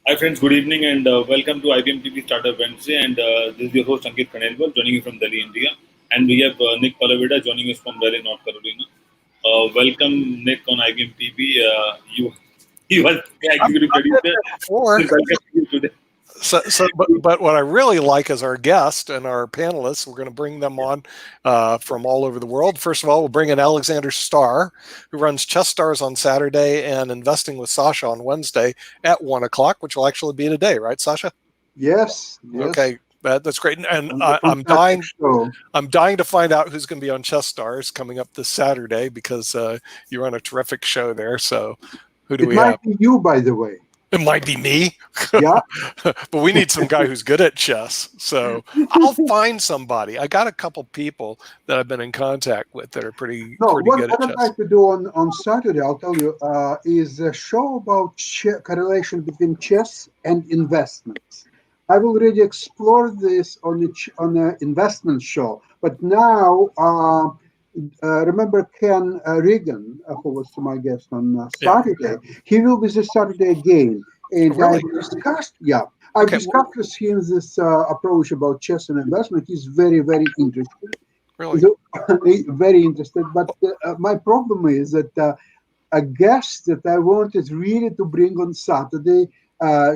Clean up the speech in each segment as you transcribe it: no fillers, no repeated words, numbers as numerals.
Hi friends, good evening and welcome to IBMTV Startup Wednesday. And this is your host Ankit Khanelwal joining you from Delhi, India. And we have Nick Palavida joining us from Raleigh, North Carolina. Welcome, Nick, on IBMTV. You are the I've executive been producer. there before. Welcome to you today. But what I really like is our guest and our panelists. We're going to bring them on from all over the world. First of all, we'll bring in Alexander Starr, who runs Chess Stars on Saturday and Investing with Sasha on Wednesday at 1 o'clock, which will actually be today, right, Sasha? Yes. Okay, that's great. And On the I'm fantastic show. dying to find out who's going to be on Chess Stars coming up this Saturday because you run a terrific show there. So who do It we have? might be you, by the way. It might be me. Yeah. But we need some guy who's good at chess. So I'll find somebody. I got a couple people that I've been in contact with that are pretty No, good what at I'd chess. like to do on Saturday, I'll tell you, is a show about correlation between chess and investments. I've already explored this on an investment show, but now remember Ken Regan, who was my guest on Saturday. He will be this Saturday again, and Really? I've discussed with him this approach about chess and investment. He's very, very interested. Really? Very interested. But my problem is that a guest that I wanted really to bring on Saturday,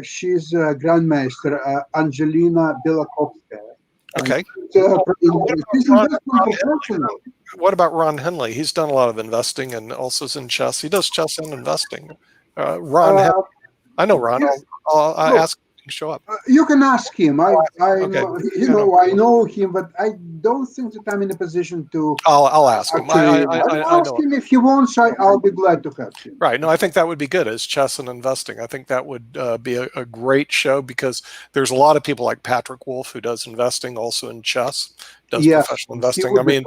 she's Grandmaster Angelina Belakovskaya. Okay. She's investment professional. What about Ron Henley? He's done a lot of investing and also is in chess. He does chess and investing. Ron Henley. I know Ron. Yes. I'll ask him to show up. You can ask him. I know him, but I don't think that I'm in a position to. I'll ask him. I ask know him if he wants. I'll be glad to have him. Right. No, I think that would be good as chess and investing. I think that would be a great show because there's a lot of people like Patrick Wolf who does investing also in chess, does professional investing. I mean,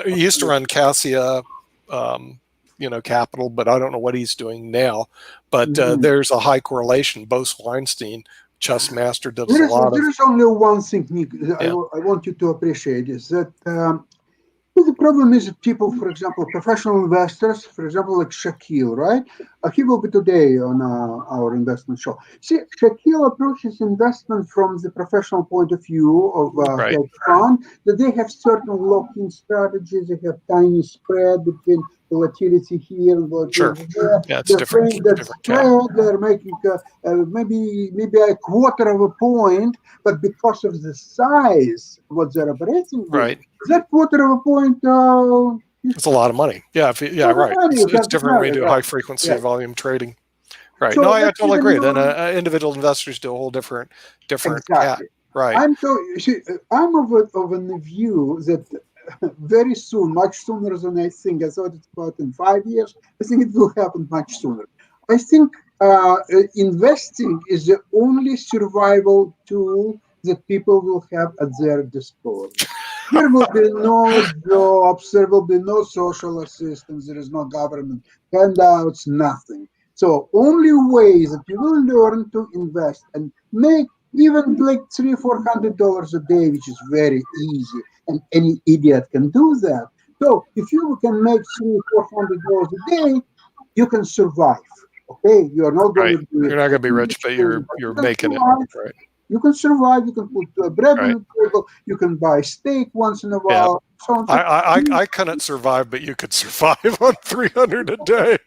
he used to run Cassia, Capital, but I don't know what he's doing now. But there's a high correlation. Bo Weinstein, chess master, does a lot of. There is only one thing, Nick, I want you to appreciate is that the problem is that people, for example, professional investors, for example, like Shaquille, right? He will be today on our investment show. See, Shaquille approaches investment from the professional point of view of hedge fund, that they have certain lock-in strategies, they have tiny spread between volatility here and volatility there. Yeah, it's different. They're making maybe a quarter of a point, but because of the size what they're operating with, that quarter of a point. It's a lot of money. Yeah, right. It's different when we do high frequency volume trading. Right. So no, I totally agree. Then individual investors do a whole different exactly. Right. I'm of a view that very soon, much sooner than I think. I thought it's about in 5 years. I think it will happen much sooner. I think investing is the only survival tool that people will have at their disposal. There will be no jobs, there will be no social assistance, there is no government handouts, nothing. So only way that you will learn to invest and make even like $300-400 a day, which is very easy, and any idiot can do that. So if you can make $300-400 a day, you can survive. Okay, you're not going to be. You're not going to be rich, but you're making it. Right. You can survive. You can put bread on the table. You can buy steak once in a while. Yeah. I couldn't survive, but you could survive on $300 a day.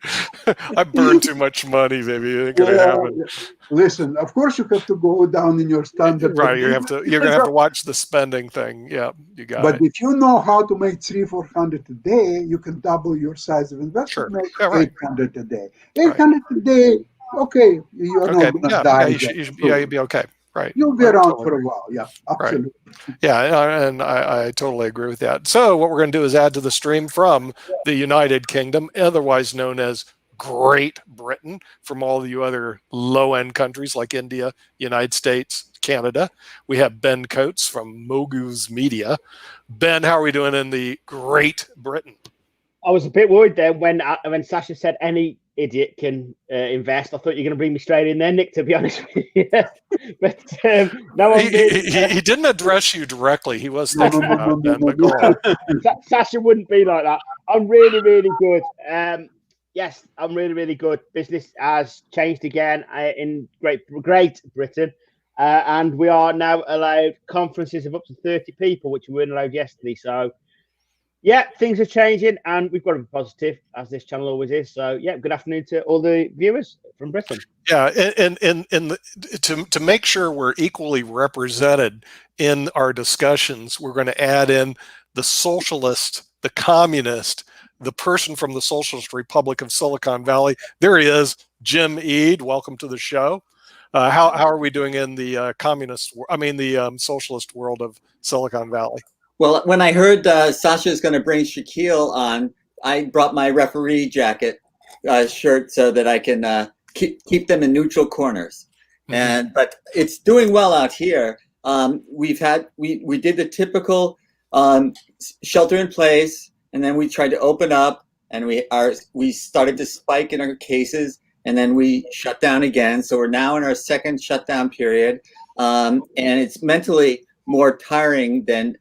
I burned too much money, baby. It ain't gonna happen. Listen, of course you have to go down in your standard. Right, you're gonna have to watch the spending thing. Yeah, you got it. But if you know how to make $300-400 a day, you can double your size of investment. Make $800 a day. $800 a day. Okay, you're not gonna die. You'd be okay. Right. You'll be around for a while. Yeah, absolutely. Right. Yeah, and I totally agree with that. So what we're going to do is add to the stream from the United Kingdom, otherwise known as Great Britain, from all you other low-end countries like India, United States, Canada. We have Ben Coates from Mogu's Media. Ben, how are we doing in the Great Britain? I was a bit worried there when Sasha said any idiot can invest. I thought you were going to bring me straight in there, Nick, to be honest with you. But no, he didn't address you directly. He was thinking about Ben, but go on. Sasha wouldn't be like that. I'm really, really good. Yes, I'm really, really good. Business has changed again in Great Britain, and we are now allowed conferences of up to 30 people, which we weren't allowed yesterday. So, yeah, things are changing, and we've got to be positive, as this channel always is. So, yeah, good afternoon to all the viewers from Britain. Yeah, to make sure we're equally represented in our discussions, we're going to add in the socialist, the communist, the person from the Socialist Republic of Silicon Valley. There he is, Jim Eade. Welcome to the show. How are we doing in the the socialist world of Silicon Valley? Well, when I heard Sasha's going to bring Shaquille on, I brought my referee jacket shirt so that I can keep them in neutral corners. Mm-hmm. But it's doing well out here. We did the typical shelter in place, and then we tried to open up, and we started to spike in our cases, and then we shut down again. So we're now in our second shutdown period, and it's mentally more tiring than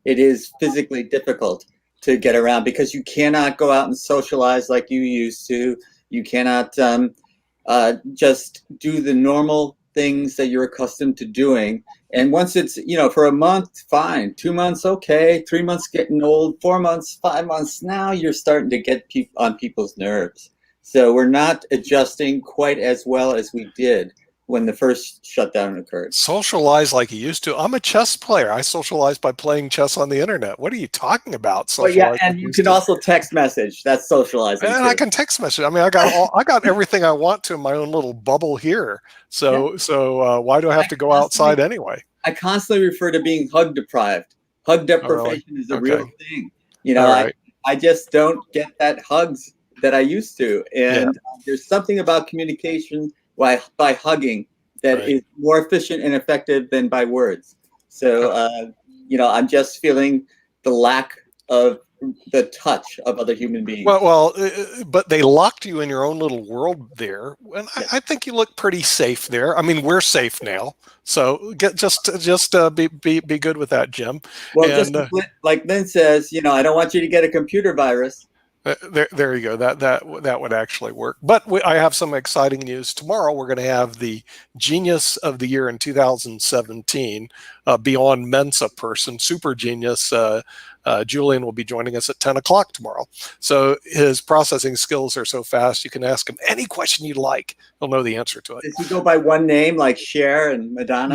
it is physically difficult to get around, because you cannot go out and socialize like you used to. You cannot just do the normal things that you're accustomed to doing. And once it's, for a month, fine. 2 months, okay. 3 months getting old. 4 months, 5 months. Now you're starting to get on people's nerves. So we're not adjusting quite as well as we did when the first shutdown occurred. Socialize like you used to. I'm a chess player. I socialize by playing chess on the internet. What are you talking about? Well, yeah, and you can also text message. That's socializing. And too. I can text message. I mean, I got everything I want to in my own little bubble here. So why do I have to go outside anyway? I constantly refer to being hug deprived. Hug deprivation is a real thing. I just don't get that hugs that I used to. And there's something about communication by hugging that is more efficient and effective than by words. So, I'm just feeling the lack of the touch of other human beings. But they locked you in your own little world there, and I think you look pretty safe there. I mean, we're safe now, so be good with that, Jim. Well, and, just like Lynn says, I don't want you to get a computer virus. There you go. That would actually work. But I have some exciting news. Tomorrow we're going to have the Genius of the Year in 2017 Beyond Mensa person, super genius. Julian will be joining us at 10 o'clock tomorrow. So his processing skills are so fast, you can ask him any question you like. He'll know the answer to it. Does he go by one name like Cher and Madonna?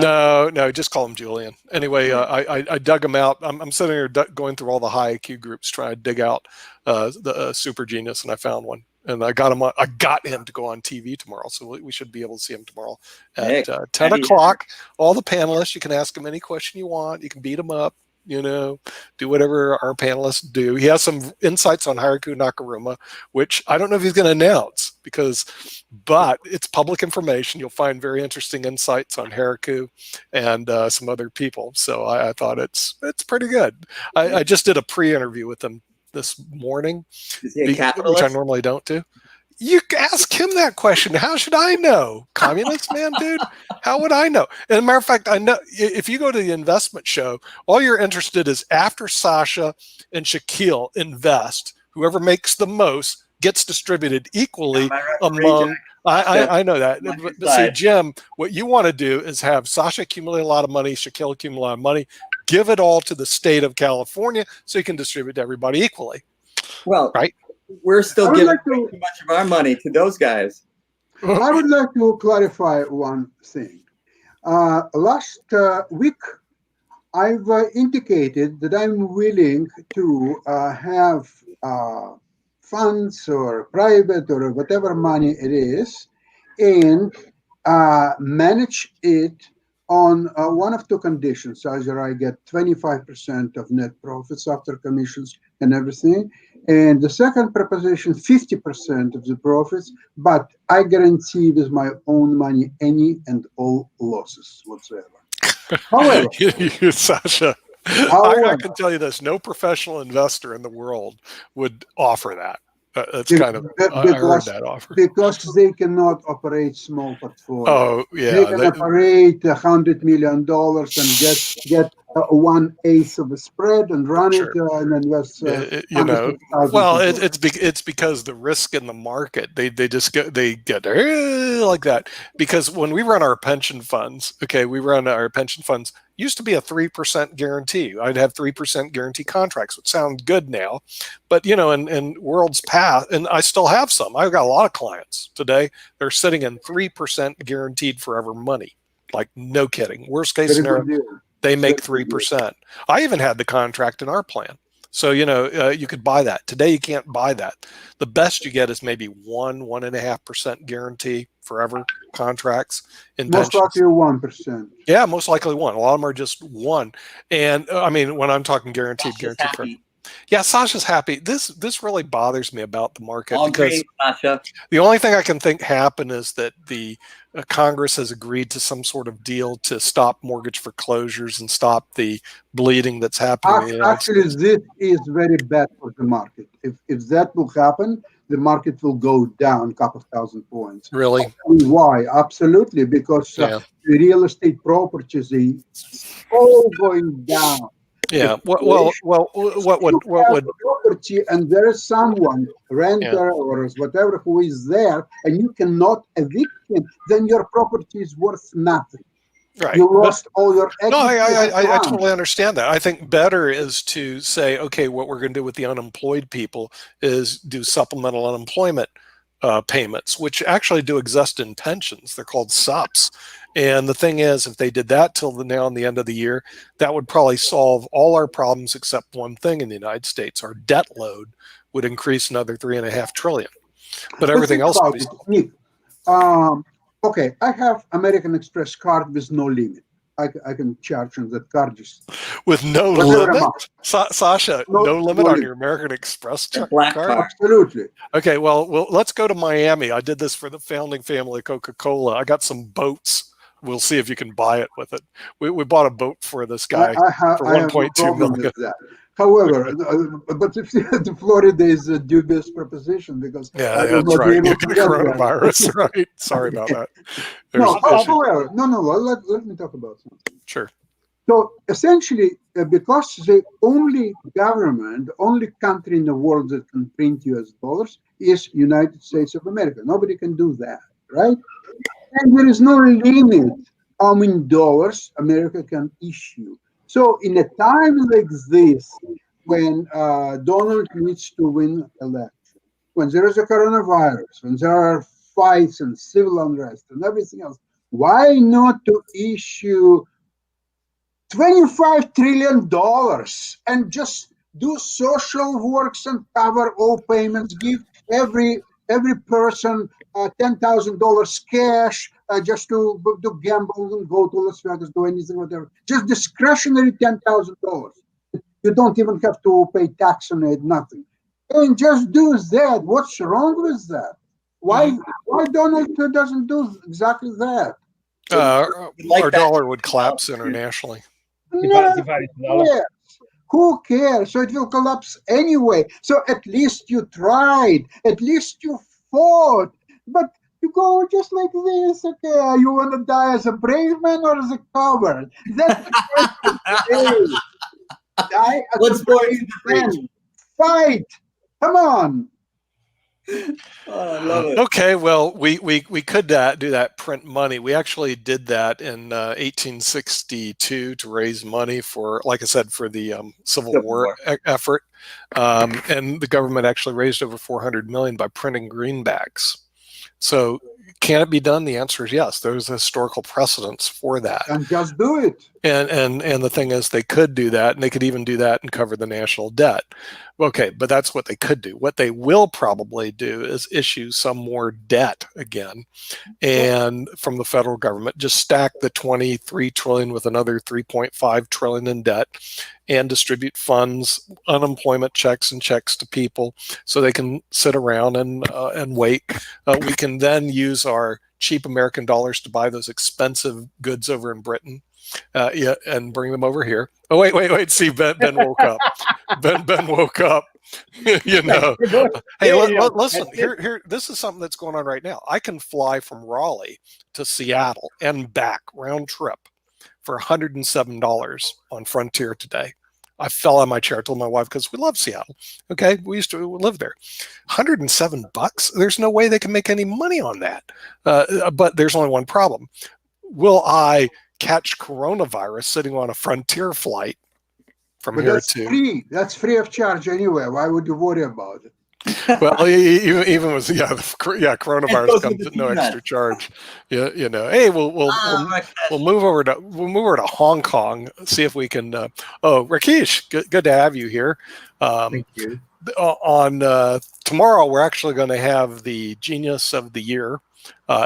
No, just call him Julian. Anyway, I dug him out. I'm sitting here going through all the high IQ groups trying to dig out the super genius, and I found one. And I got him to go on TV tomorrow, so we should be able to see him tomorrow at 10 o'clock. All the panelists, you can ask him any question you want. You can beat him up. Do whatever our panelists do. He has some insights on Haruki Nakaruma, which I don't know if he's going to announce but it's public information. You'll find very interesting insights on Haruki and some other people. So I thought it's pretty good. I just did a pre-interview with him this morning, is he a capitalist? Which I normally don't do. You ask him that question. How should I know? Communist, man, dude? How would I know? And as a matter of fact, I know if you go to the investment show, all you're interested is after Sasha and Shaquille invest, whoever makes the most gets distributed equally among. I know that. But see, Jim, what you want to do is have Sasha accumulate a lot of money, Shaquille accumulate a lot of money, give it all to the state of California so you can distribute to everybody equally. Well, right. We're still giving too much of our money to those guys. I would like to clarify one thing. Last week, I've indicated that I'm willing to have funds or private or whatever money it is and manage it on one of two conditions. Either I get 25% of net profits after commissions and everything, and the second proposition, 50% of the profits, but I guarantee with my own money any and all losses whatsoever. However, Sasha, I can tell you this, no professional investor in the world would offer that. That's kind of, I heard that offer. Because they cannot operate small portfolios. Oh, They yeah. can operate $100 million and get 1/8 of a spread and run Sure. it and invest. You know, hundreds of thousands well, of dollars. it's because the risk in the market, they just get like that. Because when we run our pension funds, okay, we run our pension funds, used to be a 3% guarantee. I'd have 3% guarantee contracts, which sound good now. But, you know, in worlds past, and I still have some, I've got a lot of clients today, they're sitting in 3% guaranteed forever money. Like, no kidding. Worst case Very scenario, good deal. they make Very good 3%. I even had the contract in our plan. So, you know, you could buy that. Today, you can't buy that. The best you get is maybe 1.5% guarantee forever contracts in Most pensions. likely 1%. Yeah, most likely one. A lot of them are just one. And I mean, when I'm talking guaranteed for, yeah, Sasha's happy. This really bothers me about the market All because green, Sasha. the only thing I can think happen is that the Congress has agreed to some sort of deal to stop mortgage foreclosures and stop the bleeding that's happening in the United Actually, States. this is very bad for the market. If that will happen, the market will go down a couple of thousand points. Really? Why? Absolutely, because Yeah. the real estate properties are all going down. Yeah. What would property and there is someone, renter or whatever, who is there, and you cannot evict him, then your property is worth nothing. Right. You lost all your equity. No, I totally understand that. I think better is to say, okay, what we're going to do with the unemployed people is do supplemental unemployment payments, which actually do exist in pensions. They're called SUPs. And the thing is, if they did that till now in the end of the year, that would probably solve all our problems except one thing in the United States. Our debt load would increase another $3.5 trillion. But everything else would be solved. Nick, okay, I have American Express card with no limit. I can charge on that card just with no limit. Sasha, no limit on your American Express black card. Absolutely. Okay, well, let's go to Miami. I did this for the founding family of Coca-Cola. I got some boats. We'll see if you can buy it with it. We bought a boat for this guy for 1.2 million. However, but if the Florida is a dubious proposition because that's right. You get coronavirus, right? Sorry about that. Let me talk about something. Sure. So essentially, because the only government, only country in the world that can print US dollars is United States of America. Nobody can do that, right? And there is no limit how many dollars America can issue. So in a time like this, when Donald needs to win election, when there is a coronavirus, when there are fights and civil unrest and everything else, why not to issue $25 trillion and just do social works and cover all payments, give every person $10,000 cash just to gamble and go to Las Vegas, do anything, whatever. Just discretionary $10,000. You don't even have to pay tax on it, nothing. And just do that. What's wrong with that? Why Donald doesn't do exactly that? Our dollar would collapse internationally. No, who cares? So it will collapse anyway. So at least you tried. At least you fought. But you go just like this. Okay, you want to die as a brave man or as a coward? That's the question. Die as a brave man. Fight. Come on. Oh, I love it. Okay, well, we could do that, print money. We actually did that in 1862 to raise money for, like I said, for the Civil War effort. And the government actually raised over 400 million by printing greenbacks. So can it be done? The answer is yes. There's historical precedence for that. And just do it. And the thing is, they could do that, and they could even do that and cover the national debt. Okay, but that's what they could do. What they will probably do is issue some more debt again, and from the federal government, just stack the 23 trillion with another 3.5 trillion in debt, and distribute funds, unemployment checks and checks to people, so they can sit around and wait. We can then use our cheap American dollars to buy those expensive goods over in Britain. And bring them over here. Oh, wait. See, Ben woke up. Ben woke up. You know, hey, Yeah, listen, here, this is something that's going on right now. I can fly from Raleigh to Seattle and back round trip for $107 on Frontier today. I fell on my chair. I told my wife, because we love Seattle. Okay, we used to live there. $107. There's no way they can make any money on that. But there's only one problem. Will I catch coronavirus sitting on a Frontier flight from But here that's to? free. That's free of charge anyway. Why would you worry about it? Well, even with coronavirus goes with comes the at no peanuts. extra charge. Yeah, you know. Hey, we'll move over to Hong Kong. See if we can. Rakesh, good to have you here. Thank you. On tomorrow, we're actually going to have the Genius of the Year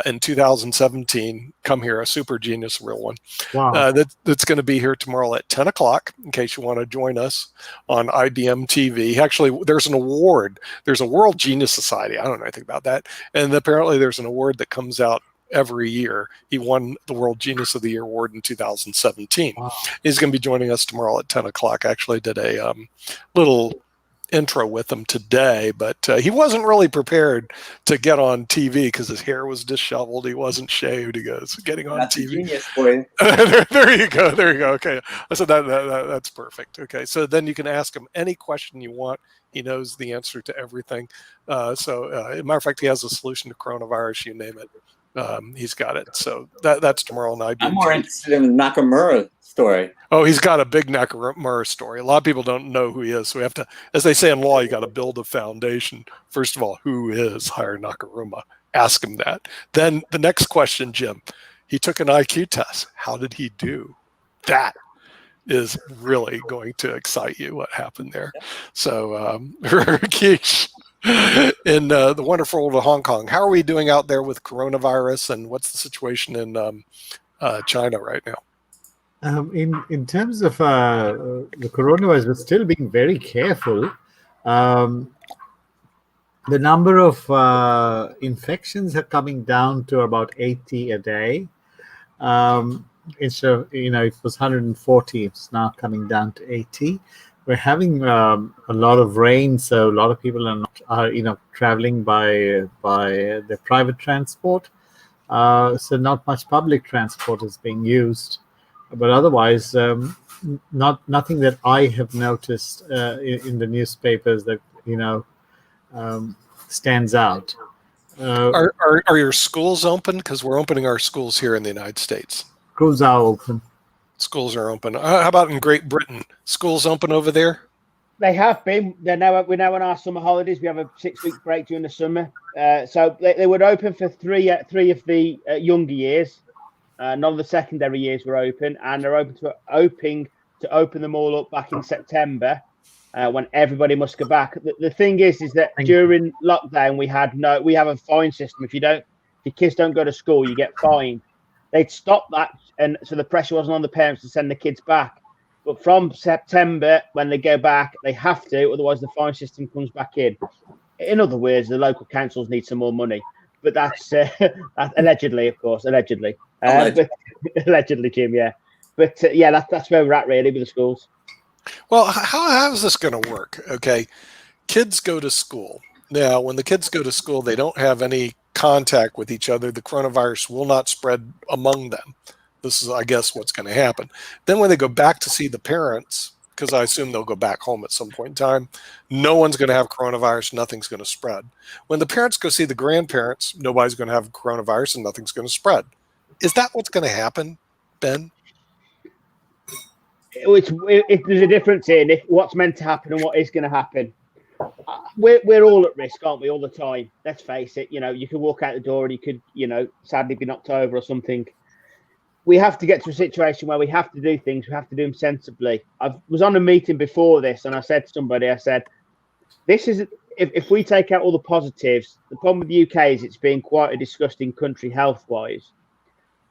in 2017 come here, a super genius, real one. Wow. That's going to be here tomorrow at 10 o'clock, in case you want to join us on IBMTV. Actually, there's an award. There's a World Genius Society. I don't know anything about that. And apparently there's an award that comes out every year. He won the World Genius of the Year award in 2017. Wow. He's going to be joining us tomorrow at 10 o'clock. I actually did a little intro with him today, but he wasn't really prepared to get on TV because his hair was disheveled. He wasn't shaved. He goes, getting on That's TV. a genius, boy. There you go. There you go. Okay. I said that's perfect. Okay. So then you can ask him any question you want. He knows the answer to everything. As a matter of fact, he has a solution to coronavirus. You name it. He's got it. So that's tomorrow on IBM. I'm more interested in the Nakamura story. Oh, he's got a big Nakamura story. A lot of people don't know who he is. So we have to, as they say in law, you got to build a foundation. First of all, who is Hire Nakamura? Ask him that. Then the next question, Jim, he took an IQ test. How did he do? That is really going to excite you, what happened there. So, Rakesh, in the wonderful world of Hong Kong, how are we doing out there with coronavirus, and what's the situation in China right now? In terms of the coronavirus, we're still being very careful. The number of infections are coming down to about 80 a day. Instead of, it was 140, it's now coming down to 80. We're having a lot of rain, so a lot of people are traveling by their private transport. So not much public transport is being used. But otherwise, nothing that I have noticed in the newspapers that stands out. Are your schools open? Because we're opening our schools here in the United States. Schools are open. Schools are open. How about in Great Britain? Schools open over there? They have been. We're now on our summer holidays. We have a 6-week break during the summer. So they were open for three of the younger years. None of the secondary years were open, and they're hoping to open them all up back in September, when everybody must go back. The thing is that during lockdown we have a fine system. If your kids don't go to school, you get fined. They'd stopped that, and so the pressure wasn't on the parents to send the kids back. But from September, when they go back, they have to, otherwise the fine system comes back in. In other words, the local councils need some more money. But that's allegedly, of course, allegedly. But, allegedly, Jim, yeah. But that's where we're at really with the schools. Well, how is this going to work? Okay, kids go to school. Now, when the kids go to school, they don't have any contact with each other. The coronavirus will not spread among them. This is, I guess, what's going to happen. Then when they go back to see the parents, because I assume they'll go back home at some point in time, no one's going to have coronavirus. Nothing's going to spread. When the parents go see the grandparents, nobody's going to have coronavirus and nothing's going to spread. Is that what's going to happen, Ben? There's a difference in what's meant to happen and what is going to happen. We're all at risk, aren't we, all the time? Let's face it. You could walk out the door and you could, sadly be knocked over or something. We have to get to a situation where we have to do things. We have to do them sensibly. I was on a meeting before this, and I said to somebody, this is if we take out all the positives, the problem with the UK is it's been quite a disgusting country health-wise.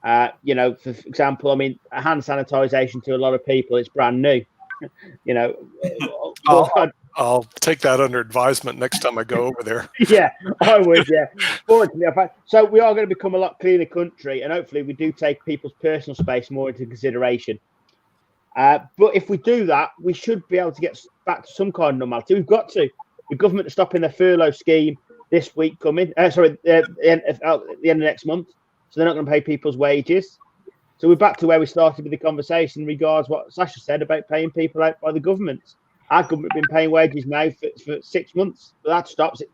For example, hand sanitisation to a lot of people, it's brand new. I'll take that under advisement next time I go over there. Yeah, I would. Yeah, fortunately, so we are going to become a lot cleaner country, and hopefully, we do take people's personal space more into consideration. But if we do that, we should be able to get back to some kind of normality. We've got to. The government are stopping their furlough scheme this week coming. Sorry, at the end of next month. So they're not going to pay people's wages. So we're back to where we started with the conversation in regards what Sasha said about paying people out by the government. Our government have been paying wages now for 6 months. But that stops it.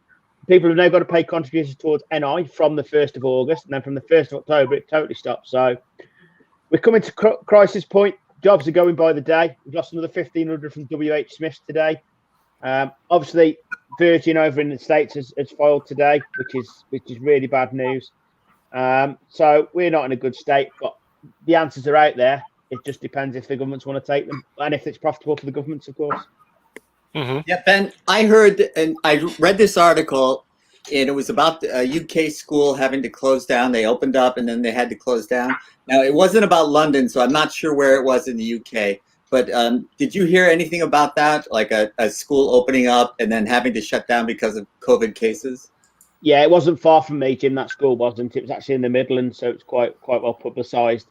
People have now got to pay contributions towards NI from the 1st of August. And then from the 1st of October, it totally stops. So we're coming to crisis point. Jobs are going by the day. We've lost another 1,500 from WH Smith today. Obviously, Virgin over in the States has filed today, which is really bad news. So we're not in a good state, but the answers are out there. It just depends if the governments want to take them and if it's profitable for the governments, of course. Mm-hmm. Yeah, Ben, I heard and I read this article, and it was about a UK school having to close down. They opened up and then they had to close down. Now, it wasn't about London, so I'm not sure where it was in the UK. But did you hear anything about that, like a school opening up and then having to shut down because of COVID cases? Yeah, it wasn't far from me, Jim. That school wasn't. It was actually in the Midlands, so it's quite well publicised.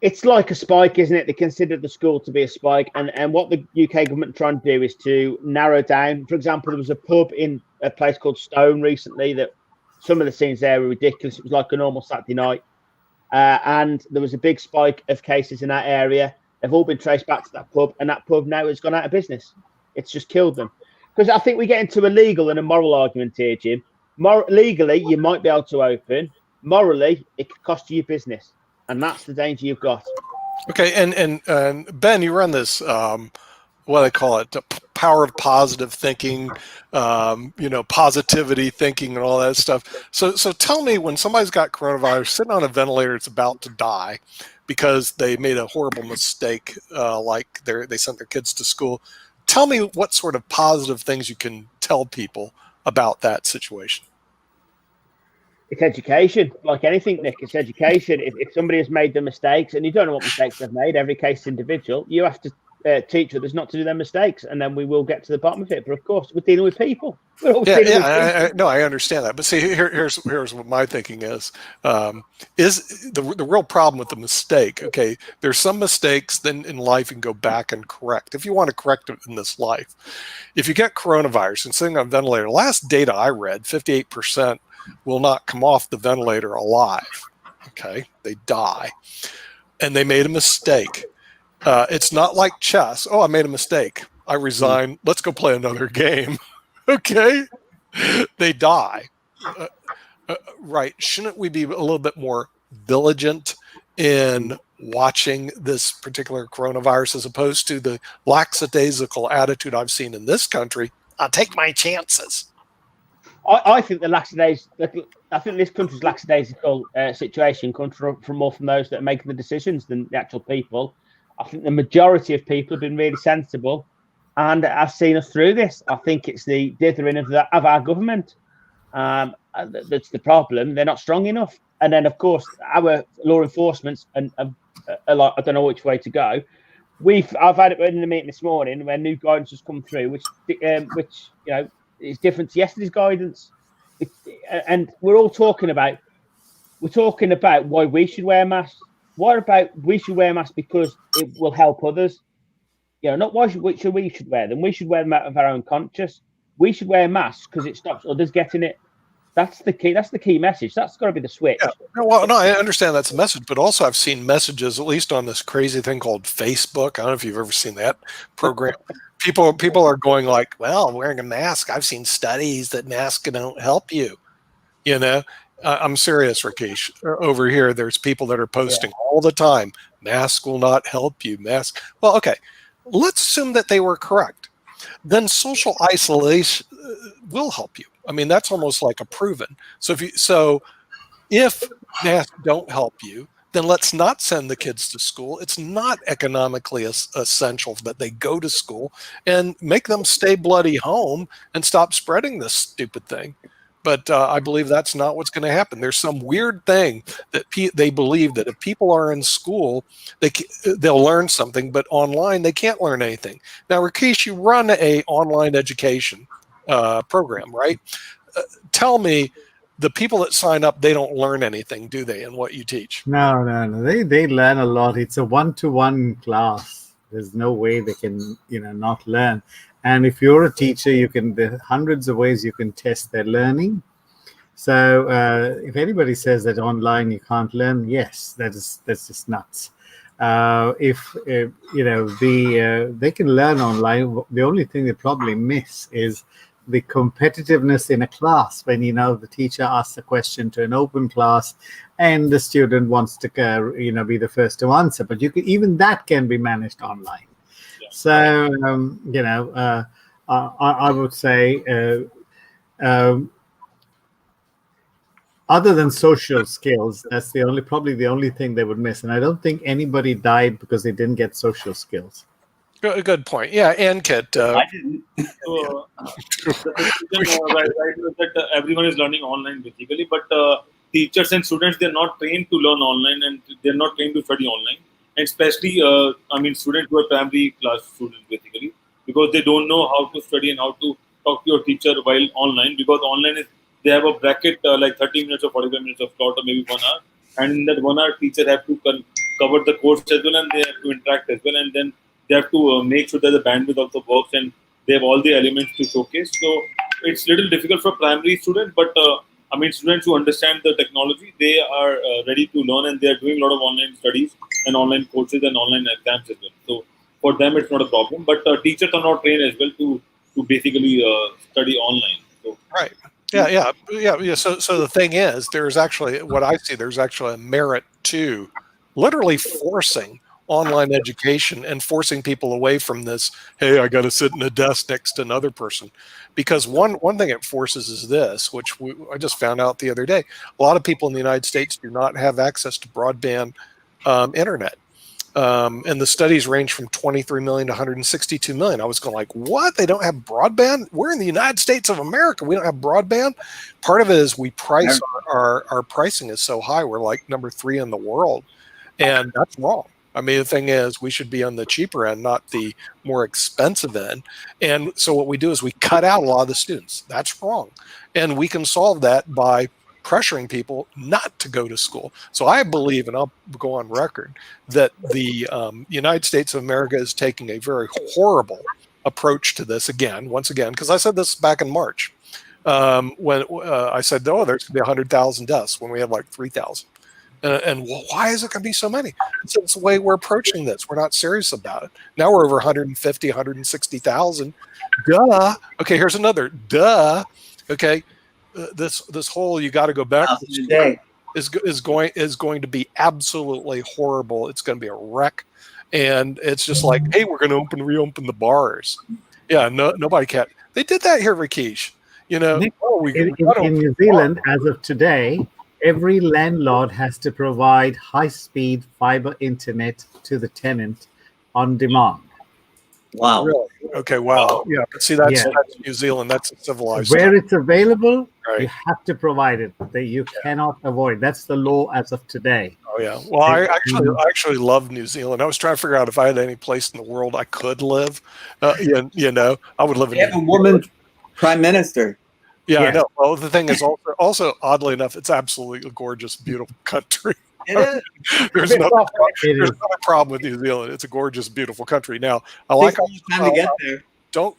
It's like a spike, isn't it? They consider the school to be a spike, and what the UK government are trying to do is to narrow down. For example, there was a pub in a place called Stone recently that some of the scenes there were ridiculous. It was like a normal Saturday night, and there was a big spike of cases in that area. They've all been traced back to that pub, and that pub now has gone out of business. It's just killed them. Because I think we get into a legal and a moral argument here, Jim. Legally, you might be able to open. Morally, it could cost you your business. And that's the danger you've got. Okay, and Ben, you run this, what do they call it, the power of positive thinking, positivity thinking and all that stuff. So tell me, when somebody's got coronavirus, sitting on a ventilator, it's about to die because they made a horrible mistake, like they sent their kids to school. Tell me what sort of positive things you can tell people about that situation. It's education, like anything, Nick. It's education. If somebody has made the mistakes, and you don't know what mistakes they've made, every case is individual, you have to teach others not to do their mistakes, and then we will get to the bottom of it. But of course, we're dealing with people. We're always dealing with people. No, I understand that. But see, here's what my thinking is the real problem with the mistake. Okay, there's some mistakes then in life you can go back and correct if you want to correct it in this life. If you get coronavirus and sitting on a ventilator, last data I read, 58% will not come off the ventilator alive. Okay, they die, and they made a mistake. It's not like chess. Oh, I made a mistake. I resign. Let's go play another game. Okay, they die. Right? Shouldn't we be a little bit more diligent in watching this particular coronavirus as opposed to the lackadaisical attitude I've seen in this country? I'll take my chances. I think I think this country's lackadaisical situation comes from more from those that are making the decisions than the actual people. I think the majority of people have been really sensible and have seen us through this. I think it's the dithering of our government that's the problem. They're not strong enough. And then, of course, our law enforcement are like, I don't know which way to go. I've had it in the meeting this morning where new guidance has come through, which is different to yesterday's guidance. And we're talking about why we should wear masks. What about we should wear masks because it will help others? Not why we should wear them. We should wear them out of our own conscience. We should wear masks because it stops others getting it. That's the key. That's the key message. That's got to be the switch. Yeah. Well, no, I understand that's a message, but also I've seen messages, at least on this crazy thing called Facebook. I don't know if you've ever seen that program. People are going like, well, wearing a mask. I've seen studies that masks don't help you. I'm serious, Rakesh. Over here, there's people that are posting all the time. Mask will not help you. Mask. Well, okay. Let's assume that they were correct. Then social isolation will help you. I mean, that's almost like a proven. So if masks don't help you, then let's not send the kids to school. It's not economically essential that they go to school, and make them stay bloody home and stop spreading this stupid thing. But I believe that's not what's going to happen. There's some weird thing that they believe that if people are in school, they'll learn something, but online they can't learn anything. Now, Rakesh, you run a online education program, right? Tell me, the people that sign up, they don't learn anything, do they, in what you teach? No. They learn a lot. It's a one-to-one class. There's no way they can, not learn. And if you're a teacher, there are hundreds of ways you can test their learning. So if anybody says that online you can't learn, yes, that's just nuts. If they can learn online, the only thing they probably miss is the competitiveness in a class when the teacher asks a question to an open class and the student wants to be the first to answer. But even that can be managed online. Yeah. So I would say. Other than social skills, that's probably the only thing they would miss. And I don't think anybody died because they didn't get social skills. Good point. Yeah, and Kit. I didn't. So the conclusion right was that everyone is learning online basically, but teachers and students, they're not trained to learn online and they're not trained to study online. And especially, students who are primary class students basically, because they don't know how to study and how to talk to your teacher while online, because online they have a bracket like 30 minutes or 45 minutes of slot or maybe 1 hour, and in that 1 hour teacher have to cover the course as well, and they have to interact as well, and then they have to make sure that the bandwidth also works and they have all the elements to showcase. So it's a little difficult for primary students, but students who understand the technology, they are ready to learn and they are doing a lot of online studies and online courses and online exams as well. So for them, it's not a problem. But teachers are not trained as well to basically study online. So Right. Yeah. So the thing is, there's actually what I see. There's actually a merit to literally forcing online education and forcing people away from this. Hey, I got to sit in a desk next to another person, because one thing it forces is this, which I just found out the other day. A lot of people in the United States do not have access to broadband internet. And the studies range from 23 million to 162 million. I was going like, what? They don't have broadband? We're in the United States of America. We don't have broadband. Part of it is we price our pricing is so high. We're like number 3 in the world, and that's wrong. I mean, the thing is, we should be on the cheaper end, not the more expensive end. And so what we do is we cut out a lot of the students. That's wrong. And we can solve that by pressuring people not to go to school. So I believe, and I'll go on record, that the United States of America is taking a very horrible approach to this once again, because I said this back in March when I said, oh, there's going to be 100,000 deaths when we have like 3,000. And why is it going to be so many? It's the way we're approaching this. We're not serious about it. Now we're over 150, 160,000. Duh. Okay, here's another. Duh. Okay. This whole you got to go back to school is going to be absolutely horrible. It's going to be a wreck, and it's just like, hey, we're going to reopen the bars. Yeah, nobody can. They did that here, Rakesh. Nick, in New Zealand, as of today, every landlord has to provide high-speed fiber internet to the tenant on demand. Wow. Really? Okay, wow. Yeah, but see, that's New Zealand. That's a civilized Where it's available, right. You have to provide it. You cannot avoid. That's the law as of today. Oh, yeah. Well, I actually love New Zealand. I was trying to figure out if I had any place in the world I could live. I would live in They have a woman prime minister. Yeah, I know. Well, the thing is also oddly enough, it's absolutely a gorgeous, beautiful country. It is. There's another problem with New Zealand. It's a gorgeous, beautiful country. Now, I like time to get there.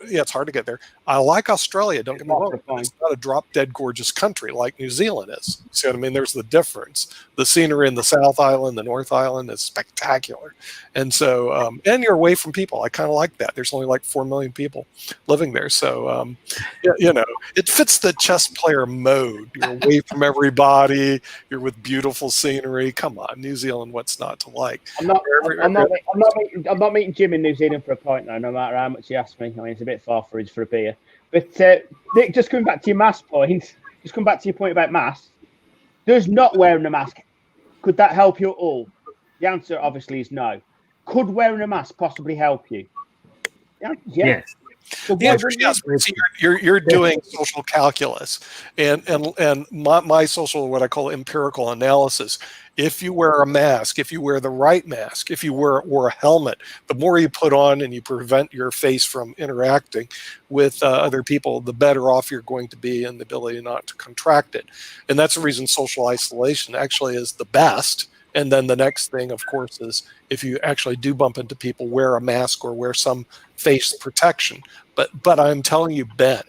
It's hard to get there. I like Australia. Don't get me wrong. It's not a drop dead gorgeous country like New Zealand is. See what I mean? There's the difference. The scenery in the South Island, the North Island is spectacular. And so, and you're away from people. I kind of like that. There's only like 4 million people living there. So, it fits the chess player mode. You're away from everybody. You're with beautiful scenery. Come on, New Zealand, what's not to like? I'm not meeting Jim in New Zealand for a pint now, no matter how much he asks me. I mean, it's a bit far for a beer. But Nick, just coming back to your mask point, just come back to your point about masks. Does not wearing a mask, could that help you at all? The answer obviously is no. Could wearing a mask possibly help you? Yes. So the answer is yes. See, you're doing social calculus and my social, what I call empirical analysis. If you wear a mask, if you wear the right mask, if you wear a helmet, the more you put on and you prevent your face from interacting with other people, the better off you're going to be in the ability not to contract it. And that's the reason social isolation actually is the best And then the next thing, of course, is if you actually do bump into people, wear a mask or wear some face protection. But I'm telling you, Ben,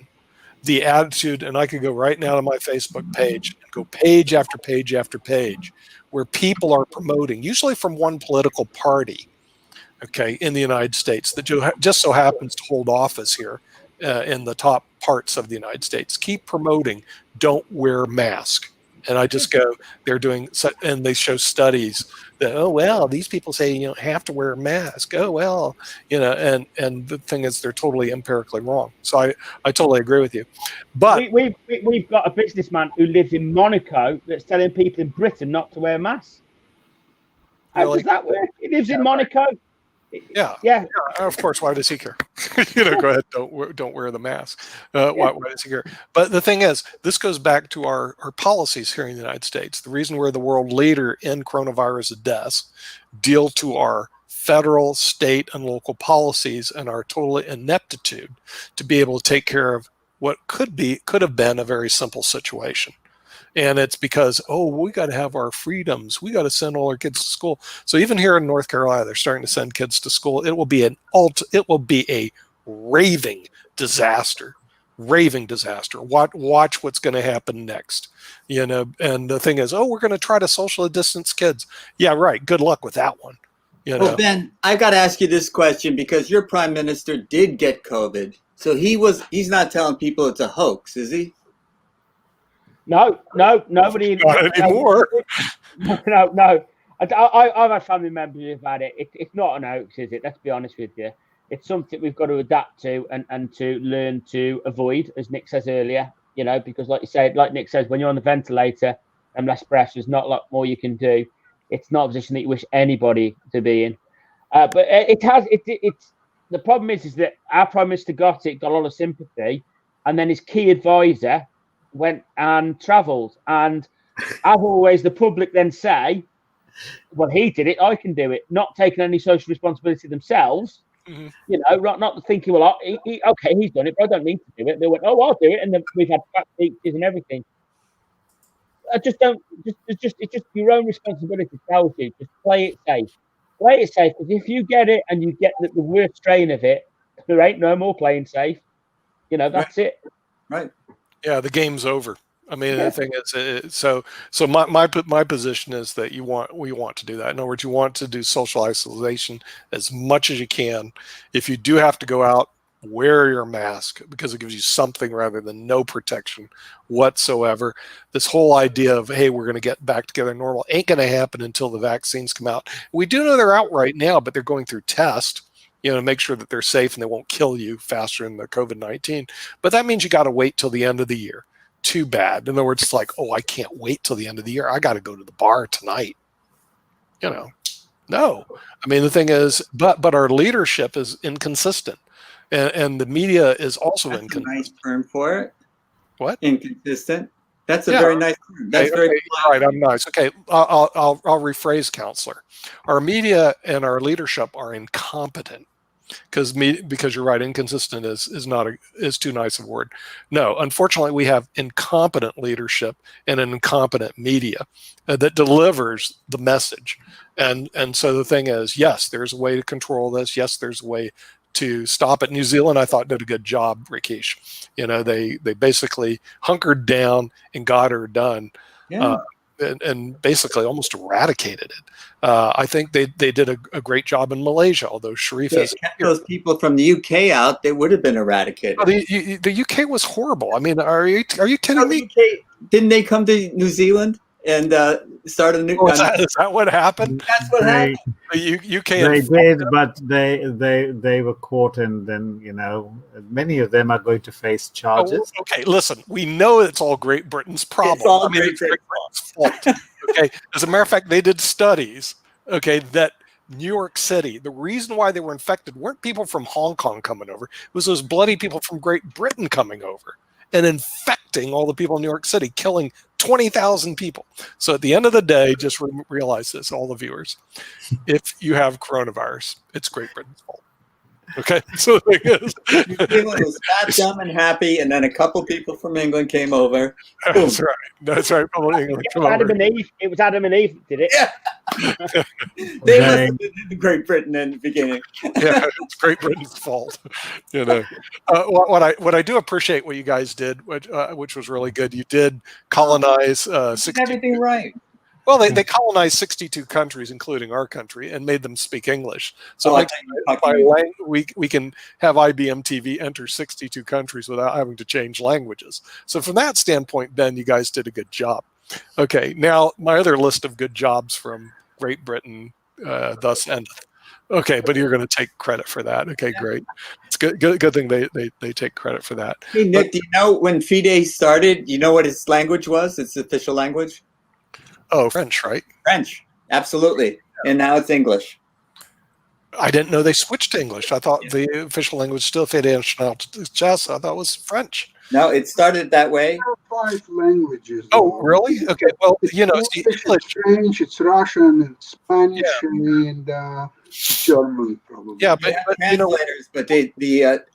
the attitude, and I could go right now to my Facebook page and go page after page after page, where people are promoting, usually from one political party, okay, in the United States that just so happens to hold office here in the top parts of the United States, keep promoting don't wear mask. And I just go, they're doing, and they show studies that, oh, well, these people say you don't have to wear a mask. Oh, well, and the thing is, they're totally empirically wrong. So I totally agree with you. But we've got a businessman who lives in Monaco that's telling people in Britain not to wear masks. How really, does that work? He lives in Monaco. Yeah. Of course. Why does he care? Go ahead. Don't wear the mask. Why does he care? But the thing is, this goes back to our policies here in the United States. The reason we're the world leader in coronavirus deaths deal to our federal, state, and local policies and our total ineptitude to be able to take care of what could have been a very simple situation. And it's because, we got to have our freedoms. We got to send all our kids to school. So even here in North Carolina, they're starting to send kids to school. It will be a raving disaster. Watch what's going to happen next. And the thing is, we're going to try to socially distance kids. Yeah, right. Good luck with that one. Well, Ben, I've got to ask you this question because your prime minister did get COVID. So he's not telling people it's a hoax, is he? No, nobody. Not anymore. No. I've had family members who've had it. It's not an hoax, is it? Let's be honest with you. It's something we've got to adapt to and to learn to avoid, as Nick says earlier. Because like Nick says, when you're on the ventilator and less breath, there's not a lot more you can do. It's not a position that you wish anybody to be in. But it's the problem is that our prime minister got a lot of sympathy, and then his key advisor went and travelled. And as always, the public then say, well, he did it, I can do it, not taking any social responsibility themselves. Not thinking, well, okay, he's done it, but I don't need to do it. They went, I'll do it, and then we've had fat teachers and everything. I just don't. It's just your own responsibility tells you. Just play it safe. Play it safe, because if you get it and you get the worst strain of it, there ain't no more playing safe. That's it. Right. Yeah, the game's over. I mean, the thing is, so my position is that we want to do that. In other words, you want to do social isolation as much as you can. If you do have to go out, wear your mask because it gives you something rather than no protection whatsoever. This whole idea of, hey, we're going to get back together normal ain't going to happen until the vaccines come out. We do know they're out right now, but they're going through tests, to make sure that they're safe and they won't kill you faster than the COVID-19. But that means you got to wait till the end of the year. Too bad. In other words, it's like, I can't wait till the end of the year. I got to go to the bar tonight. No. I mean, the thing is, but our leadership is inconsistent. And the media is also inconsistent. A nice term for it. What? Inconsistent. That's a very nice term. That's very right. I'm nice. Okay, I'll rephrase, counselor. Our media and our leadership are incompetent because you're right. Inconsistent is too nice of a word. No, unfortunately, we have incompetent leadership and an incompetent media that delivers the message. And so the thing is, yes, there's a way to control this. Yes, there's a way to stop it. New Zealand, I thought, did a good job, Rakesh. They basically hunkered down and got her done. Yeah. And basically almost eradicated it. I think they did a great job in Malaysia, although Sharif has kept those people from the UK out, they would have been eradicated. The UK was horrible. I mean, are you kidding me? Didn't they come to New Zealand and start a new? Is that what happened? That's what happened. The UK. They did, but they were caught, and then many of them are going to face charges. Okay, listen, we know it's all Great Britain's problem. It's all Great Britain's fault. Okay, as a matter of fact, they did studies. Okay, that New York City, the reason why they were infected weren't people from Hong Kong coming over. It was those bloody people from Great Britain coming over and infecting all the people in New York City, killing 20,000 people. So at the end of the day, just realize this, all the viewers. If you have coronavirus, it's Great Britain's fault. Okay, so the thing is, New Zealand was fat, dumb, and happy, and then a couple people from England came over. Boom. that's right. That's right. Probably English It come was Adam over. and Eve. It was Adam and Eve that did it. Yeah. They must have been in Great Britain in the beginning. Yeah, it's Great Britain's fault. You know, what I do appreciate what you guys did, which was really good. You did colonize Did 60. everything right. Well, they colonized 62 countries, including our country, and made them speak English. So Oh, I it thought makes you were by talking- we can have IBM TV enter 62 countries without having to change languages. So from that standpoint, Ben, you guys did a good job. Okay, now my other list of good jobs from Great Britain thus endeth. Okay, but you're going to take credit for that. Okay, great. It's good thing they take credit for that. Hey, Nick, do you know when FIDE started, you know what its language was? Its official language? Oh, French, right? French. Absolutely. And now it's English. I didn't know they switched to English. I thought the official language still chess. I thought it was French. No, it started that way. There are 5 languages. Oh, really? Okay. Well, It's see, English, English. it's French, it's Russian, and Spanish, and German, probably. Yeah, They but have translators, but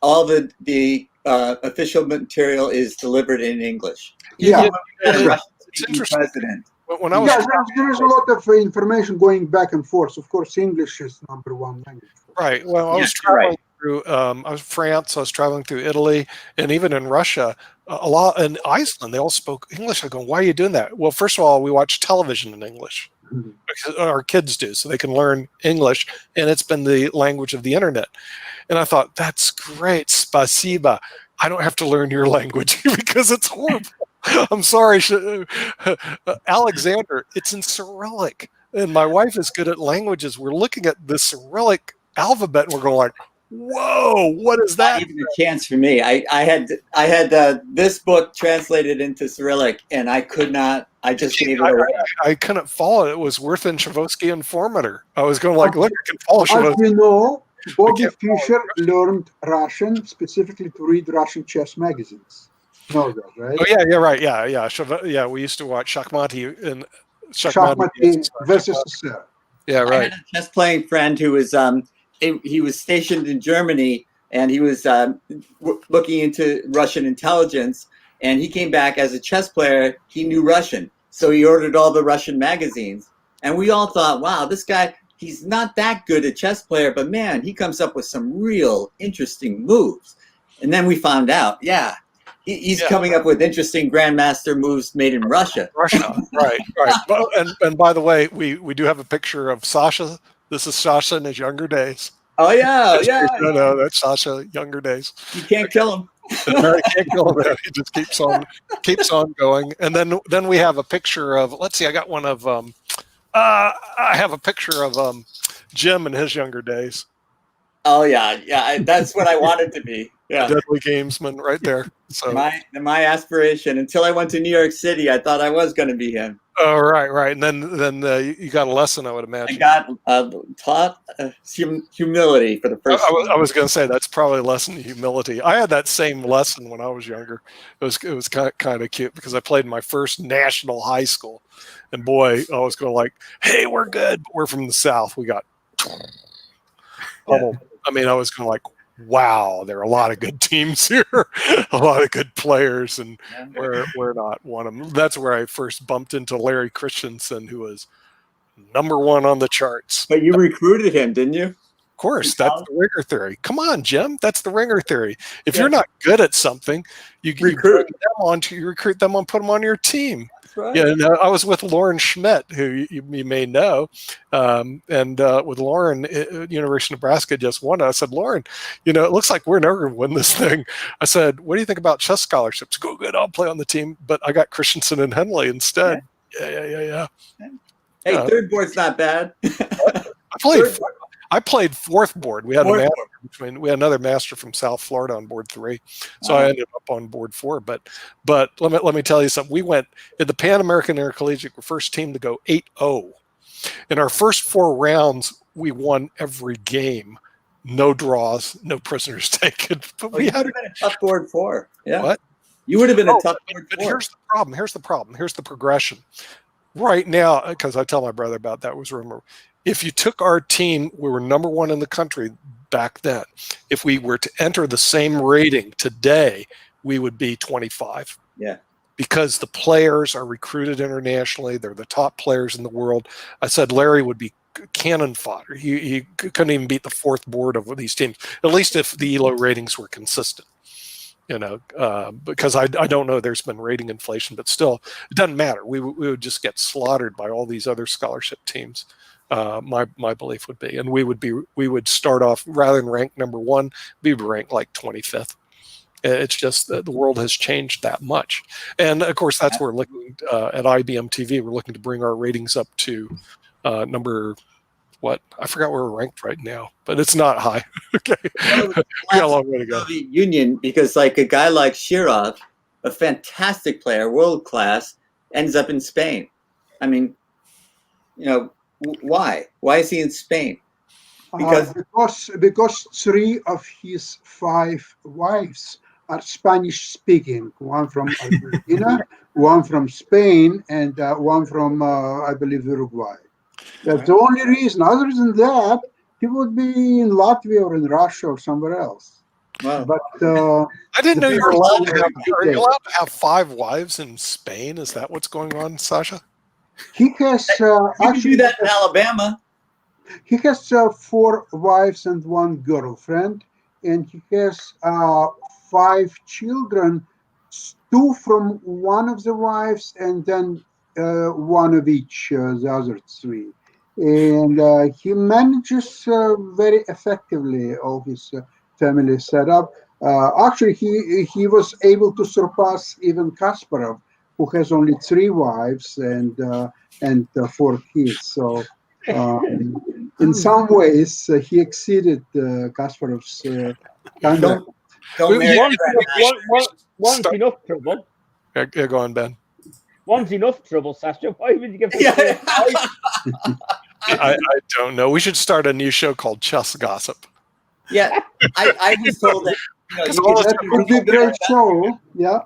all the official material is delivered in English. Yeah. It's interesting. President. When I was There's a lot of information going back and forth. Of course, English is #1 language. right, well, I was traveling through. I was France. I was traveling through Italy, and even in Russia, a lot in Iceland, they all spoke English. I go, why are you doing that? Well, first of all, we watch television in English. Because our kids do, so they can learn English, and it's been the language of the internet. And I thought, that's great, spasiba. I don't have to learn your language because it's horrible. I'm sorry, Alexander. It's in Cyrillic, and my wife is good at languages. We're looking at the Cyrillic alphabet, and we're going like, "Whoa, what is that?" Not even a chance for me. I had this book translated into Cyrillic, and I could not. I just gave it away. I couldn't follow it. It was Wirth and Chavosky and Formatter. I was going like, "Look, I can follow As Chavosky." you know, Bobby can't follow Fischer learned Russian specifically to read Russian chess magazines. Know that, right? Oh yeah, right, yeah. We used to watch Shakhmati and Shakhmati versus Sir. Yeah, I right. had a chess playing friend who was he was stationed in Germany, and he was looking into Russian intelligence, and he came back as a chess player. He knew Russian, so he ordered all the Russian magazines, and we all thought, wow, this guy, he's not that good a chess player, but man, he comes up with some real interesting moves. And then we found out, he's coming up with interesting grandmaster moves made in Russia. Right. And by the way, we do have a picture of Sasha. This is Sasha in his younger days. Oh yeah. No, that's Sasha younger days. You can't kill him. No, you can't kill him. He just keeps on going. And then we have a picture of. Let's see. I got one of. I have a picture of Jim in his younger days. Oh yeah. That's what I wanted to be. Yeah. Deadly gamesman, right there. So my aspiration until I went to New York City, I thought I was going to be him. Oh, right. And then you got a lesson, I would imagine. I got taught humility for the first time. I was going to say that's probably a lesson in humility. I had that same lesson when I was younger. It was kind of cute because I played in my first national high school, and boy, I was going like, "Hey, we're good, but we're from the South. We got." Yeah. I mean, I was going like, wow, there are a lot of good teams here, a lot of good players, and we're not one of them. That's where I first bumped into Larry Christensen, who was #1 on the charts. But you recruited him, didn't you? Of course, that's the ringer theory. Come on, Jim, that's the ringer theory. If you're not good at something, you recruit them on, put them on your team. Right. Yeah, I was with Lauren Schmidt, who you may know, and with Lauren, University of Nebraska just won. I said, Lauren, it looks like we're never going to win this thing. I said, what do you think about chess scholarships? Go good, I'll play on the team, but I got Christensen and Henley instead. Yeah. Hey, third board's not bad. I played fourth board. We had another master from South Florida on board 3, so I ended up on board 4. But let me tell you something. We went in the Pan American Intercollegiate. We're first team to go 8-0. In our first 4 rounds, we won every game. No draws, no prisoners taken. But you would have been a tough board 4. Yeah. What? You would have been a tough board 4. But here's the problem. Here's the progression. Right now, because I tell my brother about that, was remember. If you took our team, we were #1 in the country. back then. If we were to enter the same rating today, we would be 25. Yeah. Because the players are recruited internationally. They're the top players in the world. I said Larry would be cannon fodder. He couldn't even beat the fourth board of these teams, at least if the ELO ratings were consistent. Because I don't know, there's been rating inflation, but still, it doesn't matter. We would just get slaughtered by all these other scholarship teams. My belief would be, and we would start off, rather than rank number one, we would rank like 25th. It's just that the world has changed that much, and of course that's where we're looking at IBMTV. We're looking to bring our ratings up to number. What? I forgot where we're ranked right now, but it's not high. Okay. Well, We got a long way to go. Soviet Union, because like a guy like Shirov, a fantastic player, world class, ends up in Spain. I mean, why? Why is he in Spain? Because 3 of his 5 wives are Spanish speaking. One from Argentina, one from Spain, and one from I believe Uruguay. That's the only reason. Other than that, he would be in Latvia or in Russia or somewhere else. Wow. But I didn't know you were allowed to have. Are you allowed to have 5 wives in Spain? Is that what's going on, Sasha? he has You can actually do that in Alabama. he has 4 wives and 1 girlfriend, and he has 5 children, 2 from one of the wives, and then 1 of each, the other 3. And he manages very effectively all his family setup. Actually, he was able to surpass even Kasparov, who has only 3 wives and 4 kids. So in some ways, he exceeded Kasparov's conduct. Don't marry One's enough trouble. Yeah, go on, Ben. One's enough trouble, Sasha. Why would you give them Yeah. I don't know. We should start a new show called Chess Gossip. Yeah, I was told that That would be a great show. Yeah.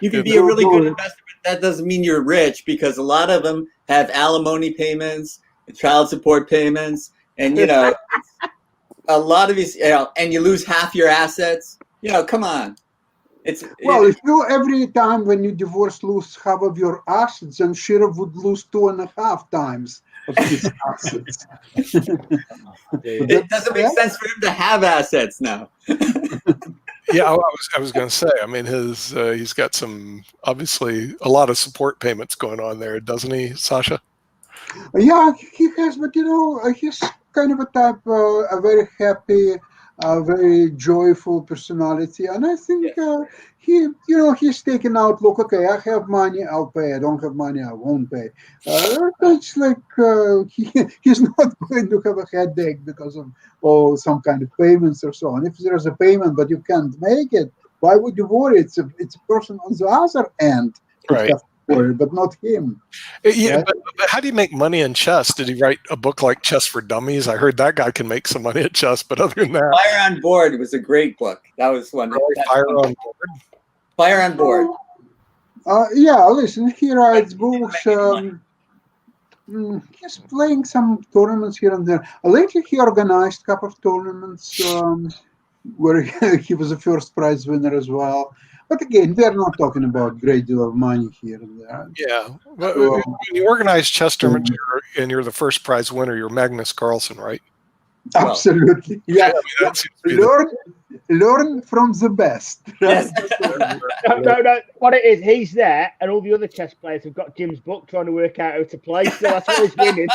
you can be a really good investor, but that doesn't mean you're rich, because a lot of them have alimony payments, child support payments, and a lot of these, and you lose half your assets. Come on. If you every time when you divorce lose half of your assets, then Shirov would lose 2.5 times of his assets. It doesn't make sense for him to have assets now. Yeah, I was going to say. I mean, he's got some, obviously a lot of support payments going on there, doesn't he, Sasha? Yeah, he has, but he's kind of a type, a very happy, very joyful personality, and I think he's taken out. Look, okay, I have money, I'll pay. I don't have money, I won't pay. It's like he's not going to have a headache because of some kind of payments or so on. If there's a payment but you can't make it, why would you worry? It's a person on the other end, right? Worry, but not him. Yeah, right? but how do you make money in chess? Did he write a book like Chess for Dummies? I heard that guy can make some money at chess, but other than that, Fire on Board was a great book. That was one. Really? Fire on Board. Fire on Board. Yeah, listen, he writes books. He's playing some tournaments here and there. Lately, he organized a couple of tournaments where he was a first prize winner as well. But again, they're not talking about a great deal of money here and there. Yeah. When you organize chess tournaments and you're the first prize winner, you're Magnus Carlsen, right? Absolutely. Yeah. Learn from the best. Yes. No. What it is, he's there, and all the other chess players have got Jim's book trying to work out how to play. So that's what he's winning.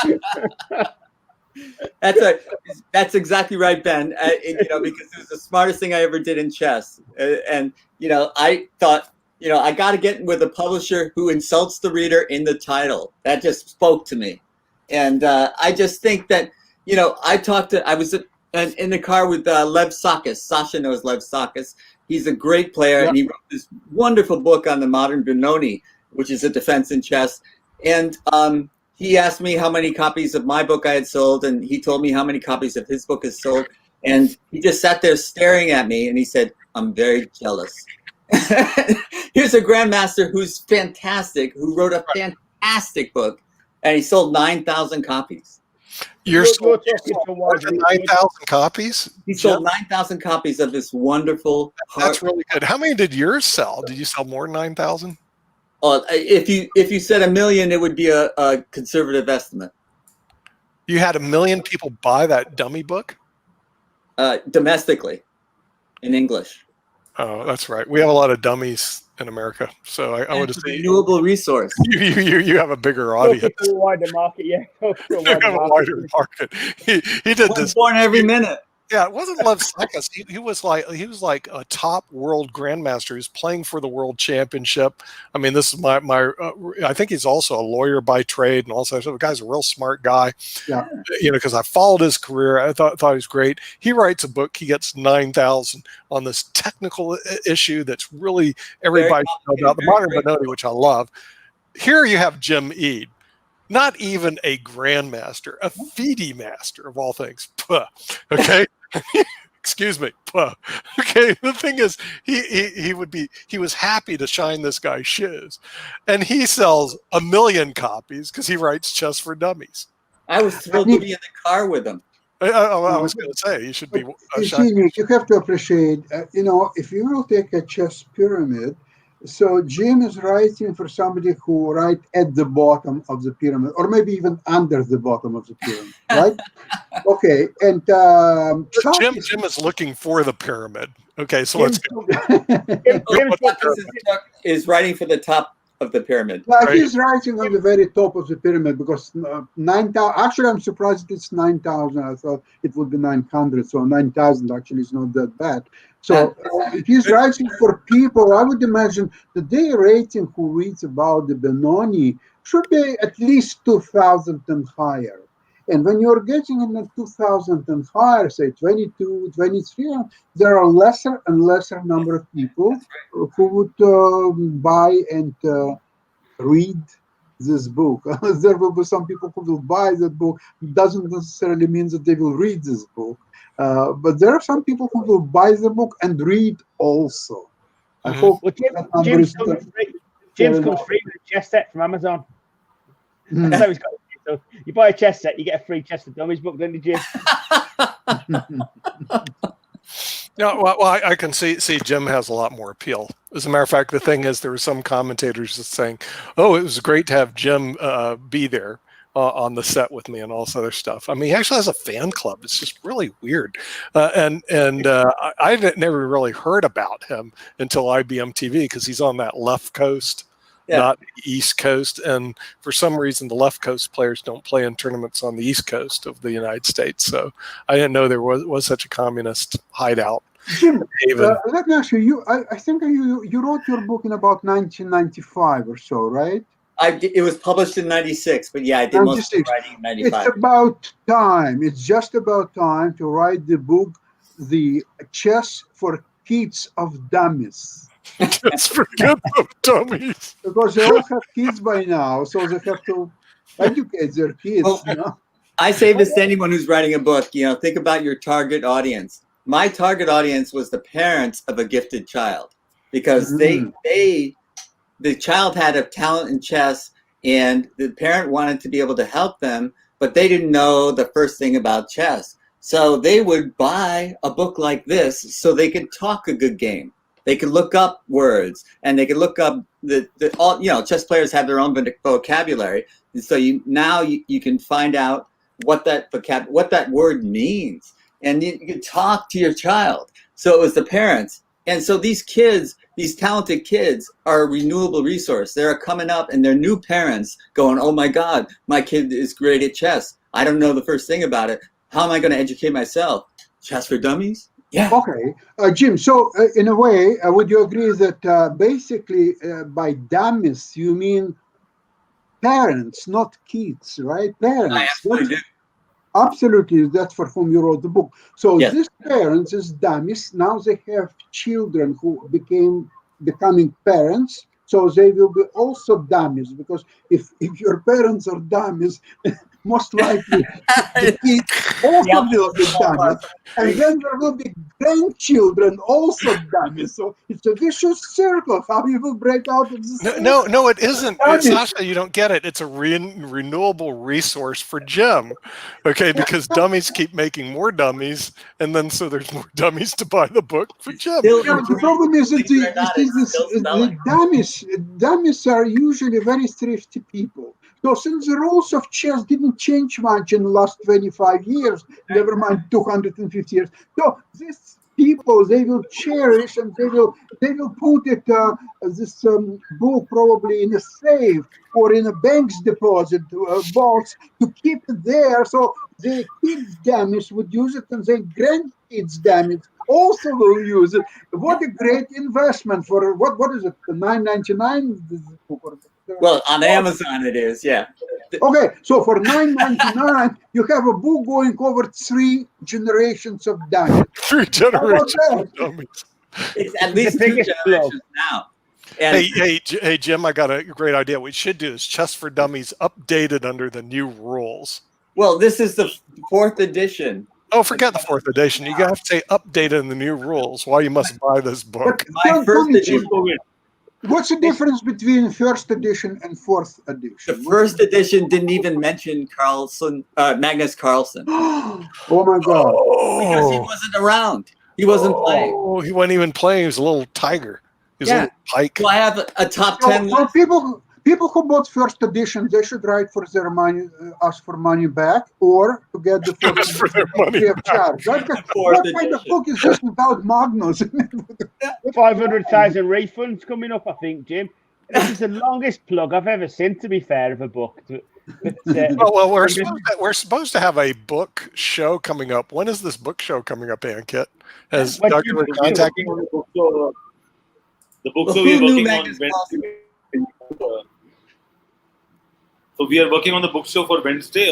That's exactly right, Ben. Because it was the smartest thing I ever did in chess, and I thought, I got to get with a publisher who insults the reader in the title. That just spoke to me, and I just think that I was in the car with Lev Sakis. Sasha knows Lev Sakis. He's a great player, and he wrote this wonderful book on the modern Benoni, which is a defense in chess, and he asked me how many copies of my book I had sold, and he told me how many copies of his book is sold. And he just sat there staring at me, and he said, "I'm very jealous." Here's a grandmaster who's fantastic, who wrote a fantastic book, and he sold 9,000 copies. You're You're sold, talking to more one. than 9,000 copies? He sold Jim? 9,000 copies of this wonderful. That's really good. How many did yours sell? Did you sell more than 9,000? If you said 1 million, it would be a conservative estimate. You had 1 million people buy that dummy book? Domestically, in English. Oh, that's right. We have a lot of dummies in America, so I would It's a say renewable resource. you have a bigger audience. Talking to a wider market, yeah. Talking to a You have a wider wider market. market. He did One this. born every minute. Yeah, it wasn't Lev Sekas. He was like a top world grandmaster. He was playing for the world championship. I mean, this is my I think he's also a lawyer by trade, and also the guy's a real smart guy. Yeah. You know, because I followed his career. I thought he was great. He writes a book. He gets 9,000 on this technical issue that's really everybody should know about, the modern Benoni, which I love. Here you have Jim Eade. Not even a grandmaster, a FIDE master of all things. Puh. Okay. Excuse me. Puh. Okay. The thing is, he was happy to shine this guy's shoes, and he sells 1 million copies because he writes Chess for Dummies. I was thrilled to be in the car with him. I was going to say you should be. You see, Nick, you have to appreciate, if you will take a chess pyramid, so Jim is writing for somebody who right at the bottom of the pyramid, or maybe even under the bottom of the pyramid, right? Okay, and Jim is looking for the pyramid. Okay, so let's go. Is writing for the top of the pyramid. Yeah, he's writing on the very top of the pyramid because 9,000. Actually, I'm surprised it's 9,000. I thought it would be 900. So 9,000 actually is not that bad. So he's writing for people. I would imagine the day rating who reads about the Benoni should be at least 2,000 and higher. And when you're getting in the 2,000 and higher, say 22, 23, there are lesser and lesser number of people who would buy and read this book. There will be some people who will buy that book. It doesn't necessarily mean that they will read this book. But there are some people who will buy the book and read also. I hope that number is Jim's comes free with a chess set from Amazon. That's how he's got it. So you buy a chess set, you get a free Chess for Dummies book, don't you, Jim? No, well, I can see Jim has a lot more appeal. As a matter of fact, the thing is, there were some commentators just saying, "Oh, it was great to have Jim be there on the set with me and all this other stuff." I mean, he actually has a fan club. It's just really weird, and I never really heard about him until IBMTV because he's on that left coast. Yeah. Not the East Coast, and for some reason the left coast players don't play in tournaments on the East Coast of the United States. So I didn't know there was such a communist hideout. Jim, let me ask you. I think you wrote your book in about 1995 or so, right? It was published in 96, but yeah, I did most of the writing in 95. It's about time. It's just about time to write the book, The Chess for Kids of Dummies. Just forget the dummies. Because they all have kids by now, so they have to educate their kids. Well, I say this to anyone who's writing a book, think about your target audience. My target audience was the parents of a gifted child because the child had a talent in chess and the parent wanted to be able to help them, but they didn't know the first thing about chess. So they would buy a book like this so they could talk a good game. They could look up words, and they could look up chess players have their own vocabulary, and so you can find out what that word means, and you can talk to your child. So it was the parents, and so these kids, these talented kids, are a renewable resource. They're coming up, and they're new parents going, "Oh my God, my kid is great at chess. I don't know the first thing about it. How am I going to educate myself? Chess for Dummies." Yeah. Okay, Jim. So, in a way, would you agree that basically by dummies you mean parents, not kids, right? Parents. I absolutely do. Absolutely, that's for whom you wrote the book. So yes. These parents is dummies. Now they have children who becoming parents. So they will be also dummies because if your parents are dummies, most likely the kids also will be dummies. And then there will be grandchildren also dummies. So it's a vicious circle. How you will break out of this? No, it isn't. Dummies. Sasha, you don't get it. It's a renewable resource for Jim. Okay, because dummies keep making more dummies, and then so there's more dummies to buy the book for Jim. Still, Yeah, the problem is that the dummies are usually very thrifty people. So since the rules of chess didn't change much in the last 25 years, never mind 250 years, so these people, they will cherish and they will put it this book probably in a safe or in a bank's deposit box to keep it there. So the kids' dummies would use it, and their grandkids' dummies also will use it. What a great investment for what is it? $9.99. well, on Amazon it is, yeah. Okay, so for $9.99, you have a book going over 3 generations of dummies. 3 generations of dummies. It's at least 2 generations now. And Hey, Jim, I got a great idea. What we should do is Chess for Dummies updated under the new rules. well, this is the 4th edition. Oh, forget the 4th edition. You have to say updated in the new rules. Why you must buy this book. My first edition. What's the difference between first edition and 4th edition? The first edition didn't even mention Magnus Carlsen, Oh my God! because he wasn't around. He wasn't playing. Oh, he wasn't even playing. He was a little tiger. He was a little pike. So I have a top 10 So list. people who bought first edition, they should write for their money, ask for money back, or to get the first Ask for their money free of charge. What kind of book is this without Magnus? 500,000 refunds coming up, I think, Jim. This is the longest plug I've ever seen, to be fair, of a book. Well, we're supposed to have a book show coming up. When is this book show coming up, Ankit? Has What Dr. you- been contacting you? The book Well, show we are who knew working on Magnus Wednesday. So we are working on the book show for Wednesday.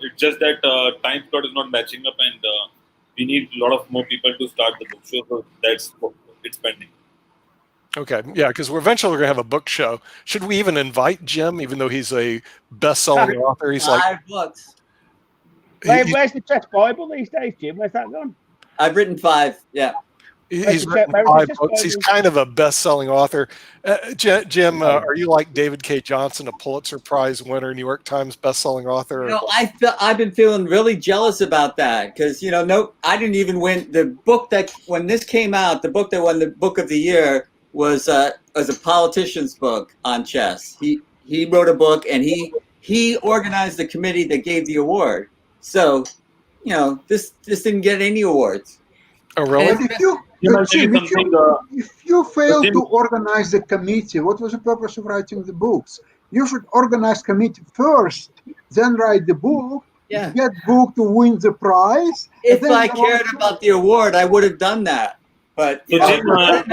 It's just that time slot is not matching up, and we need a lot of more people to start the book show. So it's pending. Okay, yeah, because we're eventually going to have a book show. Should we even invite Jim, even though he's a best-selling author? He's like 5 books. Where's the Chess Bible these days, Jim? Where's that gone? I've written 5. Yeah. he's written 5 books. He's kind of a best-selling author. Jim, are you like David K. Johnson, a Pulitzer Prize winner, New York Times best-selling author? You know, I've been feeling really jealous about that because I didn't even win the book that when this came out. The book that won the Book of the Year was a politician's book on chess. He wrote a book and he organized the committee that gave the award. So, this didn't get any awards. Oh, really? But if you fail to organize the committee, what was the purpose of writing the books? You should organize committee first, then write the book, Yeah. get book to win the prize. If and then I cared about the award, I would have done that. But So, Jim, I'll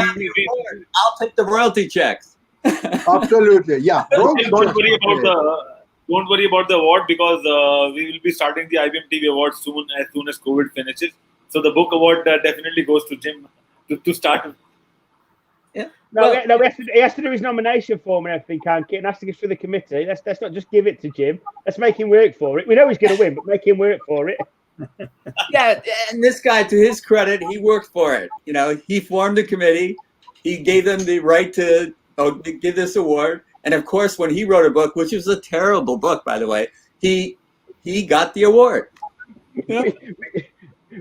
take the royalty checks. Absolutely, yeah. Don't worry about the award because we will be starting the IBMTV award as soon as COVID finishes. So the book award definitely goes to Jim to start. Yeah. No, he has to do his nomination form and everything, can't he? And has to go through the committee. Let's not just give it to Jim. Let's make him work for it. We know he's going to win, but make him work for it. Yeah, and this guy, to his credit, he worked for it. He formed a committee. He gave them the right to give this award. And of course, when he wrote a book, which was a terrible book, by the way, he got the award.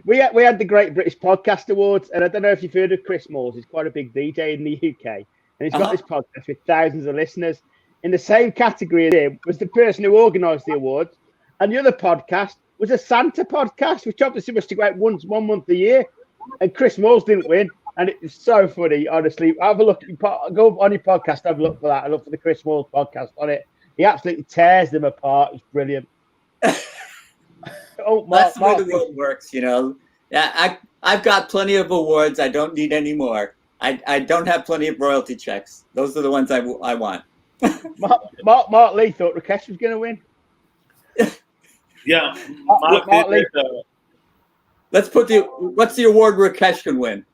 We had the Great British Podcast Awards, and I don't know if you've heard of Chris Moores. He's quite a big DJ in the UK, and he's got this podcast with thousands of listeners. In the same category as him was the person who organised the awards, and the other podcast was a Santa podcast, which obviously must go out one month a year. And Chris Moores didn't win, and it was so funny. Honestly, have a look. Go on your podcast, have a look for that. I look for the Chris Moores podcast on it. He absolutely tears them apart. It's brilliant. That's the way the world works, Yeah, I've got plenty of awards. I don't need any more. I don't have plenty of royalty checks. Those are the ones I want. Mark Lee thought Rakesh was going to win. Yeah, Mark Lee. What's the award Rakesh can win?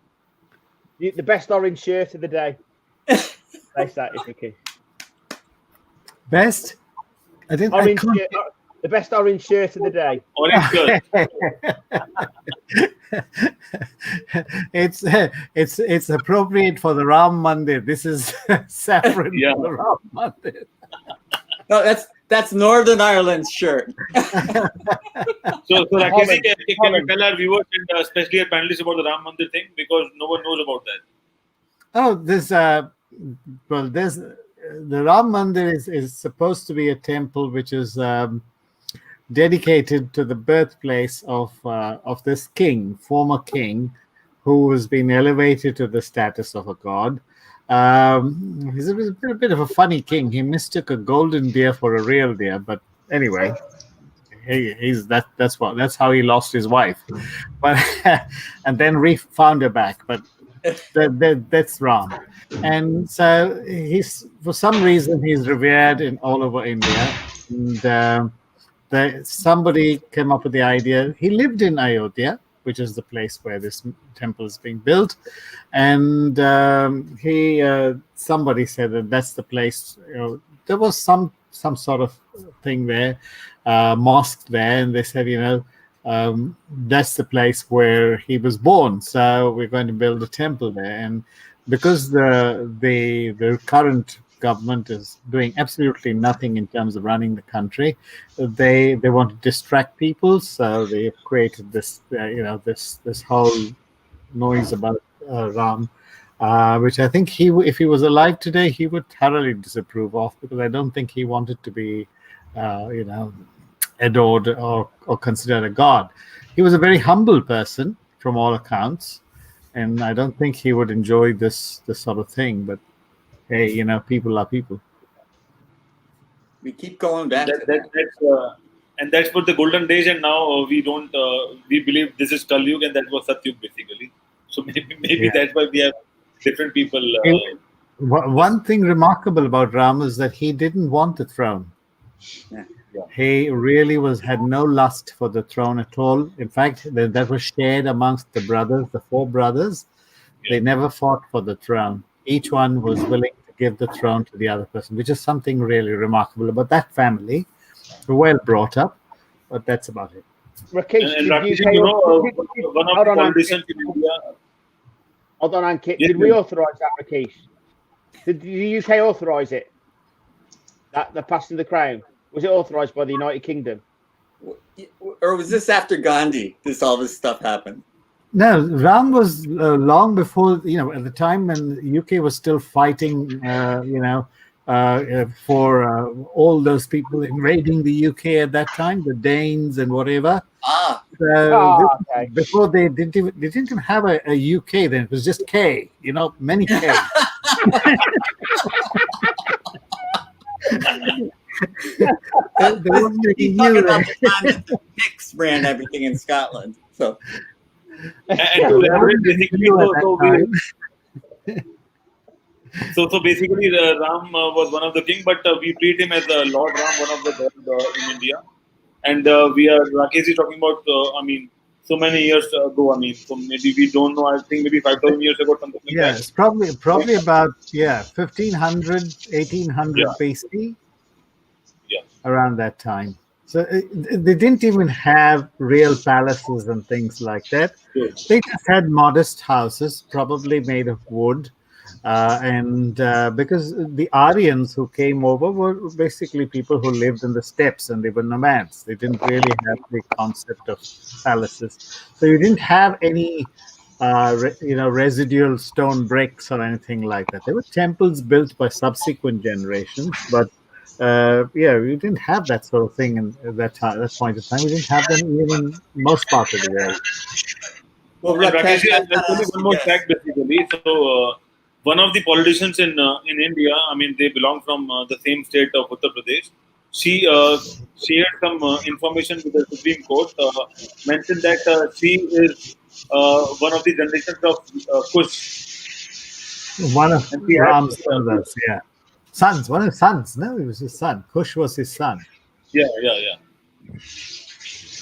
The best orange shirt of the day. Nice that is, Ricky. Best? I Orange can't. shirt. The best orange shirt of the day. Orange shirt. It's appropriate for the Ram Mandir. This is saffron Yeah. for the Ram Mandir. No, that's Northern Ireland's shirt. So Rakesh, Holland. can you Holland. tell our viewers and especially our panelists about the Ram Mandir thing, because no one knows about that. Oh, there's the Ram Mandir is supposed to be a temple which is dedicated to the birthplace of this king, former king, who has been elevated to the status of a god. He's a bit of a funny king. He mistook a golden deer for a real deer, but anyway, that's how he lost his wife, but and then found her back. But that's Ram, and so he's, for some reason, he's revered in all over India, and somebody came up with the idea. He lived in Ayodhya, which is the place where this temple is being built, and somebody said that that's the place. There was some sort of thing there, mosque there, and they said, that's the place where he was born. So we're going to build a temple there, and because the current government is doing absolutely nothing in terms of running the country, they want to distract people, so they've created this this whole noise about Ram, which I think if he was alive today, he would thoroughly disapprove of, because I don't think he wanted to be adored or considered a god. He was a very humble person from all accounts, and I don't think he would enjoy this sort of thing. But hey, people are people. We keep going back to that. And that's for the golden days, and now we don't. We believe this is Kal Yuga, and that was Satyug basically. So maybe that's why we have different people. One thing remarkable about Ram is that he didn't want the throne. Yeah. He really had no lust for the throne at all. In fact, that was shared amongst the brothers, the 4 brothers. They never fought for the throne. Each one was willing to give the throne to the other person, which is something really remarkable about that family. Well brought up, but that's about it. Rakesh, and Rakesh, one of the politicians in India. Hold on, Ankit. Did we authorise that, Rakesh? Did the UK authorise it? That the passing of the crown? Was it authorised by the United Kingdom? Or was this after Gandhi? All this stuff happened? No, Ram was long before, at the time when the UK was still fighting, for all those people invading the UK at that time, the Danes and whatever. Okay. Before they didn't even have a UK then. It was just K, many K. He's talking about the time that the Picts ran everything in Scotland. So. So basically, Ram was one of the king, but we treat him as Lord Ram, one of the gods in India. And Rakesh is talking about, so many years ago. So maybe we don't know. I think maybe 5,000 years ago, something like that. It's probably about 1500, 1800 BC. Yeah. Around that time. So they didn't even have real palaces and things like that. Good. They just had modest houses, probably made of wood. And because the Aryans who came over were basically people who lived in the steppes, and they were nomads. They didn't really have the concept of palaces. So you didn't have any, residual stone bricks or anything like that. There were temples built by subsequent generations, but we didn't have that sort of thing at that point in time. We didn't have them even in most parts of the world. Well, Rakesh, there's only one more fact basically. So one of the politicians in India, they belong from the same state of Uttar Pradesh. She shared some information with the Supreme Court, mentioned that she is one of the generations of Kush. One of Ram's brothers, sons. One of his sons. No, it was his son. Kush was his son. Yeah.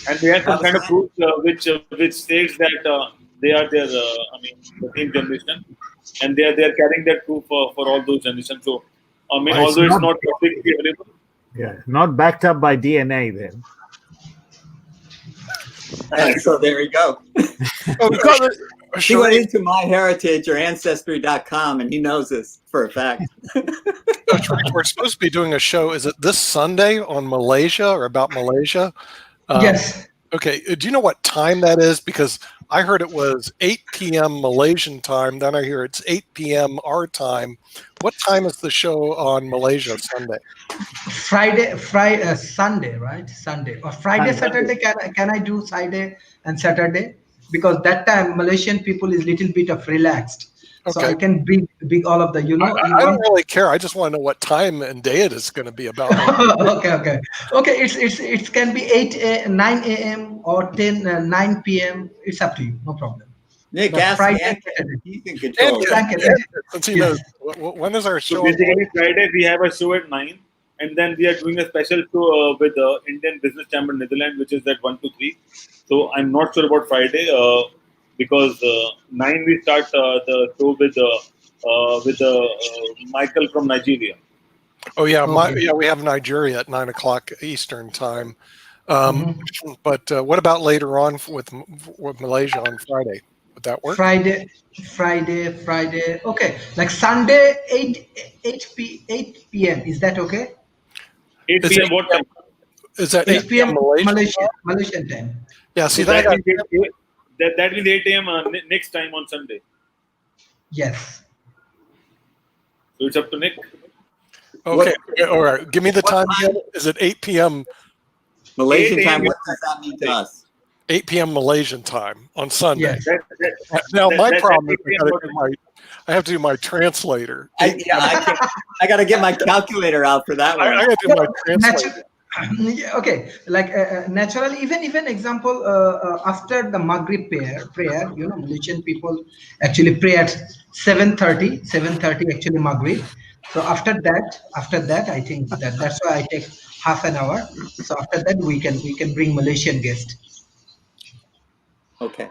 And they have some kind of proof which states that they are the same generation, and they are carrying that proof for all those generations. So although it's not publicly available, Yeah, not backed up by DNA then. And so there we go. Oh, You've got the, He went Sharif, into MyHeritage or Ancestry.com, and he knows this for a fact. Sharif, we're supposed to be doing a show. Is it this Sunday on Malaysia or about Malaysia? Yes. Okay. Do you know what time that is? Because I heard it was 8 p.m. Malaysian time. Then I hear it's 8 p.m. our time. What time is the show on Malaysia Sunday? Sunday, right? Sunday or Friday, Sunday. Saturday. Can I do Friday and Saturday? Because that time Malaysian people is little bit of relaxed, so Okay. I can bring all of the I don't really care. I just want to know what time and day it is going to be about. okay. It can be 9 a.m. or 9 p.m. It's up to you. No problem. Nick, But ask Friday, Andy. Saturday. He's in control. Since he knows, when is our So show? basically, Friday we have a show at 9, and then we are doing a special show with the Indian Business Chamber Netherlands, which is at 1 to 3. So I'm not sure about Friday because 9 we start the show with Michael from Nigeria. Oh yeah, Okay. we have Nigeria at 9 o'clock Eastern time. But what about later on with Malaysia on Friday? Would that work? Friday. Okay, like Sunday 8 p.m. Is that okay? 8 Is p.m. what time? Is that 8 p.m. Malaysian? Malaysian time. Yeah. See So that. that means 8 a.m. Next time on Sunday. Yes. So it's up to Nick. Okay. All right. Give me the time again. Is it 8 p.m. Malaysian 8 time, a.m. what does that mean to us? 8 p.m. Malaysian time on Sunday? Yes. Now my that's problem is 8 p.m. I have to do my translator. I got to get my calculator out for that one. I have to do my translator. Okay, like natural. Even example after the Maghrib prayer, Malaysian people actually pray at 7:30. 7:30 actually Maghrib. So after that, I think that's why I take half an hour. So after that, we can bring Malaysian guest. Okay.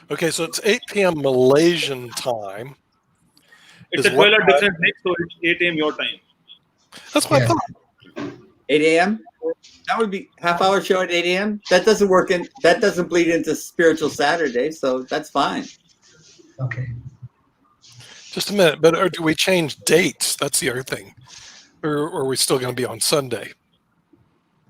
Okay, so it's 8 p.m. Malaysian time. It's a 12-hour difference, Nick, so it's 8 a.m. your time. That's my Yes. thought. 8 a.m. That would be half-hour show at 8 a.m. That doesn't work in. That doesn't bleed into Spiritual Saturday, so that's fine. Okay. Just a minute, but or do we change dates? That's the other thing. Or are we still going to be on Sunday?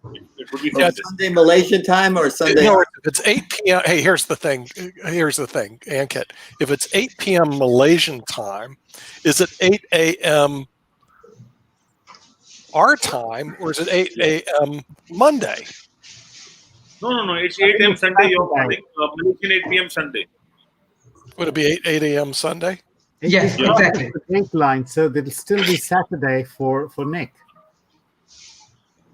It would be Or Sunday. Sunday Malaysian time or Sunday. No, if it's 8 p.m. Hey, here's the thing, Ankit. If it's 8 p.m. Malaysian time, is it 8 a.m. our time, or is it 8 a.m. Monday? No. It's 8 a.m. Sunday your morning. Malaysian 8 p.m. Sunday. Would it be 8 a.m. Sunday? Yes, It's not exactly. the dateline, so there'll still be Saturday for Nick.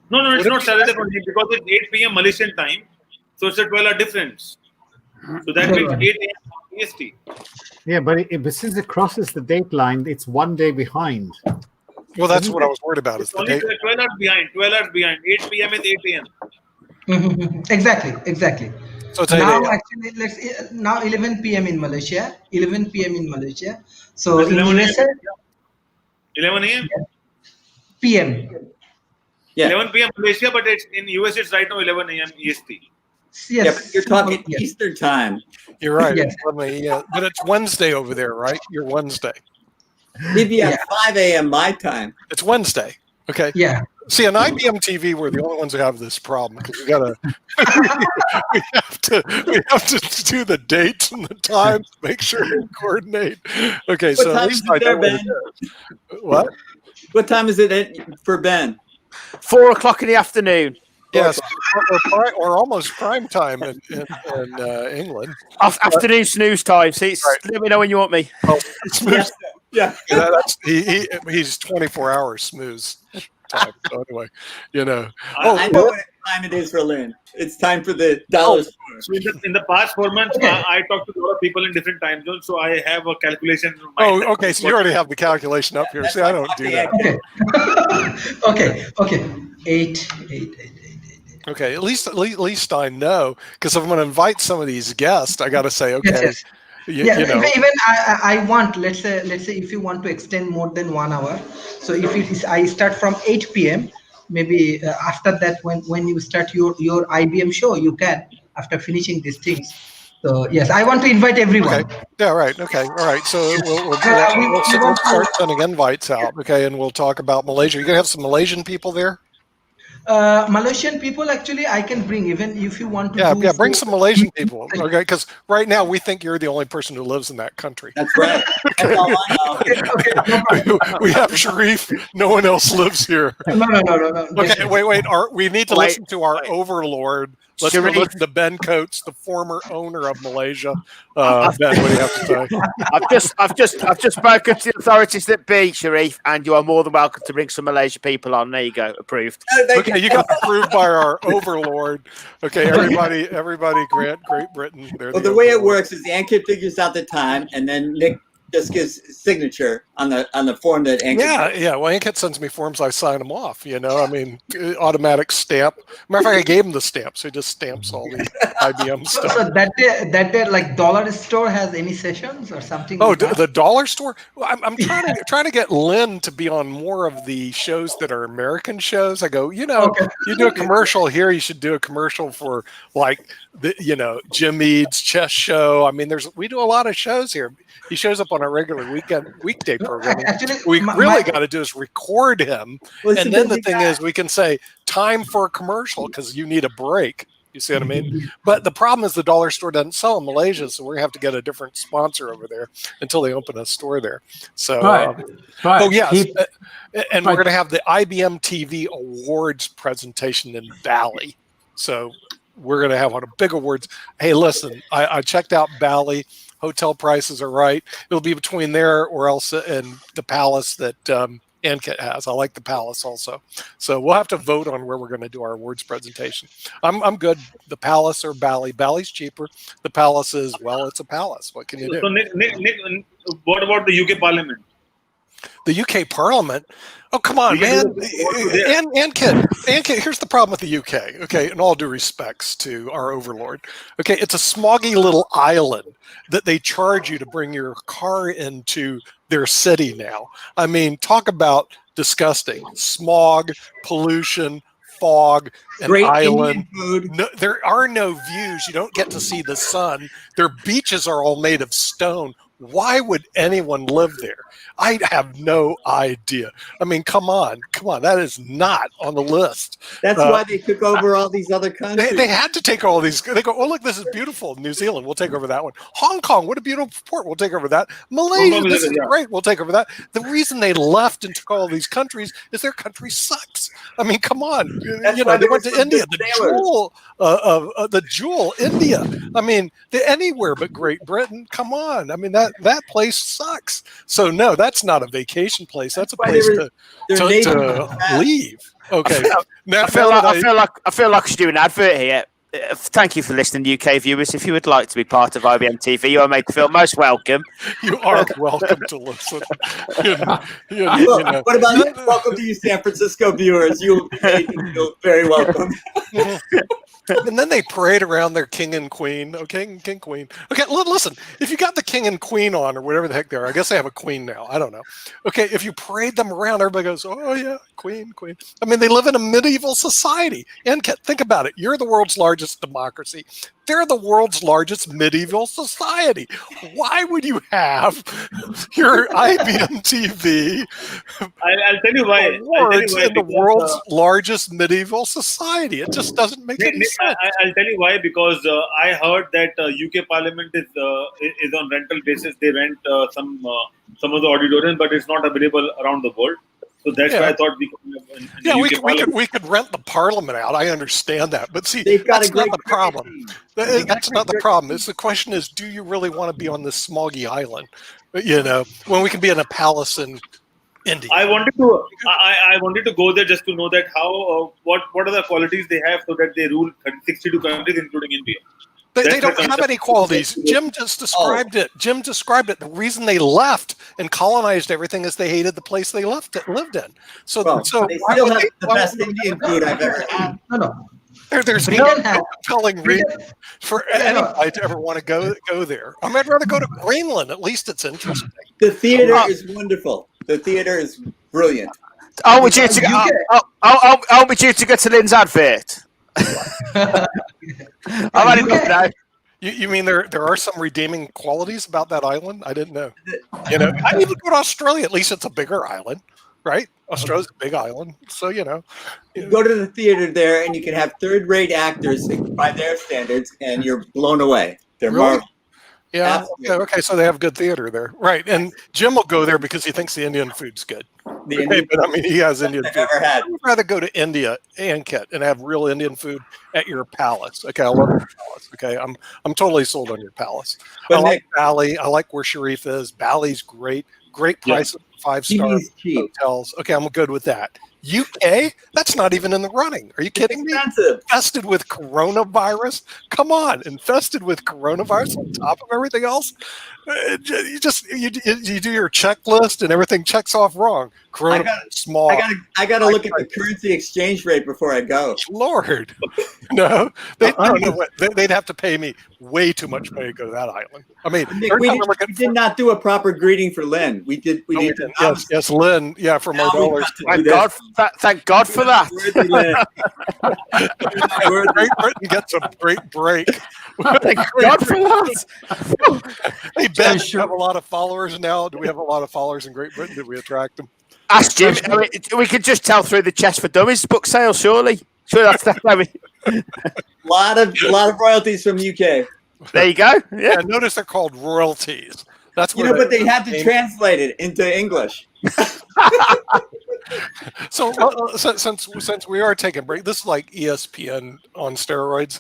No, it's not Saturday for Nick because it's 8 p.m. Malaysian time. So it's a 12-hour difference. So that means 8 a.m. EST. Yeah, but since it crosses the dateline, it's one day behind. Well, that's what I was worried about. Is It's the only date? 12 hours behind. 12 hours behind. 8 p.m. is 8 a.m. Exactly. So it's 8 Now a.m. actually now 11 p.m. in Malaysia. 11 p.m. in Malaysia. So That's in 11 USA, a.m. 11 a.m. PM. Yeah. 11 p.m. Malaysia, but it's in US it's right now 11 a.m. EST. Yeah, Yes. but you're talking Yes. Eastern time. You're right. Yes. Yeah, but it's Wednesday over there, right? You're Wednesday. Maybe Yeah. at 5 a.m. my time. It's Wednesday. Okay. Yeah. See, on IBMTV, we're the only ones who have this problem because we gotta we have to do the dates and the times, make sure we coordinate. Okay, What so at time least is I it there, know what Ben? it is. What? What time is it for Ben? 4 o'clock in the afternoon. Yes, we're almost prime time in England. Afternoon snooze time. See, let me know when you want me. Oh, Smooth. Yeah. Yeah, he's 24 hours smooth time. So anyway, I know what time it is for Lynn. It's time for the dollar store. So in the past 4 months, I talked to a lot of people in different time zones, so I have a calculation. In mind. Oh, okay. So you already have the calculation up here. That's See, I why don't do Poppy that. Okay. 8. Okay, at least I know, because if I'm going to invite some of these guests, I got to say, okay, Yes. you Yeah, know, even I want, let's say if you want to extend more than 1 hour, so if it is I start from 8 p.m. maybe after that, when you start your IBM show, you can, after finishing these things. So yes, I want to invite everyone. Okay. Yeah. Right. Okay. All right. So We want let's start to. sending invites out. Okay, and we'll talk about Malaysia. You're gonna have some Malaysian people there. Malaysian people, actually, I can bring, even if you want to Yeah. do Yeah. Bring for some Malaysian people. Okay, because right now we think you're the only person who lives in that country. That's right. That's all I know. Okay, no problem. We have Sharif. No one else lives here. No. Okay, wait. We need to Wait, listen to our wait. overlord. Let's go Sharif. listen to Ben Coates, the former owner of Malaysia. Ben, what do you have to say? I've just spoken to the authorities that be, Sharif, and you are more than welcome to bring some Malaysian people on. There you go, approved. Okay, you got approved by our overlord. Okay, everybody, grant Great Britain. Well, the way it works is the ANKIT figures out the time, and then Nick just gives his signature on the form that ANKIT. Yeah. Well, ANKIT sends me forms, I sign them off. I mean, automatic stamp. Matter of fact, I gave him the stamp, so he just stamps all the IBM stuff. So that day, like dollar store has any sessions or something? Oh, like that? the dollar store. Well, I'm trying to get Lynn to be on more of the shows that are American shows. I go, you do a commercial here, you should do a commercial for like Jim Eads chess show. I mean, we do a lot of shows here. He shows up on a regular weekday program. Actually, We really got to do is record him, Well, and then the thing is, we can say time for a commercial because you need a break. You see what I mean? But the problem is the dollar store doesn't sell in Malaysia, so we're gonna have to get a different sponsor over there until they open a store there. So, oh yes, and we're gonna have the IBMTV Awards presentation in Bali. So we're gonna have one of big awards. Hey, listen, I checked out Bali. Hotel prices are right. It'll be between there or else in the palace that ANKIT has. I like the palace also. So we'll have to vote on where we're going to do our awards presentation. I'm good. The palace or Bali. Bali's cheaper. The palace is, well, it's a palace. What can you do? So Nick, what about the UK Parliament? The UK Parliament? Oh, come on, man. ANKIT, here's the problem with the UK, okay, in all due respects to our overlord. Okay, it's a smoggy little island that they charge you to bring your car into their city now. I mean, talk about disgusting. Smog, pollution, fog, an Great island. Indian food. No, there are no views. You don't get to see the sun. Their beaches are all made of stone. Why would anyone live there? I have no idea. I mean, come on. That is not on the list. That's why they took over all these other countries. They had to take all these. They go, oh, look, this is beautiful. New Zealand, we'll take over that one. Hong Kong, what a beautiful port. We'll take over that. Malaysia, this is great. We'll take over that. The reason they left and took all these countries is their country sucks. I mean, come on. That's why they went to India, the jewel, India. I mean, anywhere but Great Britain. Come on. I mean, that place sucks. So no, that's not a vacation place. That's a place to leave. Okay. Now, I feel like I should do an advert here. Thank you for listening, UK viewers. If you would like to be part of IBM TV, you are made to feel most welcome. You are welcome to listen. What about you? Welcome to you, San Francisco viewers. You will be made to feel very welcome. And then they parade around their king and queen. Okay, king, queen. Okay, listen, if you got the king and queen on or whatever the heck they are, I guess they have a queen now. I don't know. Okay, if you parade them around, everybody goes, oh, yeah, queen. I mean, they live in a medieval society. And think about it. You're the world's largest democracy. They're the world's largest medieval society. Why would you have your IBM TV I'll tell you why. in the world's largest medieval society? It just doesn't make any sense. I'll tell you why, because I heard that UK Parliament is on rental basis. They rent some of the auditorium, but it's not available around the world. So that's why I thought we could. We could rent the Parliament out. I understand that, but see, that's not the problem. That's not the problem. The question is, do you really want to be on this smoggy island? When we can be in a palace in India. I wanted to go there just to know that how what are the qualities they have so that they rule 62 countries, including India. They don't have any qualities. Jim just described it. The reason they left and colonized everything is they hated the place they lived in. So they still have the best Indian food I've ever had. No. There's no compelling reason for anybody to ever want to go there. I'd rather go to Greenland. At least it's interesting. The theater is wonderful. The theater is brilliant. Are we due to go? Are we due to go to Lynn's advert? I've had enough now. You mean there are some redeeming qualities about that island? I didn't know. You know, I even go to Australia. At least it's a bigger island, right? Australia's a big island, so you know. You go to the theater there, and you can have third-rate actors by their standards, and you're blown away. They're Really? marvelous. Yeah. Absolutely. Okay. So they have good theater there, right? And Jim will go there because he thinks the Indian food's good. The Indian But I mean, he has Indian I've food. ever had. I would rather go to India, Ankit, and have real Indian food at your palace. Okay, I love your palace. Okay, I'm totally sold on your palace. But I like Nick, Bali. I like where Sharif is. Bali's great. Great price, 5-star TV's cheap. hotels. Okay, I'm good with that. UK? That's not even in the running. Are you kidding me? Expensive. Infested with coronavirus? Come on, infested with coronavirus on top of everything else? You do your checklist and everything checks off wrong. Coronavirus, small. I gotta look at the currency exchange rate before I go. Lord, no, they'd have to pay me way too much money to go to that island. I mean, Nick, every we time I'm looking did not do a proper greeting for Lynn. We did. We did. yes, Lynn. Yeah, for my dollars. Thank God for that. Worthy Lynn. Great Britain gets a great break. Thank God for that. Hey Ben, do we have a lot of followers now? Do we have a lot of followers in Great Britain? Did we attract them? Ask Jim. I mean, we could just tell through the Chess for Dummies book sale, surely. Sure, that's how we. lot of royalties from UK. There you go. Yeah. Notice they're called royalties. That's You where know, but they have to translate it into English. So since we are taking a break, this is like ESPN on steroids.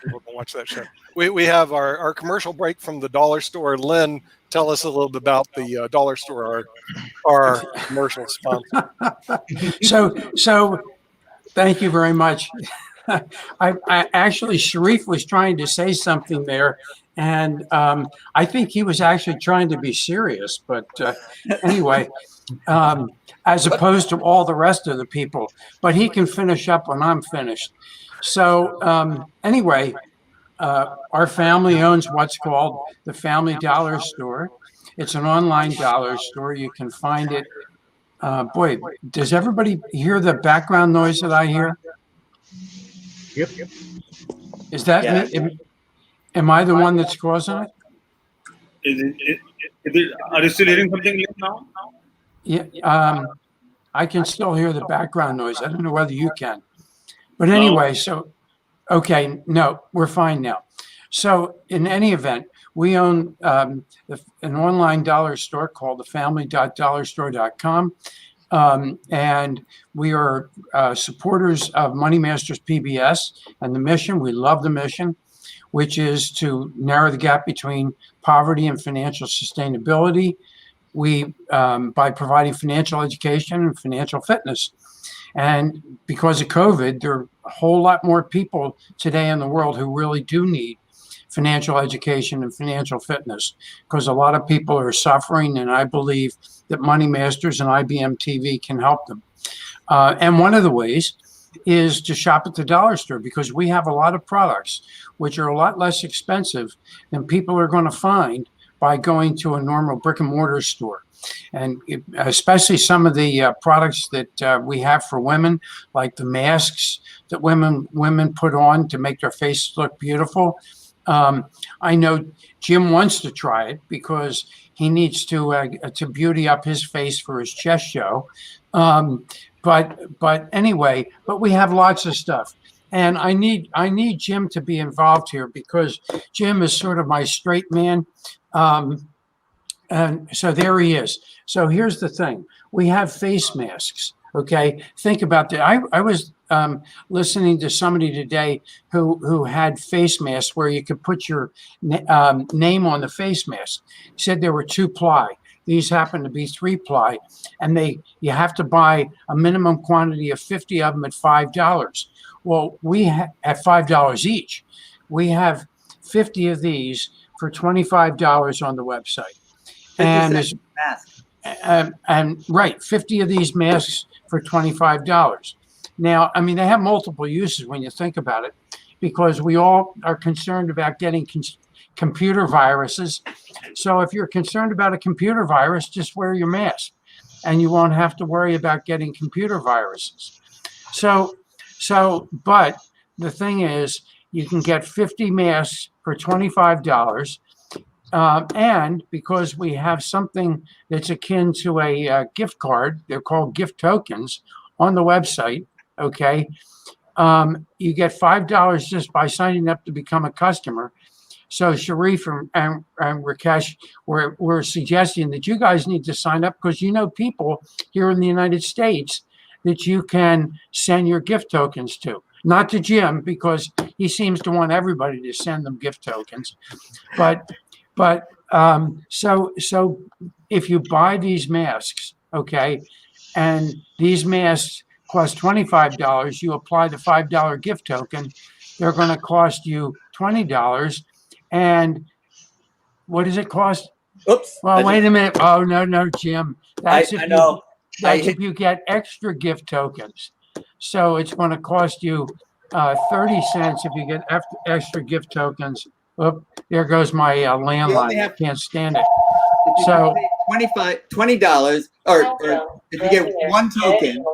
People can watch that show. We have our commercial break from the dollar store. Lynn, tell us a little bit about the dollar store, our commercial sponsor. So thank you very much. I actually, Sharif was trying to say something there, and I think he was actually trying to be serious. But anyway, as opposed to all the rest of the people, but he can finish up when I'm finished. So anyway, our family owns what's called the Family Dollar Store. It's an online dollar store. You can find it. Boy, does everybody hear the background noise that I hear? Yep. Is that me? Am I the one that's causing it? Are you still hearing something now? Yeah. I can still hear the background noise. I don't know whether you can. But anyway, so, okay, no, we're fine now. So in any event, we own an online dollar store called thefamily.dollarstore.com. And we are supporters of Money Masters PBS and the mission. We love the mission, which is to narrow the gap between poverty and financial sustainability. We by providing financial education and financial fitness. And because of COVID, there are a whole lot more people today in the world who really do need financial education and financial fitness, because a lot of people are suffering, and I believe that Money Masters and IBMTV can help them. And one of the ways is to shop at the dollar store, because we have a lot of products which are a lot less expensive than people are going to find by going to a normal brick and mortar store. And especially some of the products that we have for women, like the masks that women put on to make their faces look beautiful. I know Jim wants to try it because he needs to beauty up his face for his chess show. But anyway, but we have lots of stuff. And I need Jim to be involved here, because Jim is sort of my straight man. And so there he is. So here's the thing. We have face masks. Okay. Think about that. I was listening to somebody today who had face masks where you could put your name on the face mask. He said there were 2-ply. These happen to be 3-ply, and you have to buy a minimum quantity of 50 of them at $5. Well, at $5 each, we have 50 of these for $25 on the website. And right, 50 of these masks for $25. Now, I mean, they have multiple uses when you think about it, because we all are concerned about getting computer viruses. So if you're concerned about a computer virus, just wear your mask. and you won't have to worry about getting computer viruses. But the thing is, you can get 50 masks for $25. And because we have something that's akin to a gift card, they're called gift tokens on the website. Okay. You get $5 just by signing up to become a customer. So Sharif and Rakesh, we're suggesting that you guys need to sign up because you know people here in the United States that you can send your gift tokens to. Not to Jim, because he seems to want everybody to send them gift tokens. But so if you buy these masks, okay, and these masks cost $25, you apply the $5 gift token, they're going to cost you $20. And what does it cost? Oops. Well, wait a minute. Oh, no, Jim. That's I know. if you get extra gift tokens. So it's going to cost you 30 cents if you get extra gift tokens. Oh, there goes my landline. I can't stand it. So $20, or if you get one token,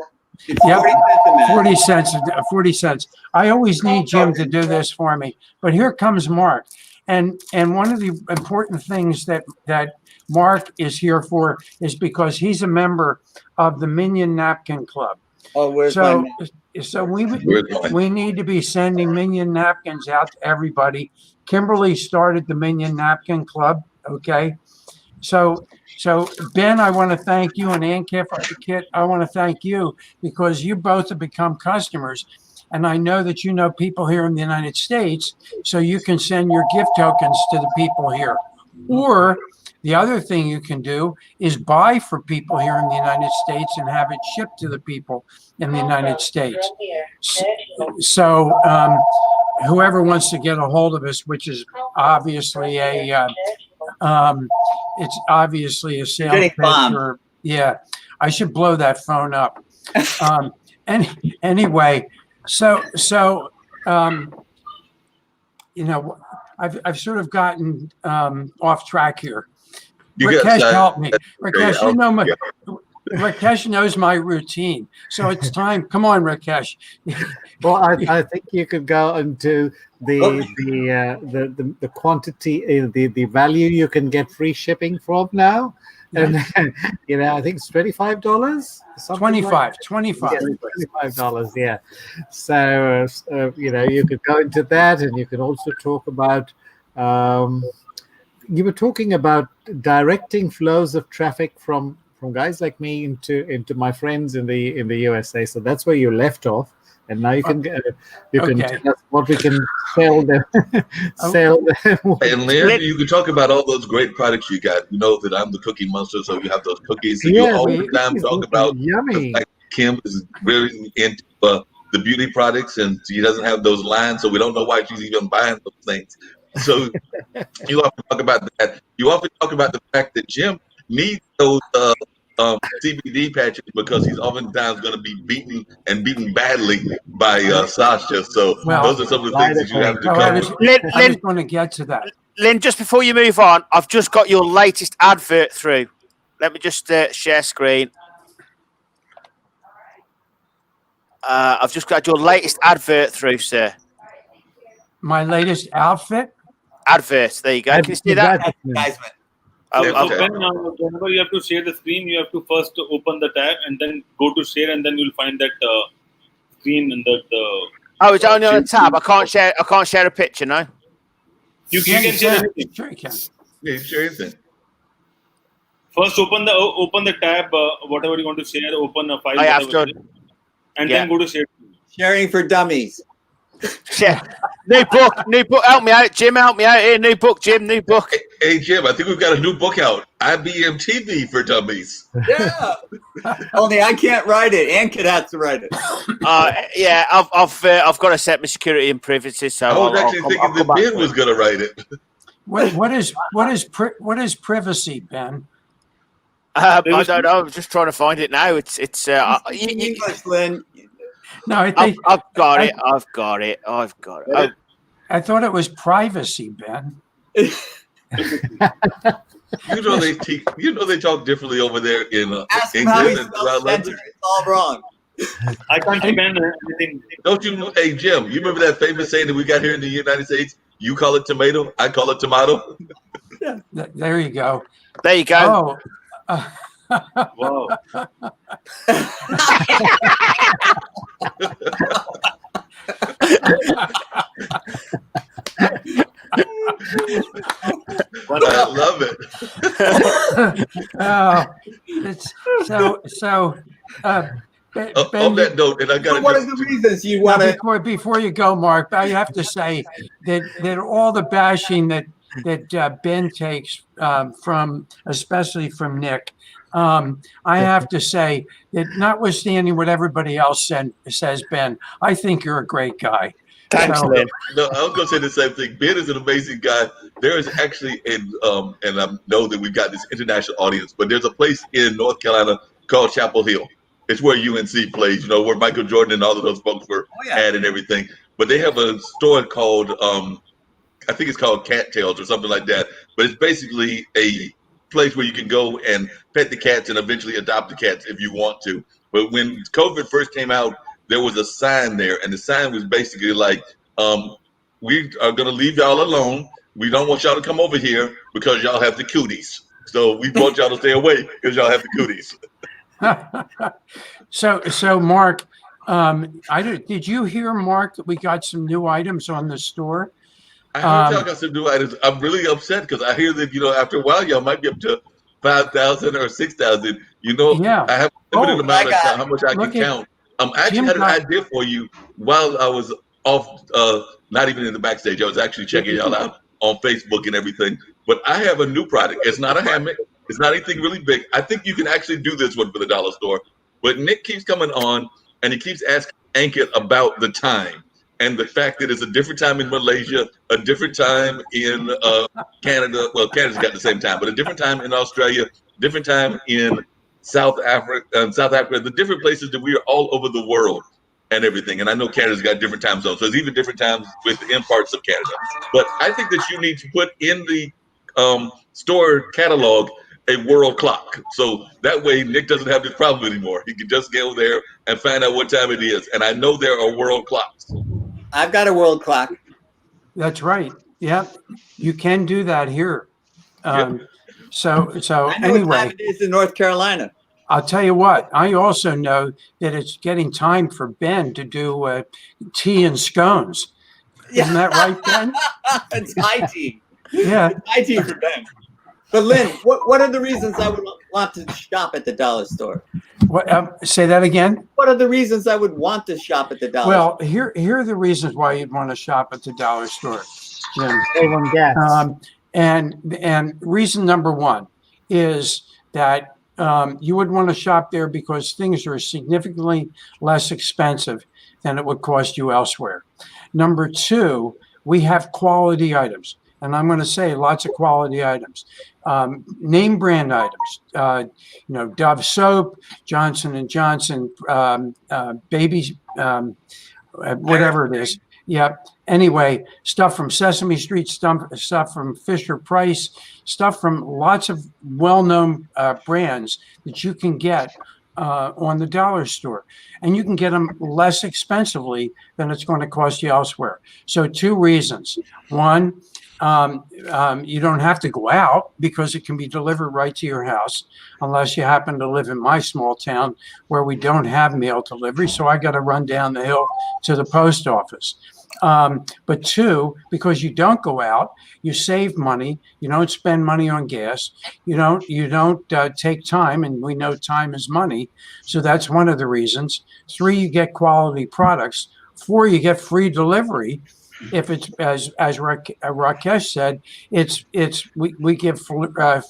it's Yep. 40 cents a minute. 40 cents. 40 cents. I always need Jim to do this for me. But here comes Mark. And one of the important things that Mark is here for is because he's a member of the Minion Napkin Club. Oh, where's So my we need to be sending Minion napkins out to everybody. Kimberly started the Minion Napkin Club. Okay. So Ben, I want to thank you, and Ann Kit, I want to thank you because you both have become customers. And I know that you know people here in the United States, so you can send your gift tokens to the people here. Or the other thing you can do is buy for people here in the United States and have it shipped to the people in the United States. So whoever wants to get a hold of us, which is obviously it's obviously a sales getting pitch, bombed. or I should blow that phone up. Anyway, so I've sort of gotten off track here. Rakesh, help me. Rakesh, Rakesh knows my routine, so it's time. Come on, Rakesh. Well, I think you could go into the quantity, the value you can get free shipping from now, and I think it's $25. $25. $25. Yeah. So you could go into that, and you can also talk about. You were talking about directing flows of traffic from guys like me into my friends in the USA. So that's where you left off, and now you can tell us what we can sell them. And Lynn, you can talk about all those great products you got. You know that I'm the cookie monster, so you have those cookies. So you all the time talk about yummy. The fact Kim is really into the beauty products, and she doesn't have those lines, so we don't know why she's even buying those things. So you often talk about that. You often talk about the fact that Jim needs those CBD patches because he's oftentimes going to be beaten badly by Sasha. So those are some of the things that you have to cover. I was going to get to that. Lynn, just before you move on, I've just got your latest advert through. Let me just share screen. I've just got your latest advert through, sir. My latest outfit? Advert. There you go. Can you see that? Advertisement. Whenever you have to share the screen, you have to first open the tab and then go to share, and then you'll find that screen and that. It's only on the tab. I can't share a picture, no. You can share anything. Sure you can. Yeah, share anything. First, open the tab, whatever you want to share. Open a file, and then go to share. Sharing for dummies. Yeah. New book. Help me out, Jim. Help me out here. New book, Jim. New book. Hey, Jim, I think we've got a new book out. IBMTV for dummies. Yeah. Only I can't write it. Ann Kit has to write it. I've got to set my security and privacy. So I was actually thinking that Ben was going to write it. What is privacy, Ben? I don't know. I'm just trying to find it now. It's English, Lynn. No, I've got it. I've got it. I thought it was privacy, Ben. they talk differently over there in Ask him how he England and spells throughout center. London. It's all wrong. I can't stand anything. Don't you, hey Jim? You remember that famous saying that we got here in the United States? You call it tomato, I call it tomato. There you go. There you go. Oh. Wow. I love it. Oh, it's so. Ben, On that note, and I got What are the reasons you want to? before you go, Mark, I have to say that all the bashing that Ben takes from, especially from Nick, I have to say that notwithstanding what everybody else says, Ben, I think you're a great guy. Thanks, So- Lynn. No, I was going to say the same thing. Ben is an amazing guy. There is actually, and I know that we've got this international audience, but there's a place in North Carolina called Chapel Hill. It's where UNC plays, you know, where Michael Jordan and all of those folks were at and everything. But they have a store called, I think it's called Cattails or something like that. But it's basically a place where you can go and pet the cats and eventually adopt the cats if you want to. But when COVID first came out, there was a sign there, and the sign was basically like, we are going to leave y'all alone. We don't want y'all to come over here because y'all have the cooties. So we want y'all to stay away because y'all have the cooties. So Mark, did you hear, Mark, that we got some new items on the store? I heard y'all got some new items. I'm really upset because I hear that, you know, after a while, y'all might be up to 5,000 or 6,000. You know, Yeah. I have a limited amount of time, how much I can count. I actually had an idea for you while I was off, not even in the backstage. I was actually checking y'all out on Facebook and everything. But I have a new product. It's not a hammock. It's not anything really big. I think you can actually do this one for the dollar store. But Nick keeps coming on and he keeps asking Ankit about the time and the fact that it's a different time in Malaysia, a different time in Canada. Well, Canada's got the same time, but a different time in Australia, different time in South Africa, the different places that we are all over the world and everything. And I know Canada's got different time zones, so there's even different times within parts of Canada. But I think that you need to put in the store catalog a world clock. So that way Nick doesn't have this problem anymore. He can just go there and find out what time it is. And I know there are world clocks. I've got a world clock. That's right. Yeah, you can do that here. So I know anyway, what time it is in North Carolina. I'll tell you what. I also know that it's getting time for Ben to do tea and scones. Isn't that right, Ben? It's high tea. Yeah, it's high tea for Ben. But Lynn, what are the reasons I would want to shop at the dollar store? What? Say that again. What are the reasons I would want to shop at the dollar store? Well, here are the reasons why you'd want to shop at the dollar store, Jim. Save on gas. And reason number one is that you would want to shop there because things are significantly less expensive than it would cost you elsewhere. Number two, we have quality items. And I'm going to say lots of quality items, name brand items, Dove soap, Johnson & Johnson, baby, whatever it is. Yeah. Anyway, stuff from Sesame Street, stuff from Fisher Price, stuff from lots of well-known brands that you can get on the dollar store, and you can get them less expensively than it's going to cost you elsewhere. So two reasons. One, you don't have to go out because it can be delivered right to your house, unless you happen to live in my small town where we don't have mail delivery. So I got to run down the hill to the post office. But two, because you don't go out, you save money. You don't spend money on gas. You don't take time, and we know time is money. So that's one of the reasons. Three, you get quality products. Four, you get free delivery. If it's as Rakesh said, we give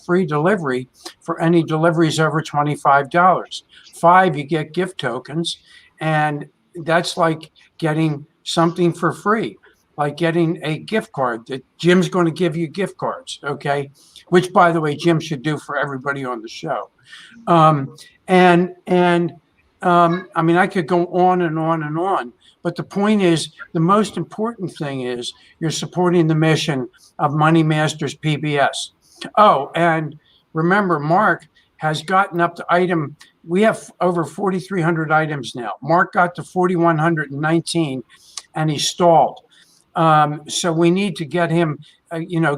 free delivery for any deliveries over $25. Five, you get gift tokens, and that's like getting something for free, like getting a gift card that Jim's going to give you gift cards, okay? Which, by the way, Jim should do for everybody on the show. I mean, I could go on and on and on, but the point is, the most important thing is you're supporting the mission of Money Masters PBS. Oh, and remember, Mark has gotten up to item. We have over 4,300 items now. Mark got to 4,119, and he stalled. So we need to get him,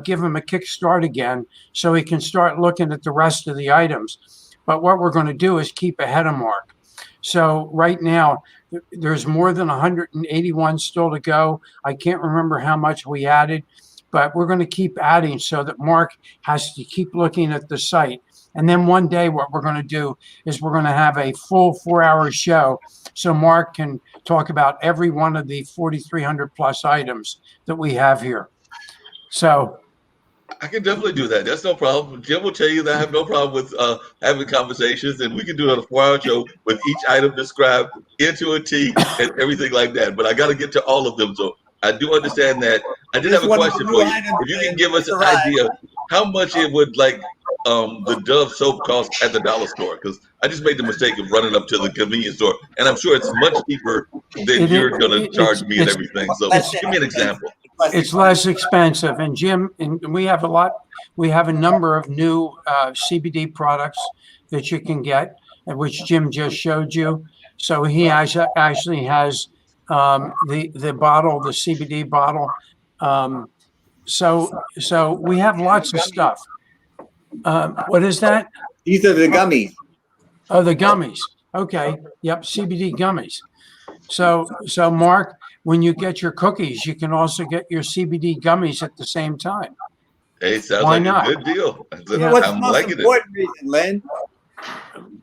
give him a kickstart again, so he can start looking at the rest of the items. But what we're going to do is keep ahead of Mark. So right now, there's more than 181 still to go. I can't remember how much we added, but we're going to keep adding so that Mark has to keep looking at the site. And then one day what we're going to do is we're going to have a full 4-hour show so Mark can talk about every one of the 4,300 plus items that we have here. So I can definitely do that. That's no problem. Jim will tell you that I have no problem with having conversations, and we can do a 4-hour show with each item described into a T and everything like that. But I got to get to all of them. So I do understand that. I did have a question for you. If you can give us an idea how much it would the Dove soap cost at the dollar store, because I just made the mistake of running up to the convenience store, and I'm sure it's much cheaper than you're going to charge me and everything. So give me an example. It's less expensive. And Jim, and we have a number of new CBD products that you can get, which Jim just showed you. So he actually has the bottle, the CBD bottle. So we have lots of stuff. What is that? These are the gummies. Oh, the gummies. Okay. Yep. CBD gummies. So Mark, when you get your cookies, you can also get your CBD gummies at the same time. Hey, sounds Why like not? a good deal. Yeah. What's I'm the most liking important reason, Len?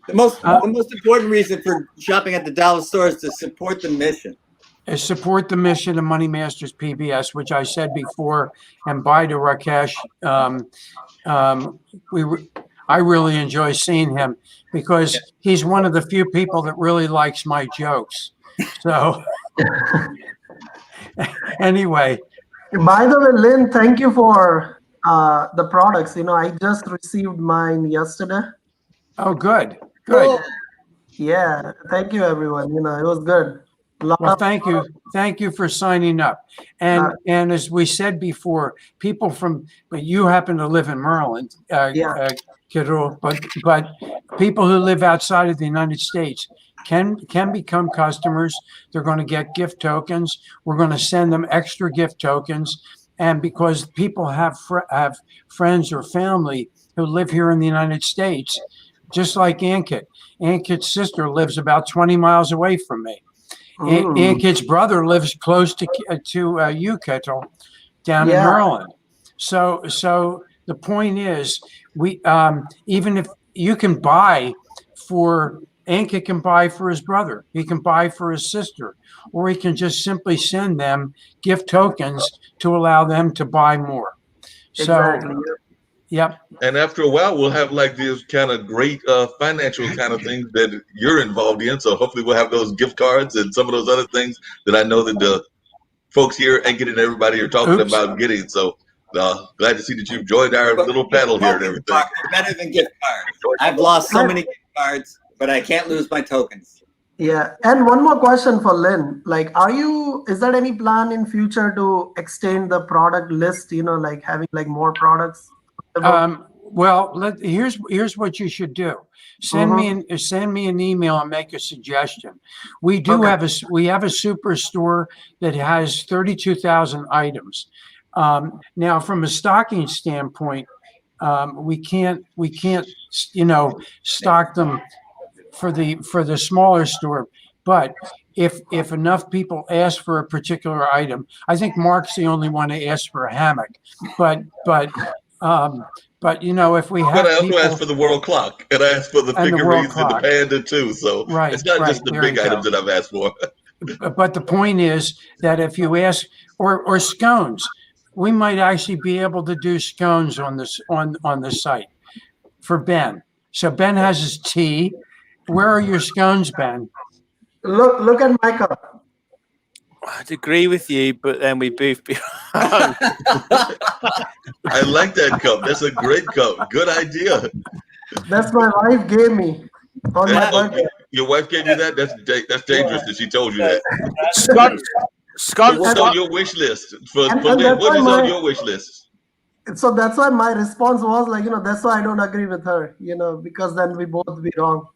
The most important reason for shopping at the dollar store is to support the mission. Support the mission of Money Masters PBS, which I said before, and bye to Rakesh. I really enjoy seeing him because he's one of the few people that really likes my jokes. So anyway. By the way, Lynn, thank you for the products. I just received mine yesterday. Oh, good. Good. Yeah. Thank you, everyone. It was good. Well, thank you. Thank you for signing up. And as we said before, but you happen to live in Maryland, Kirill, but people who live outside of the United States can become customers. They're going to get gift tokens. We're going to send them extra gift tokens. And because people have friends or family who live here in the United States, just like Ankit. Ankit's sister lives about 20 miles away from me. Ankit's brother lives close to you, Kettle, down in Maryland. So the point is, we even if you can buy for Ankit can buy for his brother, he can buy for his sister, or he can just simply send them gift tokens to allow them to buy more. Exactly. So, yep. And after a while, we'll have these kind of great financial kind of things that you're involved in. So hopefully we'll have those gift cards and some of those other things that I know that the folks here and getting everybody are talking about getting. So glad to see that you've joined our little panel here and everything. Better than gift cards. I've lost so many gift cards, but I can't lose my tokens. Yeah. And one more question for Lynn. Is there any plan in future to extend the product list, having more products? Well, here's what you should do. Send me an email and make a suggestion. We have a superstore that has 32,000 items. Now, from a stocking standpoint, we can't stock them for the smaller store. But if enough people ask for a particular item, I think Mark's the only one to ask for a hammock. But if we have, but I also asked for the world clock, and I asked for the figurines and the panda too. So it's not just the big items that I've asked for. But the point is that if you ask, or scones, we might actually be able to do scones on the site for Ben. So Ben has his tea. Where are your scones, Ben? Look at my cup. I'd agree with you, but then we both be wrong. I like that cup. That's a great cup. Good idea. That's my wife gave me on my birthday. Your wife gave you that? That's dangerous that she told you that. Scott, what's on your wish list? What is on your wish list? So that's why my response was like, that's why I don't agree with her, because then we both be wrong.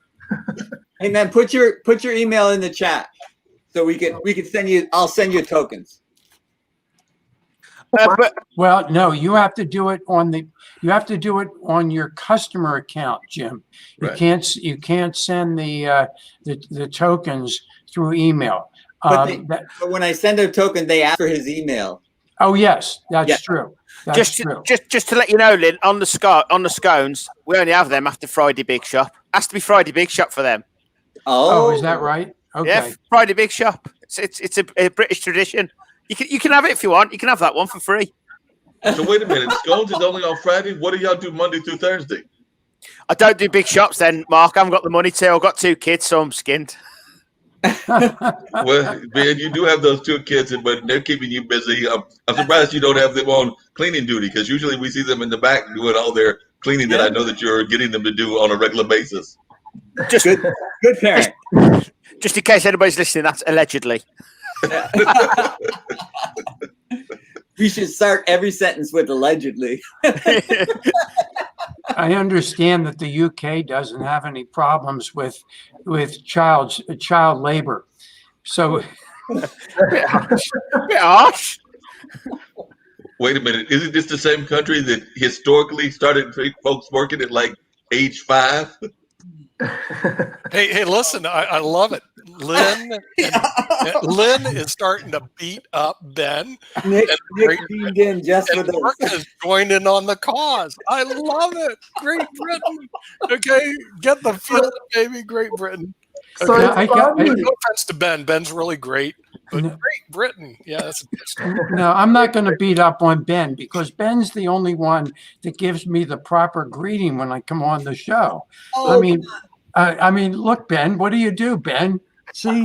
Hey man, put your email in the chat so we can send you. I'll send you tokens. Well, no, you have to do it on your customer account, Jim. You Right. can't send the tokens through email. But when I send a token, they ask for his email. Oh yes, that's true. That's true. Just to let you know, Lynn, on the scones, we only have them after Friday Big Shop. Has to be Friday Big Shop for them. Oh, is that right? Okay. Yeah, Friday Big Shop. It's a British tradition. You can have it if you want. You can have that one for free. So wait a minute, scones is only on Friday. What do y'all do Monday through Thursday? I don't do big shops then, Mark. I haven't got the money to. I've got 2 kids, so I'm skinned. Well, man, you do have those 2 kids, but they're keeping you busy. I'm surprised you don't have them on cleaning duty, because usually we see them in the back doing all their cleaning that I know that you're getting them to do on a regular basis. Just good parent. Just in case anybody's listening, that's allegedly. We should start every sentence with allegedly. I understand that the UK doesn't have any problems with child labor. So bit harsh. Wait a minute, isn't this the same country that historically started folks working at like age 5? Hey, listen, I love it. Lynn is starting to beat up Ben. Nick beamed in just for Mark this. is joining on the cause. I love it. Great Britain. Okay, get the feeling, baby. Great Britain. So Okay. I No offense to Ben. Ben's really great. But Great Britain. Yeah, that's a good story. no, I'm not going to beat up on Ben, because Ben's the only one that gives me the proper greeting when I come on the show. Oh, I mean, look, Ben, what do you do, Ben? See?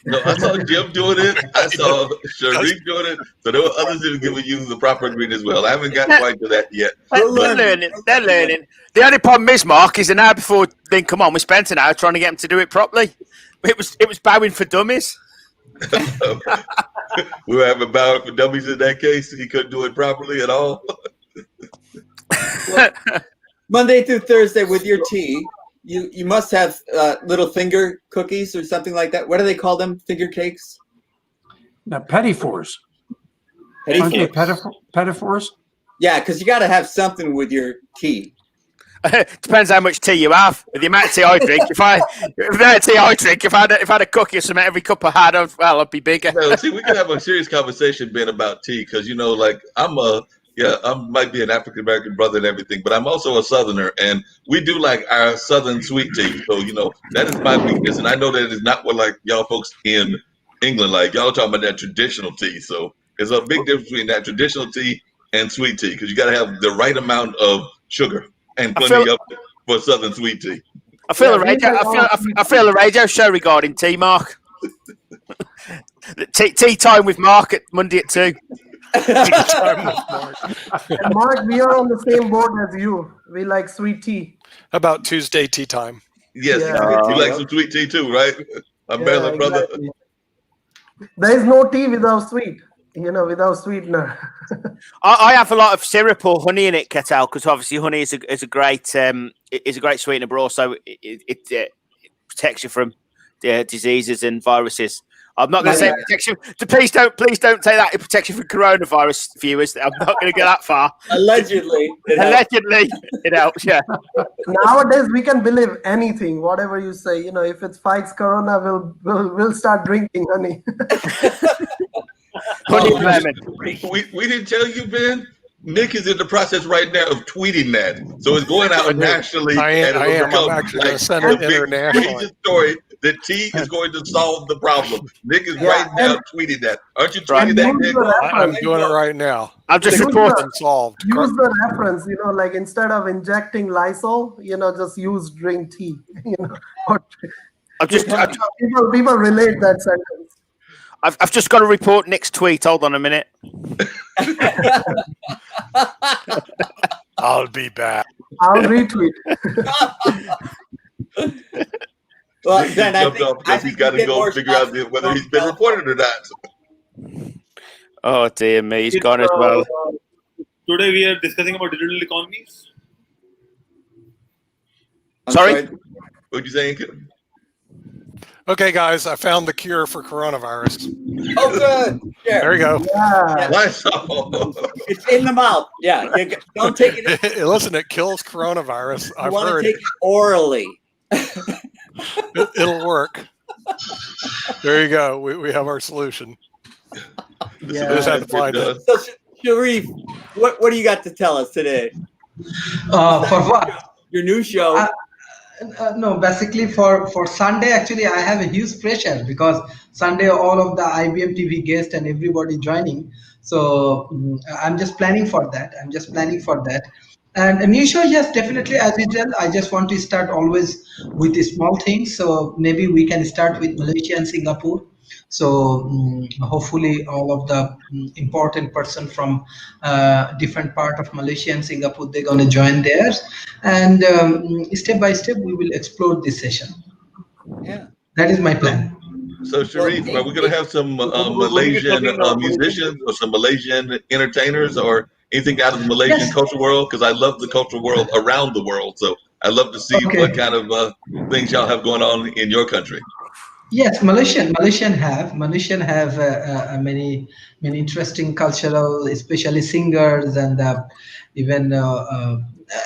No, I saw Jim doing it. I saw Sharik doing it. So there were others that were giving you the proper agreement as well. I haven't got quite to that yet. They're learning. They're learning. The only problem is, Mark, is an hour before then come on, we spent an hour trying to get him to do it properly. It was bowing for dummies. We were having bowing for dummies in that case. He couldn't do it properly at all. Monday through Thursday with your tea. You must have little finger cookies or something like that. What do they call them? Finger cakes? Now, pettifours. Aren't they pettifours? Yeah, because you got to have something with your tea. Depends how much tea you have. The amount of tea I drink. If I had a cookie or something every cup I had, I'd be bigger. No, see, we can have a serious conversation, Ben, about tea, because like I might be an African American brother and everything, but I'm also a Southerner, and we do like our Southern sweet tea. So that is my weakness, and I know that is not what like y'all folks in England like. Y'all talking about that traditional tea. So there's a big difference between that traditional tea and sweet tea, because you got to have the right amount of sugar and plenty of it for Southern sweet tea. I feel a radio show regarding tea, Mark. tea time with Mark at Monday at 2. And Mark, we are on the same boat as you. We like sweet tea. How about Tuesday tea time? Yes, Yeah. you like some sweet tea too, right? A Maryland brother. Exactly. There is no tea without sweet. Without sweetener. I have a lot of syrup or honey in it, Ketel, because obviously honey is a great sweetener, but also it protects you from diseases and viruses. I'm not going to say it protects you. Please don't take that. It protects you from coronavirus, viewers. I'm not going to go that far. Allegedly. It helps. Yeah. Nowadays we can believe anything, whatever you say. If it fights corona, we'll start drinking honey. Honey lemon. We didn't tell you, Ben. Nick is in the process right now of tweeting that, so it's going out nationally. I'm actually going to send it internationally. Story that tea is going to solve the problem. Nick is right now tweeting that. Aren't you tweeting that, Nick? I'm doing it right now. I'm just reporting solved. Use the reference, like instead of injecting Lysol, just use drink tea. People relate that sentence. I've just got to report Nick's tweet. Hold on a minute. I'll be back. I'll retweet. Well, then I think he's got to go figure out whether he's been reported or not. Oh dear me, he's gone as well. today we are discussing about digital economies. Sorry? What'd you say, Inkit? Okay, guys, I found the cure for coronavirus. Oh, good. Yeah. There you go. Yeah. Nice. It's in the mouth. Yeah. Don't take it. Listen, it kills coronavirus. You I've want to heard take it orally. it'll work. There you go. We have our solution. This Yeah. is Just had to find it. So, Sharif, what do you got to tell us today? For what? Your new show. No, basically for Sunday, actually, I have a huge pressure because Sunday, all of the IBM TV guests and everybody joining. So I'm just planning for that. And a new show, yes, definitely, as usual. I just want to start always with the small things. So maybe we can start with Malaysia and Singapore. So hopefully all of the important person from different part of Malaysia and Singapore, they're going to join there. And step by step, we will explore this session. Yeah. That is my plan. So, Sharif, are we going to have some Malaysian musicians or some Malaysian entertainers or anything out of the Malaysian culture world? Because I love the cultural world around the world. So I'd love to see what kind of things y'all have going on in your country. Yes, Malaysian have many interesting cultural, especially singers and even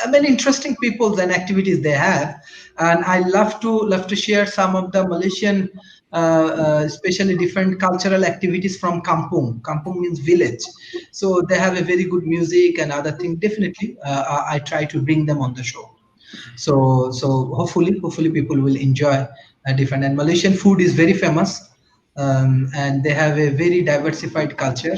many interesting people and activities they have. And I love to share some of the Malaysian, especially different cultural activities from Kampung. Kampung means village, so they have a very good music and other things. Definitely, I try to bring them on the show. So hopefully people will enjoy different. And Malaysian food is very famous, and they have a very diversified culture,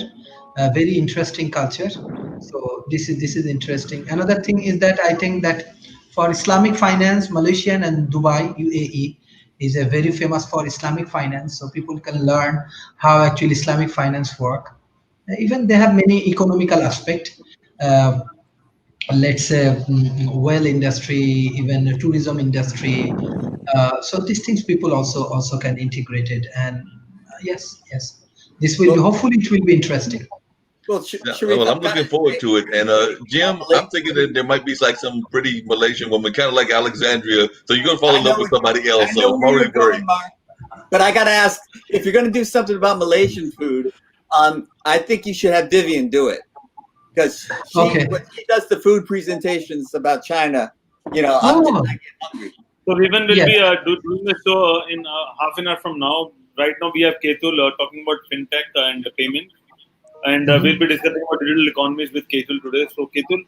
a very interesting culture. So this is interesting. Another thing is that I think that for Islamic finance, Malaysian and Dubai, UAE, is a very famous for Islamic finance. So people can learn how actually Islamic finance work. Even they have many economical aspect. Let's say oil industry, even the tourism industry. So these things people also can integrate it. And yes, this will be, hopefully it will be interesting. Well, Well, I'm looking forward to it. And Jim, I'm thinking that there might be like some pretty Malaysian woman, kind of like Alexandria. So you're gonna fall in love with somebody else. So I'm already worried. But I gotta ask, if you're gonna do something about Malaysian food, I think you should have Vivian do it, because when she does the food presentations about China, I get hungry. So Vivian will be doing the show in half an hour from now. Right now we have Ketul talking about fintech and payment, and we'll be discussing about digital economies with Ketul today. So Ketul,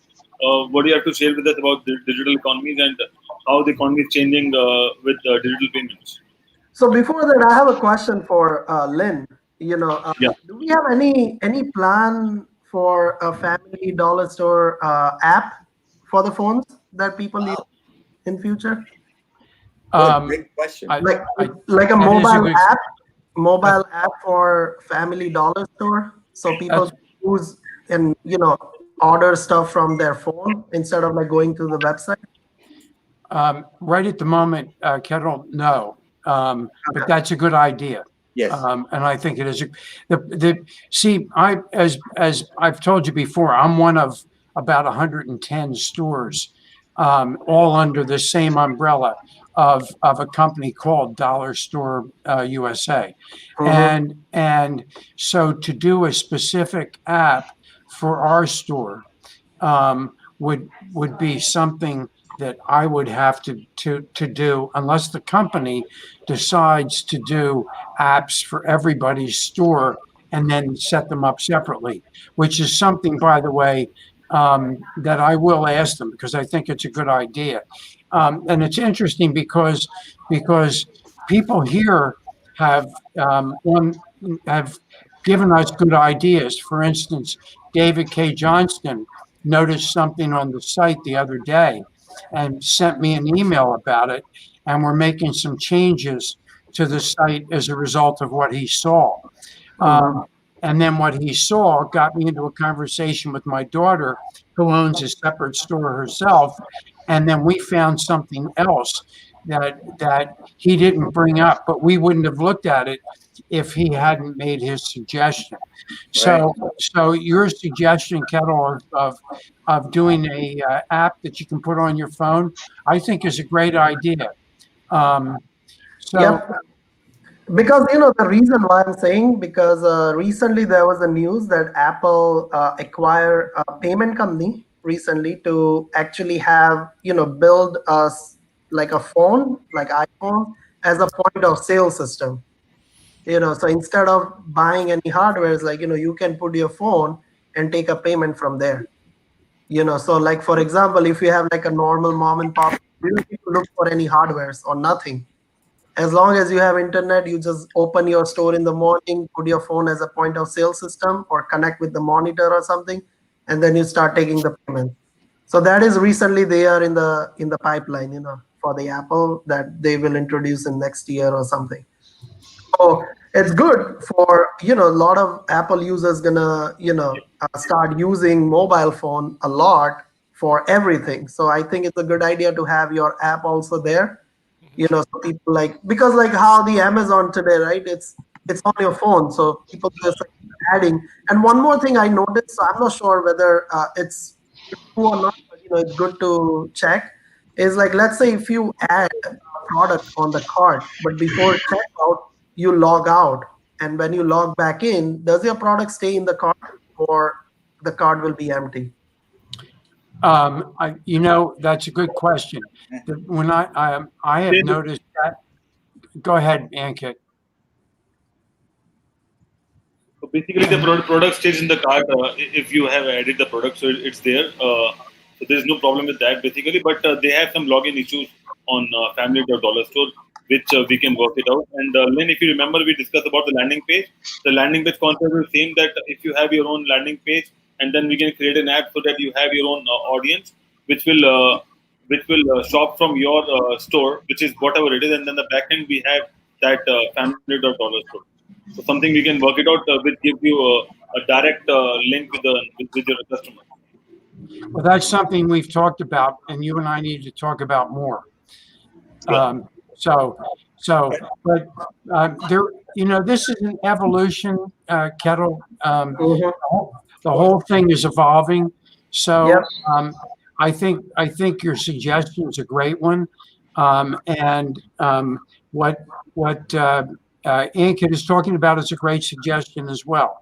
what do you have to share with us about digital economies and how the economy is changing with digital payments? So before that, I have a question for Lynn. Do we have any plan for a family dollar store app for the phones that people use in future? Great question. Like a mobile app for family dollar store, so people use and order stuff from their phone instead of like going to the website. Right at the moment, Kettle, no, but that's a good idea. Yes. And I think it is. As I've told you before, I'm one of about 110 stores, all under the same umbrella of a company called Dollar Store USA. And so to do a specific app for our store would be something that I would have to do, unless the company decides to do apps for everybody's store and then set them up separately, which is something, by the way, that I will ask them, because I think it's a good idea. And it's interesting because people here have given us good ideas. For instance, David K. Johnston noticed something on the site the other day and sent me an email about it, and we're making some changes to the site as a result of what he saw. And then what he saw got me into a conversation with my daughter, who owns a separate store herself, and then we found something else that he didn't bring up, but we wouldn't have looked at it if he hadn't made his suggestion. So, so your suggestion, Kettle, of doing a app that you can put on your phone, I think is a great idea. So, Yep. Because the reason why I'm saying, because recently there was a news that Apple acquired a payment company recently to actually have build like a phone like iPhone as a point of sale system. So instead of buying any hardware, it's like you can put your phone and take a payment from there. So like for example, if you have like a normal mom and pop, you don't need to look for any hardwares or nothing. As long as you have internet, you just open your store in the morning, put your phone as a point of sale system or connect with the monitor or something, and then you start taking the payment. So that is recently they are in the pipeline, for the Apple that they will introduce in next year or something. So it's good for a lot of Apple users gonna start using mobile phone a lot for everything. So I think it's a good idea to have your app also there. So people because like how the Amazon today, right? It's on your phone, so people just adding. And one more thing I noticed, so I'm not sure whether it's true or not, but it's good to check. Is like, let's say if you add a product on the cart, but before checkout you log out, and when you log back in, does your product stay in the cart or the cart will be empty? that's a good question. When I have noticed that. Go ahead, Ankit. So basically, the product stays in the cart if you have added the product, so it's there. So there's no problem with that basically. But they have some login issues on Family.Dollar Store, which we can work it out. And Lynn, if you remember, we discussed about the landing page. The landing page concept is the same. That if you have your own landing page, and then we can create an app so that you have your own audience, which will shop from your store, which is whatever it is, and then the backend we have that Family.Dollar Store. So something we can work it out which gives you a direct link with your customer. Well, that's something we've talked about, and you and I need to talk about more. But there, this is an evolution, Kettle. The whole thing is evolving. So Yep. I think your suggestion is a great one, and what Ankit is talking about is a great suggestion as well,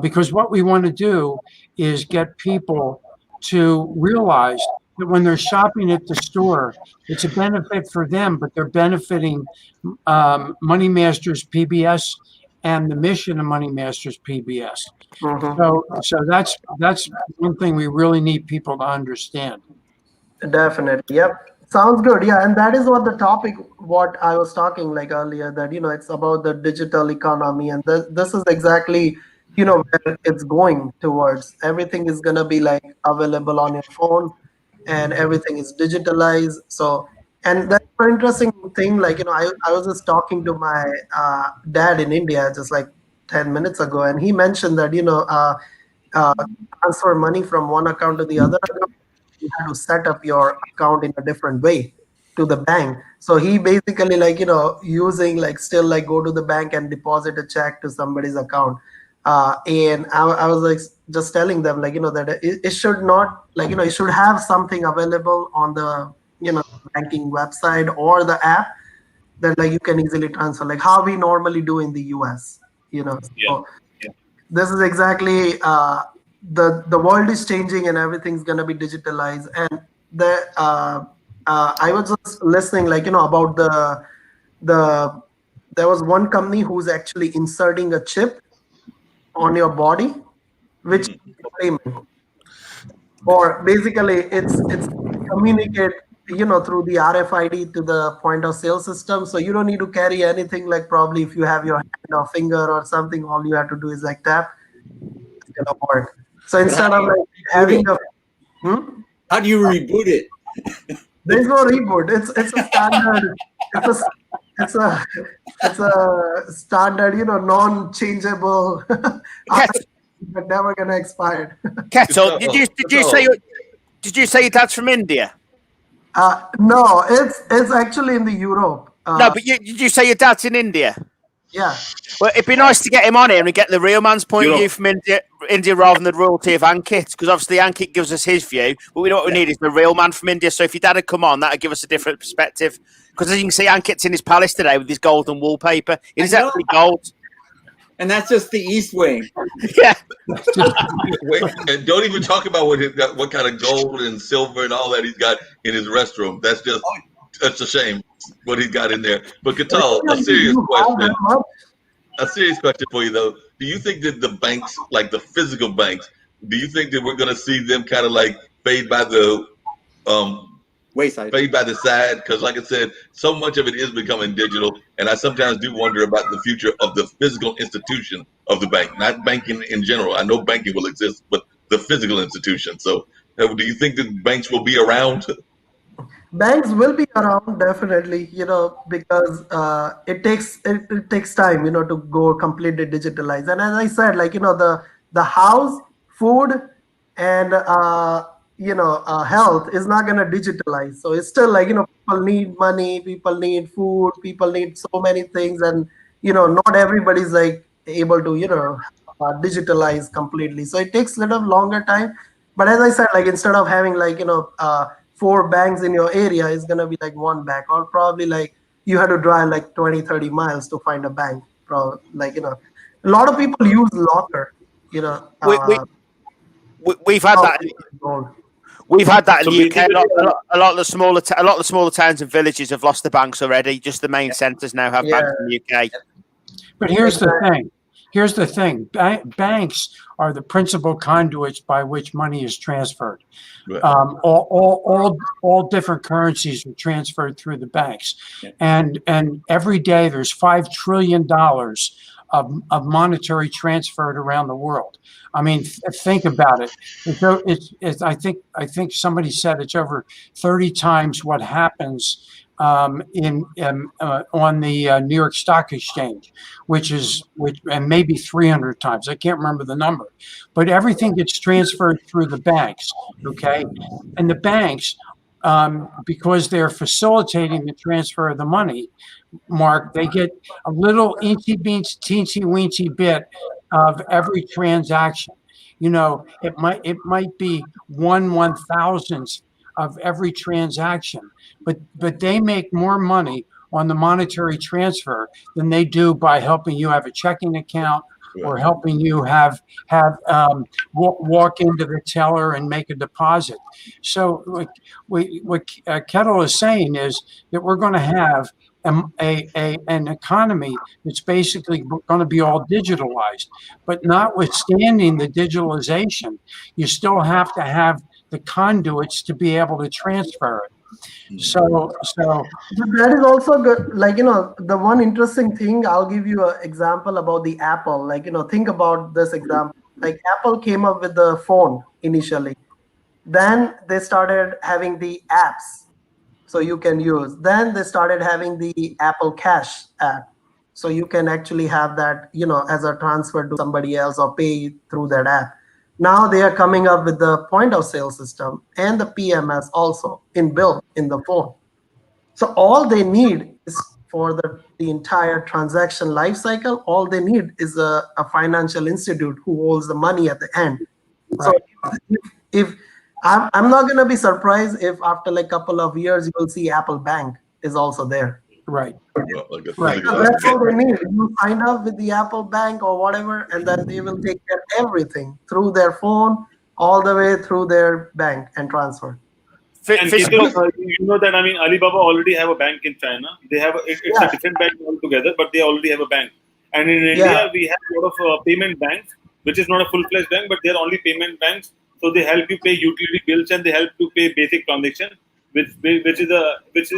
because what we want to do is get people to realize that when they're shopping at the store, it's a benefit for them, but they're benefiting Money Masters PBS and the mission of Money Masters PBS. So that's one thing we really need people to understand. Definitely. Yep. Sounds good. Yeah. And that is what the topic, what I was talking like earlier, that, it's about the digital economy. And this is exactly, where it's going towards. Everything is going to be like available on your phone and everything is digitalized. So, and that's an interesting thing. Like, I was just talking to my dad in India just like 10 minutes ago. And he mentioned that, transfer money from one account to the other account, you have to set up your account in a different way to the bank. So he basically using still go to the bank and deposit a check to somebody's account. And I was like just telling them that it should not it should have something available on the banking website or the app that you can easily transfer, like how we normally do in the US. So this is exactly the world is changing and everything's gonna be digitalized. And I was just listening about there was one company who's actually inserting a chip on your body, which is payment. Or basically it's communicate through the RFID to the point of sale system. So you don't need to carry anything, like probably if you have your hand or finger or something, all you have to do is tap, it's gonna work. So instead of having a How do you reboot it? There's no reboot. It's a standard. It's a standard. Non-changeable. But never gonna expire. Kettle, did you say your dad's from India? No, it's actually in the Europe. No, but did you say your dad's in India? Yeah. Well, it'd be nice to get him on here and get the real man's point of view from India rather than the royalty of Ankit, because obviously Ankit gives us his view, but we know what we need is the real man from India. So if your dad had come on, that'd give us a different perspective. Because as you can see, Ankit's in his palace today with his golden wallpaper. It is actually gold. And that's just the East Wing. Yeah. Wait, and don't even talk about what kind of gold and silver and all that he's got in his restroom. That's a shame what he's got in there. But Katal, a serious question. A serious question for you though. Do you think that the banks, like the physical banks, do you think that we're going to see them kind of like fade by the wayside, fade by the side? Because like I said, so much of it is becoming digital, and I sometimes do wonder about the future of the physical institution of the bank, not banking in general. I know banking will exist, but the physical institution. So, do you think that banks will be around? Banks will be around definitely, because it takes time, to go completely digitalized. And as I said, like the house, food, and health is not gonna digitalize. So it's still like people need money, people need food, people need so many things, and not everybody's like able to digitalize completely. So it takes a little longer time. But as I said, like instead of having like 4 banks in your area, is going to be like 1 bank, or probably like you had to drive like 20-30 miles to find a bank. Like a lot of people use locker. We've had that. We've had that in the UK. A lot of the smaller towns and villages have lost the banks already. Just the main centres now have banks in the UK. But here's the thing. Here's the thing. Banks are the principal conduits by which money is transferred. Right. All different currencies are transferred through the banks, and every day there's $5 trillion of monetary transferred around the world. I mean, think about it. I think somebody said it's over 30 times what happens on the New York Stock Exchange, which and maybe 300 times. I can't remember the number, but everything gets transferred through the banks. Okay, and the banks, because they're facilitating the transfer of the money, Mark, they get a little teensy weensy bit of every transaction. It might be 1/1000th of every transaction, but they make more money on the monetary transfer than they do by helping you have a checking account or helping you have walk into the teller and make a deposit. So what Kettle is saying is that we're going to have an economy that's basically going to be all digitalized. But notwithstanding the digitalization, you still have to have the conduits to be able to transfer it. So that is also good. Like, the one interesting thing, I'll give you an example about the Apple. Like, think about this example. Like Apple came up with the phone initially. Then they started having the apps so you can use. Then they started having the Apple Cash app. So you can actually have that, as a transfer to somebody else or pay through that app. Now they are coming up with the point of sale system and the PMS also inbuilt in the phone. So all they need is for the entire transaction life cycle, all they need is a financial institute who holds the money at the end. Right. So if I'm not going to be surprised if after like a couple of years, you will see Apple Bank is also there. Right. Right. So that's all they need. You sign up with the Apple Bank or whatever, and then they will take care of everything through their phone, all the way through their bank and transfer. And you know that, I mean, Alibaba already have a bank in China. They have it's a different bank altogether, but they already have a bank. And in India, we have a lot of payment banks, which is not a full-fledged bank, but they are only payment banks. So they help you pay utility bills and they help you pay basic transactions, which is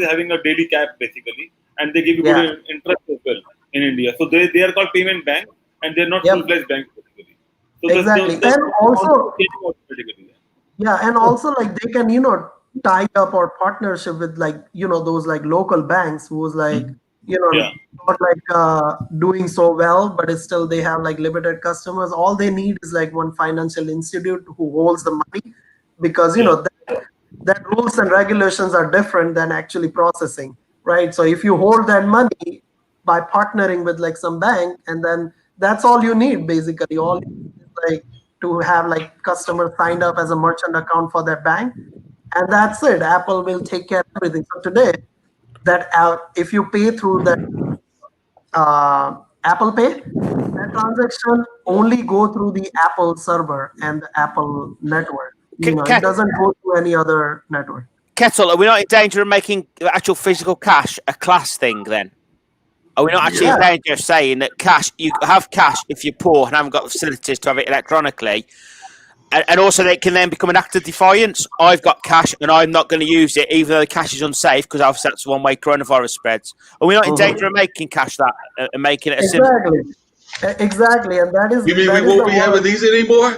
having a daily cap basically, and they give you good interest as well in India. So they are called payment banks, and they're not full-fledged banks basically. So exactly, and also and also like they can tie up or partnership with like those like local banks who's like not like doing so well, but it's still they have like limited customers. All they need is like one financial institute who holds the money, because that rules and regulations are different than actually processing, right? So if you hold that money, by partnering with like some bank, and then that's all you need basically. All you need is like to have like customers signed up as a merchant account for their bank, and that's it. Apple will take care of everything. So today, that if you pay through that Apple Pay, that transaction only go through the Apple server and the Apple network. It doesn't go to any other network. Kettle, are we not in danger of making actual physical cash a class thing then? Are we not actually in danger of saying that cash, you have cash if you're poor and haven't got the facilities to have it electronically? And also, they can then become an act of defiance. I've got cash and I'm not going to use it, even though the cash is unsafe, because obviously that's one way coronavirus spreads. Are we not in danger of making cash that and making it a Exactly, and that is. You mean we won't be having these anymore?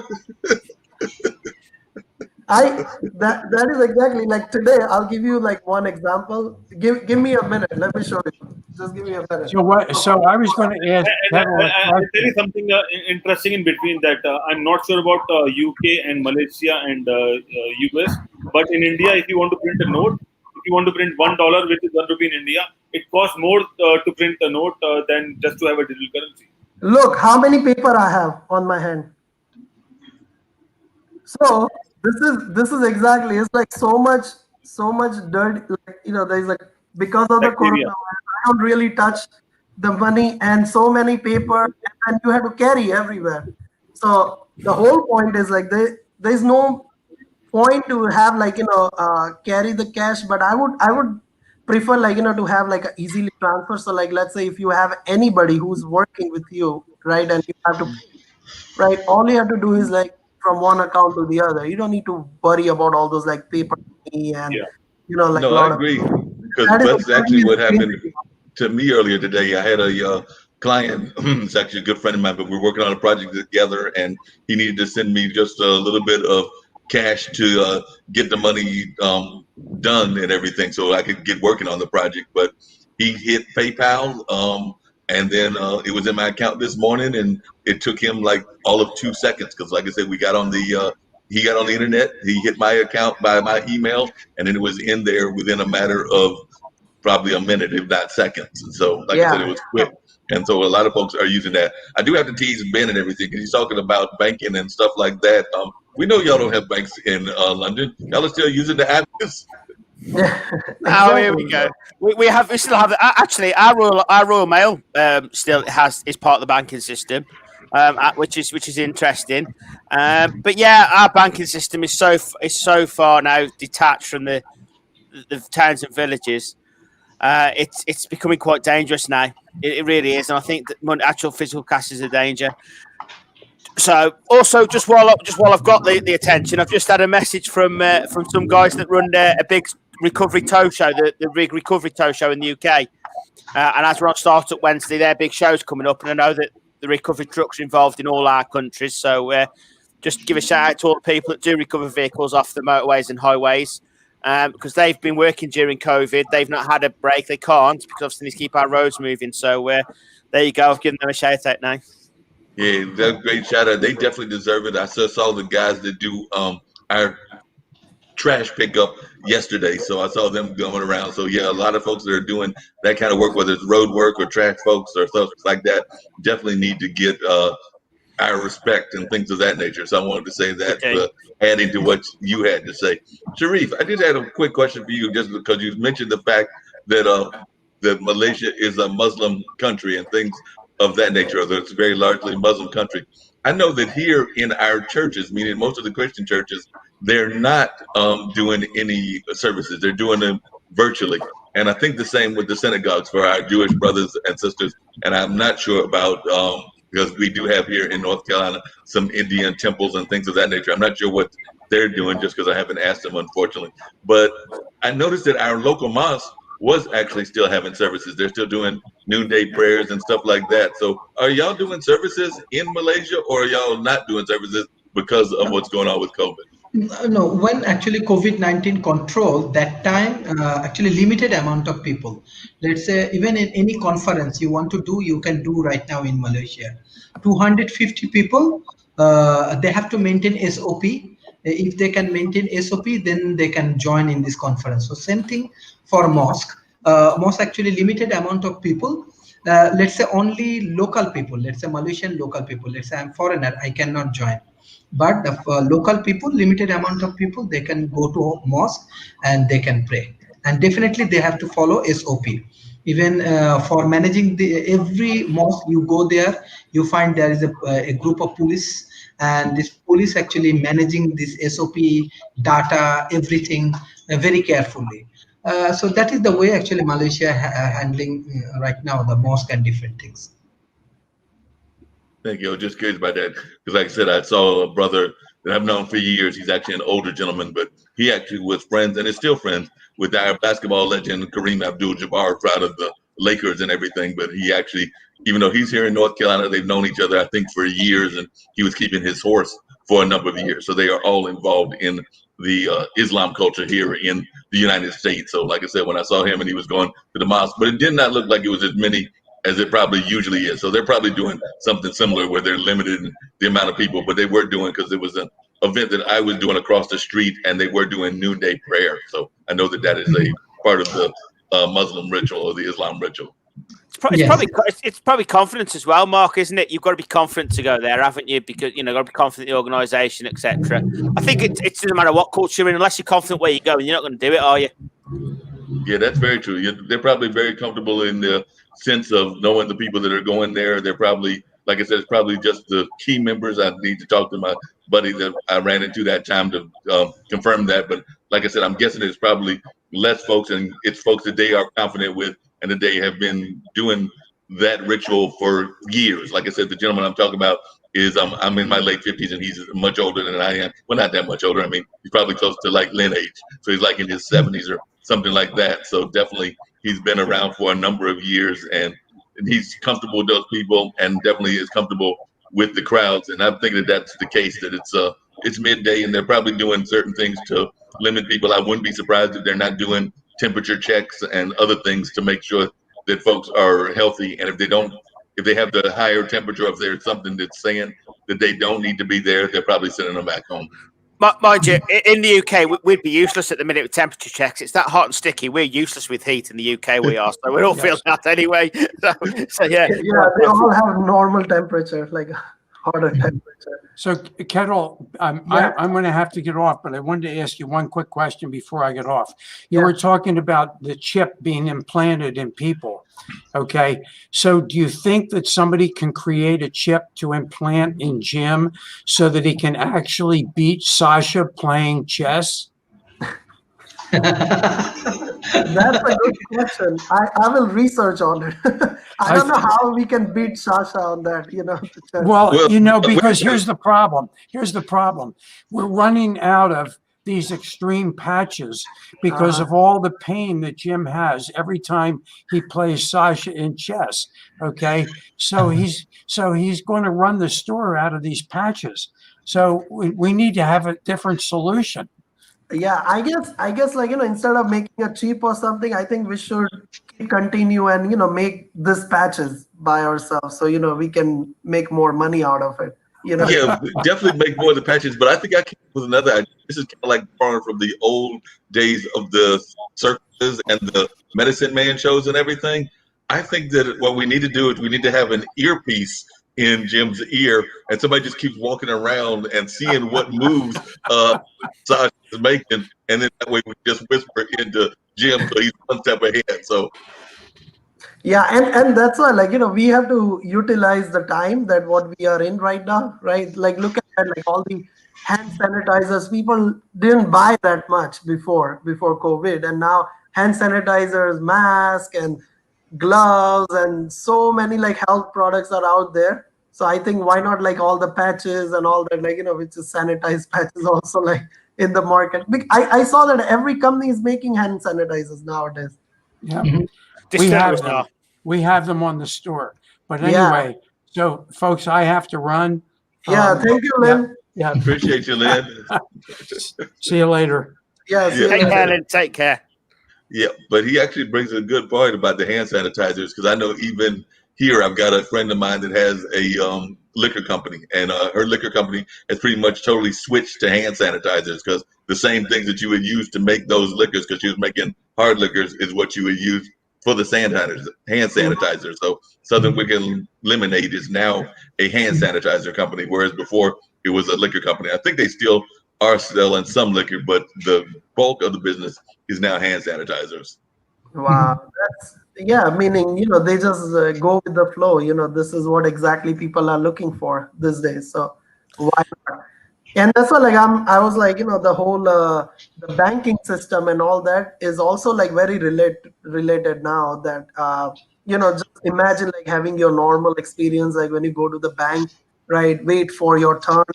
That is exactly like today. I'll give you like one example. Give me a minute. Let me show you. Just give me a minute. So I was going to ask. I'll tell you something interesting in between that. I'm not sure about UK and Malaysia and US, but in India, if you want to print a note, if you want to print $1, which is ₹1 in India, it costs more to print a note than just to have a digital currency. Look how many paper I have on my hand. So this is exactly, it's like so much dirt, like, there's like, because of the coronavirus, I don't really touch the money, and so many paper, and you have to carry everywhere. So the whole point is like there's no point to have like carry the cash, but I would prefer like to have like a easily transfer. So like, let's say if you have anybody who's working with you, right, and you have to pay, right, all you have to do is like from one account to the other. You don't need to worry about all those like paper money and like no, I agree, because that's actually what happened to me earlier today. I had a client, it's actually a good friend of mine, but we're working on a project together, and he needed to send me just a little bit of cash to get the money done and everything, so I could get working on the project. But he hit PayPal, and then it was in my account this morning, and it took him like all of 2 seconds, because like I said, he got on the internet, he hit my account by my email, and then it was in there within a matter of probably a minute, if not seconds. And so, like I said, it was quick. And so a lot of folks are using that. I do have to tease Ben and everything, because he's talking about banking and stuff like that. We know y'all don't have banks in London. Y'all are still using the apps. Oh, here we go. We still have actually our Royal Mail still is part of the banking system, which is interesting. But yeah, our banking system is so far now detached from the towns and villages. It's becoming quite dangerous now. It really is, and I think that actual physical cash is a danger. So, also, just while I've got the attention, I've just had a message from some guys that run a big recovery tow show, the big recovery tow show in the UK. And as we're on Startup Wednesday, their big show's coming up, and I know that the recovery trucks are involved in all our countries. So, just give a shout out to all the people that do recover vehicles off the motorways and highways, because they've been working during COVID. They've not had a break. They can't, because obviously they need to keep our roads moving. So, there you go. I've given them a shout out now. Yeah, that's a great shout out. They definitely deserve it. I saw the guys that do our trash pickup yesterday, so I saw them going around. So yeah, a lot of folks that are doing that kind of work, whether it's road work or trash folks or stuff like that, definitely need to get our respect and things of that nature. So I wanted to say that, adding to what you had to say. Sharif, I just had a quick question for you, just because you mentioned the fact that that Malaysia is a Muslim country and things of that nature, or that it's a very largely Muslim country. I know that here in our churches, meaning most of the Christian churches, they're not doing any services. They're doing them virtually. And I think the same with the synagogues for our Jewish brothers and sisters. And I'm not sure about, because we do have here in North Carolina some Indian temples and things of that nature. I'm not sure what they're doing, just because I haven't asked them, unfortunately. But I noticed that our local mosque was actually still having services. They're still doing noonday prayers and stuff like that. So are y'all doing services in Malaysia, or are y'all not doing services because of what's going on with COVID? No, when actually COVID-19 control, that time actually limited amount of people. Let's say even in any conference you want to do, you can do right now in Malaysia. 250 people, they have to maintain SOP. If they can maintain SOP, then they can join in this conference. So same thing for mosque. Mosque actually limited amount of people. let's say only local people, let's say Malaysian local people, let's say I'm foreigner, I cannot join. But the local people, limited amount of people, they can go to mosque and they can pray. And definitely they have to follow SOP. Even for managing the every mosque you go there, you find there is a group of police, and this police actually managing this SOP data, everything very carefully. So that is the way actually Malaysia handling right now the mosque and different things. Thank you. I was just curious about that because, like I said, I saw a brother that I've known for years. He's actually an older gentleman, but he actually was friends and is still friends with our basketball legend Kareem Abdul-Jabbar, out of the Lakers and everything. But he actually, even though he's here in North Carolina, they've known each other I think for years, and he was keeping his horse for a number of years. So they are all involved in the Islam culture here in the United States. So, like I said, when I saw him and he was going to the mosque, but it did not look like it was as many as it probably usually is. So they're probably doing something similar where they're limited in the amount of people, but they were doing, because it was an event that I was doing across the street, and they were doing noonday prayer. So I know that that is a part of the Muslim ritual or the Islam ritual. It's probably confidence as well, Mark, isn't it? You've got to be confident to go there, haven't you? Because you've got to be confident in the organisation, etc. I think it doesn't matter what culture you're in, unless you're confident where you're going, you're not going to do it, are you? Yeah, that's very true. They're probably very comfortable in the sense of knowing the people that are going there. They're probably, like I said, it's probably just the key members. I need to talk to my buddy that I ran into that time to confirm that. But like I said, I'm guessing it's probably less folks, and it's folks that they are confident with and that they have been doing that ritual for years. Like I said, the gentleman I'm talking about is I'm in my late 50s, and he's much older than I am. Well, not that much older. I mean, he's probably close to like Lynn age. So he's like in his 70s or something like that. So definitely he's been around for a number of years, and he's comfortable with those people, and definitely is comfortable with the crowds. And I'm thinking that that's the case, that it's midday and they're probably doing certain things to limit people. I wouldn't be surprised if they're not doing temperature checks and other things to make sure that folks are healthy. And if they have the higher temperature, if there's something that's saying that they don't need to be there, they're probably sending them back home. Mind you, in the UK, we'd be useless at the minute with temperature checks. It's that hot and sticky. We're useless with heat in the UK. We are, so we all feel that anyway. So yeah. Yeah, they all have normal temperature, like hotter temperature. So, Kettle, I'm going to have to get off, but I wanted to ask you one quick question before I get off. You were talking about the chip being implanted in people. Okay. So do you think that somebody can create a chip to implant in Jim so that he can actually beat Sasha playing chess? That's a good question. I will research on it. I don't know how we can beat Sasha on that, Well, because here's the problem. We're running out of these extreme patches because of all the pain that Jim has every time he plays Sasha in chess. Okay. So he's going to run the store out of these patches. So we need to have a different solution. Yeah, I guess instead of making a chip or something, I think we should continue and make these patches by ourselves, so we can make more money out of it. Yeah, definitely make more of the patches. But I think I came up with another idea. This is kind of like borrowing from the old days of the circuses and the medicine man shows and everything. I think that what we need to do is we need to have an earpiece in Jim's ear, and somebody just keeps walking around and seeing what moves Sasha is making, and then that way we just whisper into Jim, so he's one step ahead. So yeah, and that's why we have to utilize the time that what we are in right now, right? Like look at all the hand sanitizers. People didn't buy that much before COVID, and now hand sanitizers, mask, and gloves, and so many health products are out there. So I think why not all the patches and all that which is sanitized patches also in the market. I saw that every company is making hand sanitizers nowadays. Yeah, mm-hmm. We have them on the store. But anyway, so folks, I have to run. Yeah, thank you, Lynn. Yeah, appreciate you, Lynn. See you later. Yeah, take care, Lynn. Take care. Yeah, but he actually brings a good point about the hand sanitizers, because I know even here I've got a friend of mine that has a liquor company, and her liquor company has pretty much totally switched to hand sanitizers, because the same things that you would use to make those liquors, because she was making hard liquors, is what you would use for the hand sanitizer. So Southern Wicker Lemonade is now a hand sanitizer company, whereas before it was a liquor company. I think they still are selling some liquor, but the bulk of the business is now hand sanitizers. Wow, that's yeah, meaning they just go with the flow. This is what exactly people are looking for these days. So why not? And that's why, like, I was like, the whole the banking system and all that is also like very related now. That just imagine like having your normal experience, like when you go to the bank, right? Wait for your turn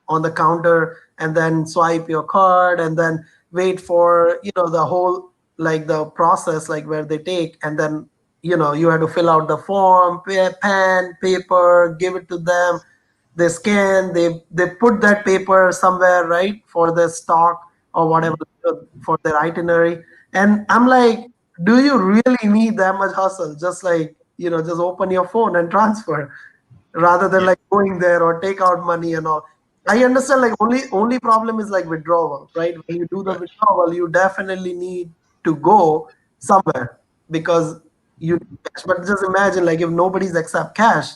on the counter, and then swipe your card, and then wait for the whole like the process, like where they take, and then you have to fill out the form, pen, paper, give it to them, they scan, they put that paper somewhere, right, for the stock or whatever, for their itinerary. And I'm like, do you really need that much hustle? Just like just open your phone and transfer, rather than like going there or take out money and all. I understand, like, only problem is like withdrawal, right? When you do the Right. withdrawal, you definitely need to go somewhere because you need cash. But just imagine, like, if nobody's accept cash,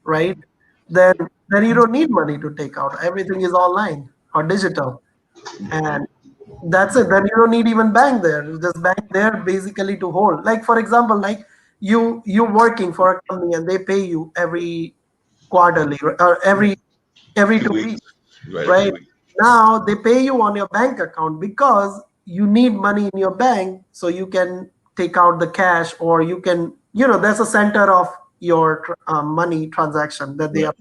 right? Then you don't need money to take out. Everything is online or digital, and that's it. Then you don't need even bank there. You just bank there basically to hold. Like, for example, like you working for a company and they pay you every quarterly or every 2 weeks, Right, right? 2 weeks. Now they pay you on your bank account because you need money in your bank so you can take out the cash, or you can, that's a center of your money transaction that they Right. are.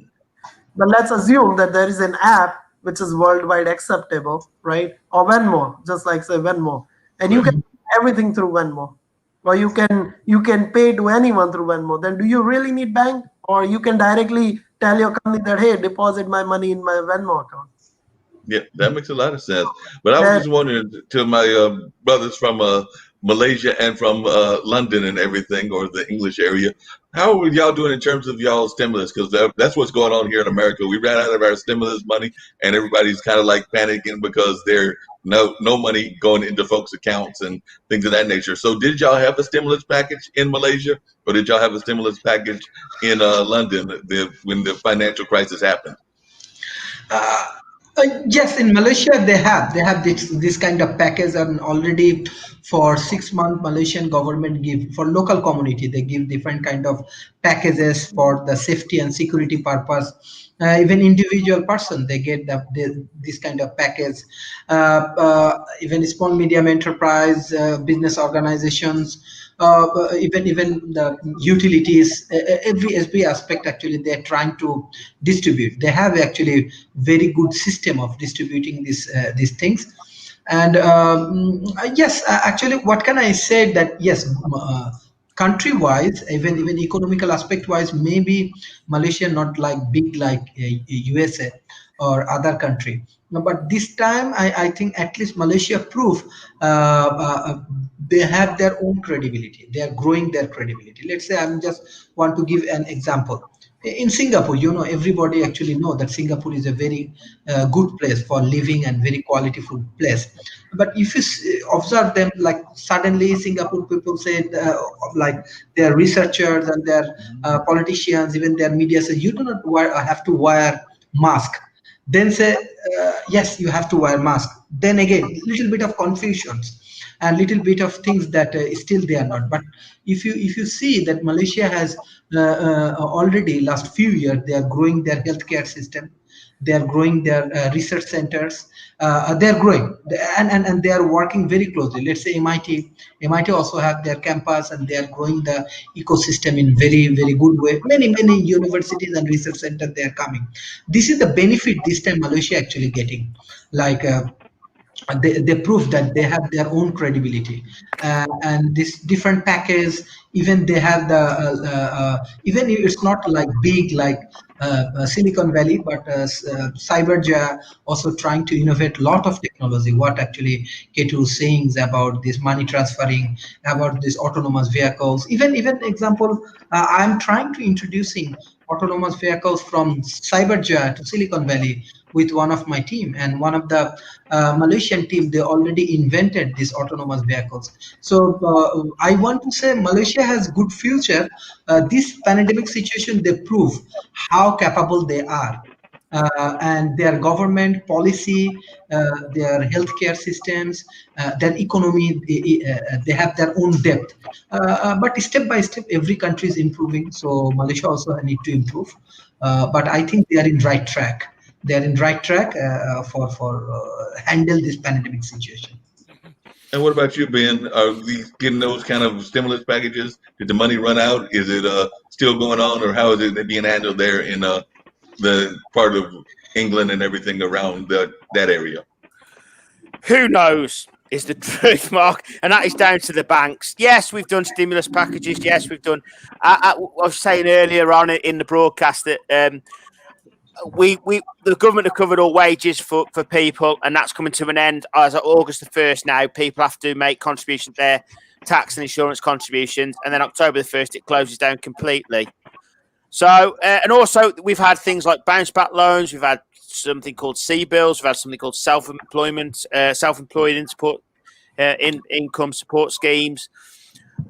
But let's assume that there is an app which is worldwide acceptable, right? Or Venmo, just like say Venmo, and you Right. can do everything through Venmo, or you can pay to anyone through Venmo. Then do you really need bank, or you can directly tell your company that, hey, deposit my money in my Venmo account? Yeah, that makes a lot of sense. But I was That just wondering to my brothers from Malaysia and from London and everything, or the English area, how are y'all doing in terms of y'all stimulus? Because that's what's going on here in America. We ran out of our stimulus money, and everybody's kind of like panicking because there no money going into folks' accounts and things of that nature. So, did y'all have a stimulus package in Malaysia, or did y'all have a stimulus package in London when the financial crisis happened? Uh, yes, in Malaysia they have this kind of package, and already for 6 months Malaysian government give for local community, they give different kind of packages for the safety and security purpose. Even individual person they get this kind of package. Even small medium enterprise, business organizations, even the utilities, every aspect actually they're trying to distribute. They have actually very good system of distributing these things. And yes, actually, what can I say that yes, country wise, even economical aspect wise, maybe Malaysia not like big like USA or other country. No, but this time I think at least Malaysia prove they have their own credibility, they are growing their credibility. Let's say I'm just want to give an example. In Singapore, everybody actually know that Singapore is a very good place for living and very quality food place. But if you observe them, like suddenly Singapore people say, like their researchers and their politicians, even their media say, you do not have to wear mask. Then say, yes, you have to wear mask. Then again, little bit of confusions and little bit of things that still they are not. But if you see that Malaysia has already last few years they are growing their healthcare system, they are growing their research centers, they are growing, and they are working very closely. Let's say MIT also have their campus, and they are growing the ecosystem in very very good way. Many universities and research centers they are coming. This is the benefit this time Malaysia actually getting, like they prove that they have their own credibility, and this different package, even they have the even if it's not like big like Silicon Valley, but Cyberja also trying to innovate a lot of technology. What actually Ketu is saying is about this money transferring, about this autonomous vehicles. Even example, I'm trying to introducing autonomous vehicles from Cyberja to Silicon Valley with one of my team, and one of the Malaysian team, they already invented these autonomous vehicles. So I want to say Malaysia has good future. This pandemic situation, they prove how capable they are. And their government policy, their healthcare systems, their economy, they have their own depth. But step by step, every country is improving. So Malaysia also need to improve. But I think they are in right track. They are in right track for handle this pandemic situation. And what about you, Ben? Are we getting those kind of stimulus packages? Did the money run out? Is it still going on, or how is it being handled there in the part of England and everything around that area? Who knows is the truth, Mark, and that is down to the banks. Yes, we've done stimulus packages. Yes, we've done. I was saying earlier on in the broadcast that the government have covered all wages for people, and that's coming to an end as of August the 1st. Now people have to make contributions there, tax and insurance contributions, and then October the 1st it closes down completely. So and also we've had things like bounce back loans. We've had something called C-bills. We've had something called self-employed income support schemes,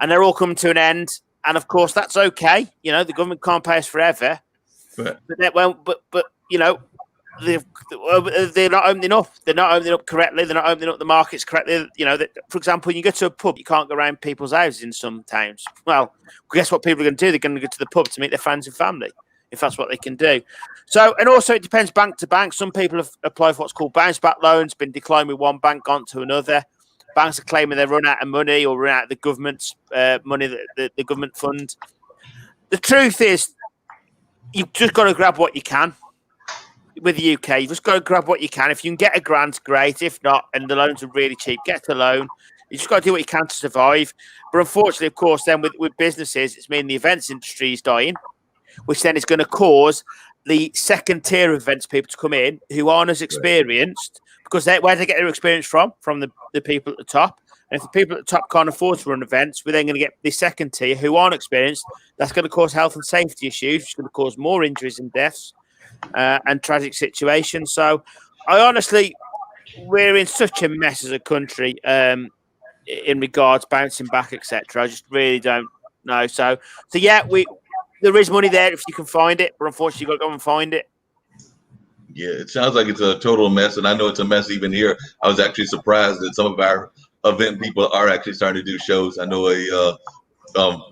and they're all coming to an end. And of course, that's okay. You know, the government can't pay us forever. But you know, they're not opening up. They're not opening up correctly. They're not opening up the markets correctly. You know, for example, you go to a pub, you can't go around people's houses in some towns. Well, guess what people are going to do? They're going to go to the pub to meet their friends and family, if that's what they can do. So, and also it depends bank to bank. Some people have applied for what's called bounce back loans, been declined with one bank, gone to another. Banks are claiming they've run out of money or run out of the government's money, the government fund. The truth is, you've just got to grab what you can. With the UK, you've just got to grab what you can. If you can get a grant, great. If not, and the loans are really cheap, get a loan. You just got to do what you can to survive. But unfortunately, of course, then with businesses, it's meaning the events industry is dying, which then is going to cause the second tier of events people to come in who aren't as experienced, because where they get their experience from the people at the top. And if the people at the top can't afford to run events, we're then going to get the second tier who aren't experienced. That's going to cause health and safety issues, which is going to cause more injuries and deaths and tragic situations. So I honestly, we're in such a mess as a country in regards bouncing back, etc. I just really don't know. So yeah, there is money there if you can find it, but unfortunately you've got to go and find it. Yeah, it sounds like it's a total mess, and I know it's a mess even here. I was actually surprised that some of our event people are actually starting to do shows. I know a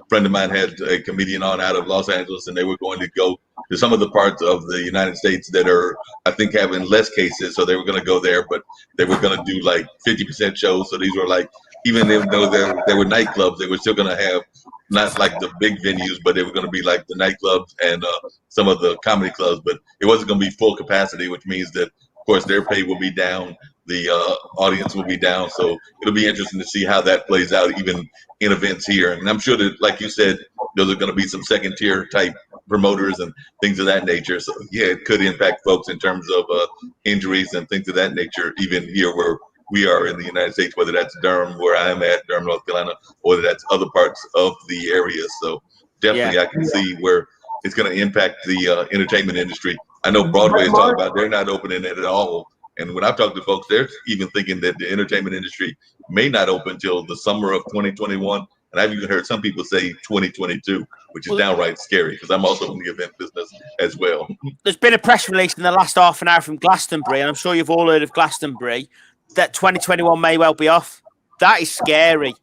friend of mine had a comedian on out of Los Angeles, and they were going to go to some of the parts of the United States that are, I think, having less cases. So they were going to go there, but they were going to do like 50% shows. So these were like, even though there were nightclubs, they were still going to have not like the big venues, but they were going to be like the nightclubs and some of the comedy clubs. But it wasn't going to be full capacity, which means that, of course, their pay will be down. The audience will be down. So it'll be interesting to see how that plays out, even in events here. And I'm sure that, like you said, those are going to be some second tier type promoters and things of that nature. So yeah, it could impact folks in terms of injuries and things of that nature, even here where we are in the United States, whether that's Durham, where I am at, Durham, North Carolina, or whether that's other parts of the area. So definitely I can see where it's going to impact the entertainment industry. I know Broadway is talking about they're not opening it at all. And when I've talked to folks, they're even thinking that the entertainment industry may not open until the summer of 2021. And I've even heard some people say 2022, which is downright scary because I'm also in the event business as well. There's been a press release in the last half an hour from Glastonbury, and I'm sure you've all heard of Glastonbury, that 2021 may well be off. That is scary.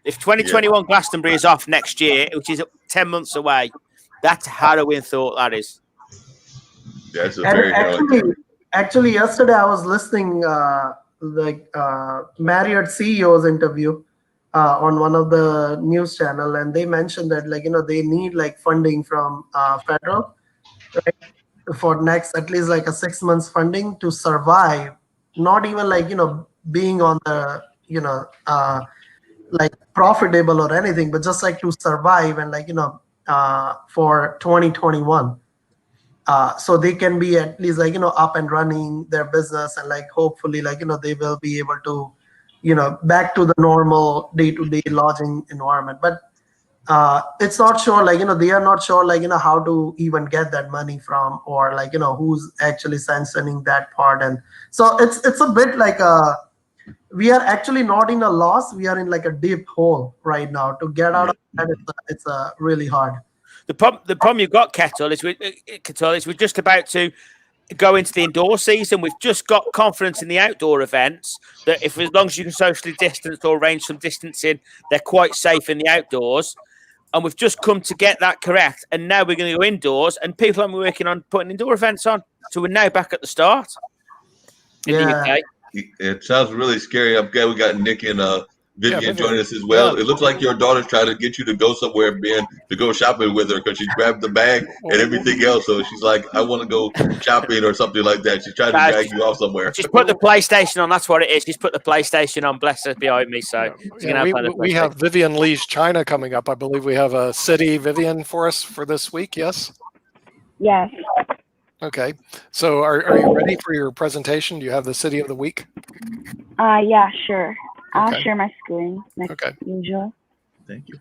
If 2021 Glastonbury is off next year, which is 10 months away, that's a harrowing thought, that is. That's a very Actually, yesterday I was listening Marriott CEO's interview on one of the news channel, and they mentioned that they need funding from federal, right, for next at least a 6 months funding to survive. Not even being on the profitable or anything, but just to survive and for 2021. So they can be at least up and running their business, and hopefully they will be able to back to the normal day-to-day lodging environment. But it's not sure, like, they are not sure, like, how to even get that money from, or like, who's actually sanctioning that part. And so it's a bit like we are actually not in a loss, we are in like a deep hole right now. To get out of that, it's really hard. The problem you've got, Kettle, is we're just about to go into the indoor season. We've just got confidence in the outdoor events that if, as long as you can socially distance or arrange some distancing, they're quite safe in the outdoors. And we've just come to get that correct. And now we're going to go indoors, and people are working on putting indoor events on. So we're now back at the start in the UK. It sounds really scary. Okay, we got Nick and Vivian joining us as well. Yeah. It looks like your daughter's trying to get you to go somewhere, Ben, to go shopping with her because she grabbed the bag and everything else. So she's like, I want to go shopping or something like that. She's trying to drag you off somewhere. She's put the PlayStation on. That's what it is. She's put the PlayStation on. Bless her, behind me. So we have Vivian Lee's China coming up. I believe we have a city, Vivian, for us for this week. Yes. Yes. Okay. So are you ready for your presentation? Do you have the city of the week? Yeah, sure. I'll Okay. share my screen like Okay. usual. Thank you.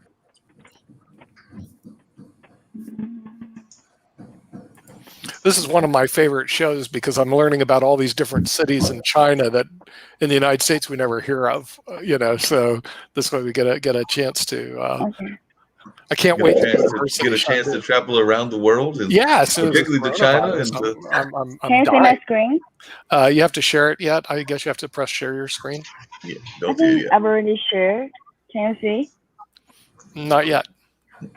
This is one of my favorite shows because I'm learning about all these different cities in China that in the United States we never hear of, so this way we get a chance to Okay. I can't wait to get a chance to travel around the world, and particularly to China. And I'm Can you see my dying. screen? You have to share it yet? I guess you have to press share your screen. Yeah, I think I've already shared. Can you see? Not yet.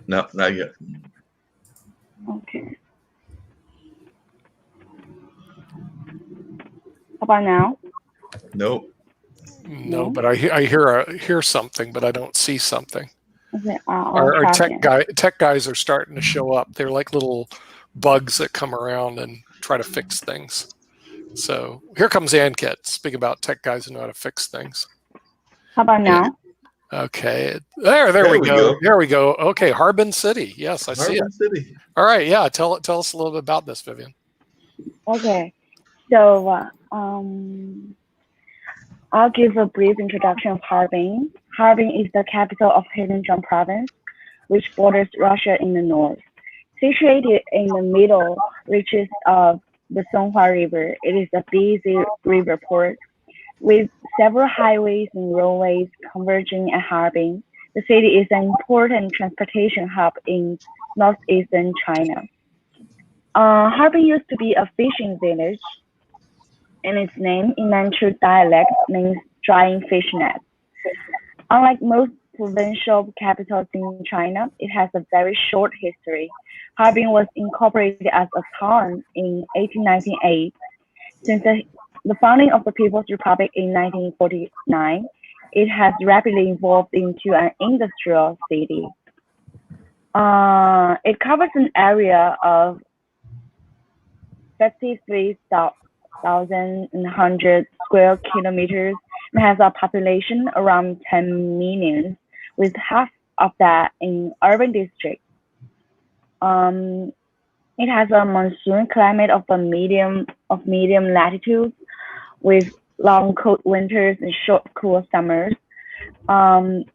No, not yet. Okay. How about now? No. No, but I hear something, but I don't see something. Okay, Our tech guys are starting to show up. They're like little bugs that come around and try to fix things. So here comes Ankit. Speaking about tech guys who know how to fix things. How about now? Okay, there we go. There we go. Okay, Harbin City. Yes, I see it. Harbin City. All right, yeah. Tell us a little bit about this, Vivian. Okay, so I'll give a brief introduction of Harbin. Harbin is the capital of Heilongjiang Province, which borders Russia in the north. Situated in the middle reaches of the Songhua River, it is a busy river port with several highways and roadways converging at Harbin. The city is an important transportation hub in northeastern China. Harbin used to be a fishing village, and its name in Manchu dialect means drying fish nets. Unlike most provincial capitals in China, it has a very short history. Harbin was incorporated as a town in 1898. Since the founding of the People's Republic in 1949, it has rapidly evolved into an industrial city. It covers an area of 53,100 square kilometers and has a population around 10 million, with half of that in urban districts. It has a monsoon climate of medium latitude, with long cold winters and short cool summers.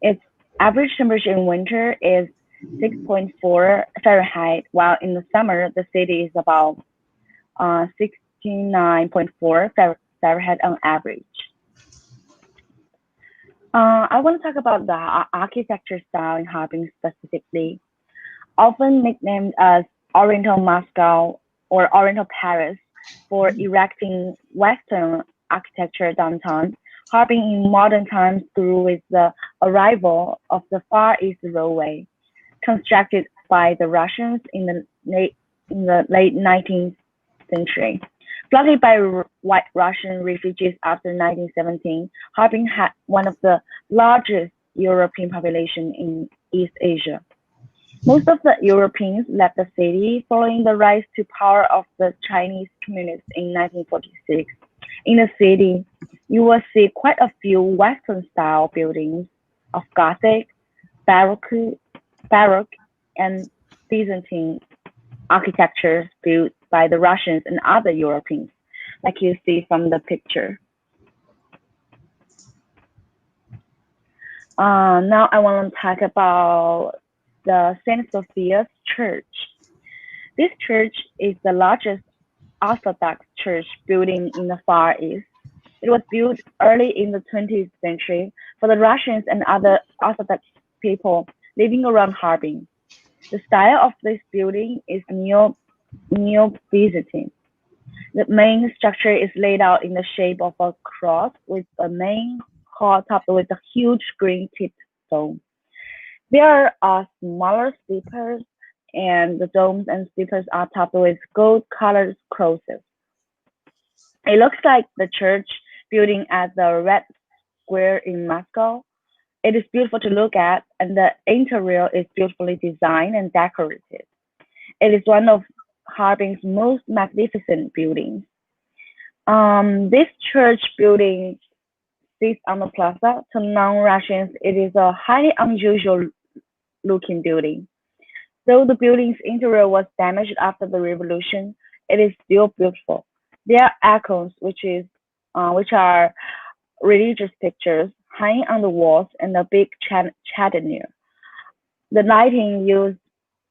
Its average temperature in winter is 6.4 Fahrenheit, while in the summer the city is about 69.4 Fahrenheit on average. I want to talk about the architecture style in Harbin specifically. Often nicknamed as Oriental Moscow or Oriental Paris for erecting Western architecture downtown, Harbin in modern times grew with the arrival of the Far East Railway, constructed by the Russians in the late 19th century. Flooded by white Russian refugees after 1917, Harbin had one of the largest European population in East Asia. Most of the Europeans left the city following the rise to power of the Chinese communists in 1946. In the city, you will see quite a few Western-style buildings of Gothic, Baroque, and Byzantine architecture built by the Russians and other Europeans, like you see from the picture. Now I want to talk about the Saint Sophia's Church. This church is the largest Orthodox church building in the Far East. It was built early in the 20th century for the Russians and other Orthodox people living around Harbin. The style of this building is neo-Byzantine. The main structure is laid out in the shape of a cross with a main hall topped with a huge green-tipped dome. There are smaller steeples, and the domes and steeples are topped with gold-colored crosses. It looks like the church building at the Red Square in Moscow. It is beautiful to look at, and the interior is beautifully designed and decorated. It is one of Harbin's most magnificent buildings. This church building sits on the plaza. To non-Russians, it is a highly unusual looking building. Though the building's interior was damaged after the revolution, it is still beautiful. There are icons, which are religious pictures hanging on the walls and a big chandelier. The lighting used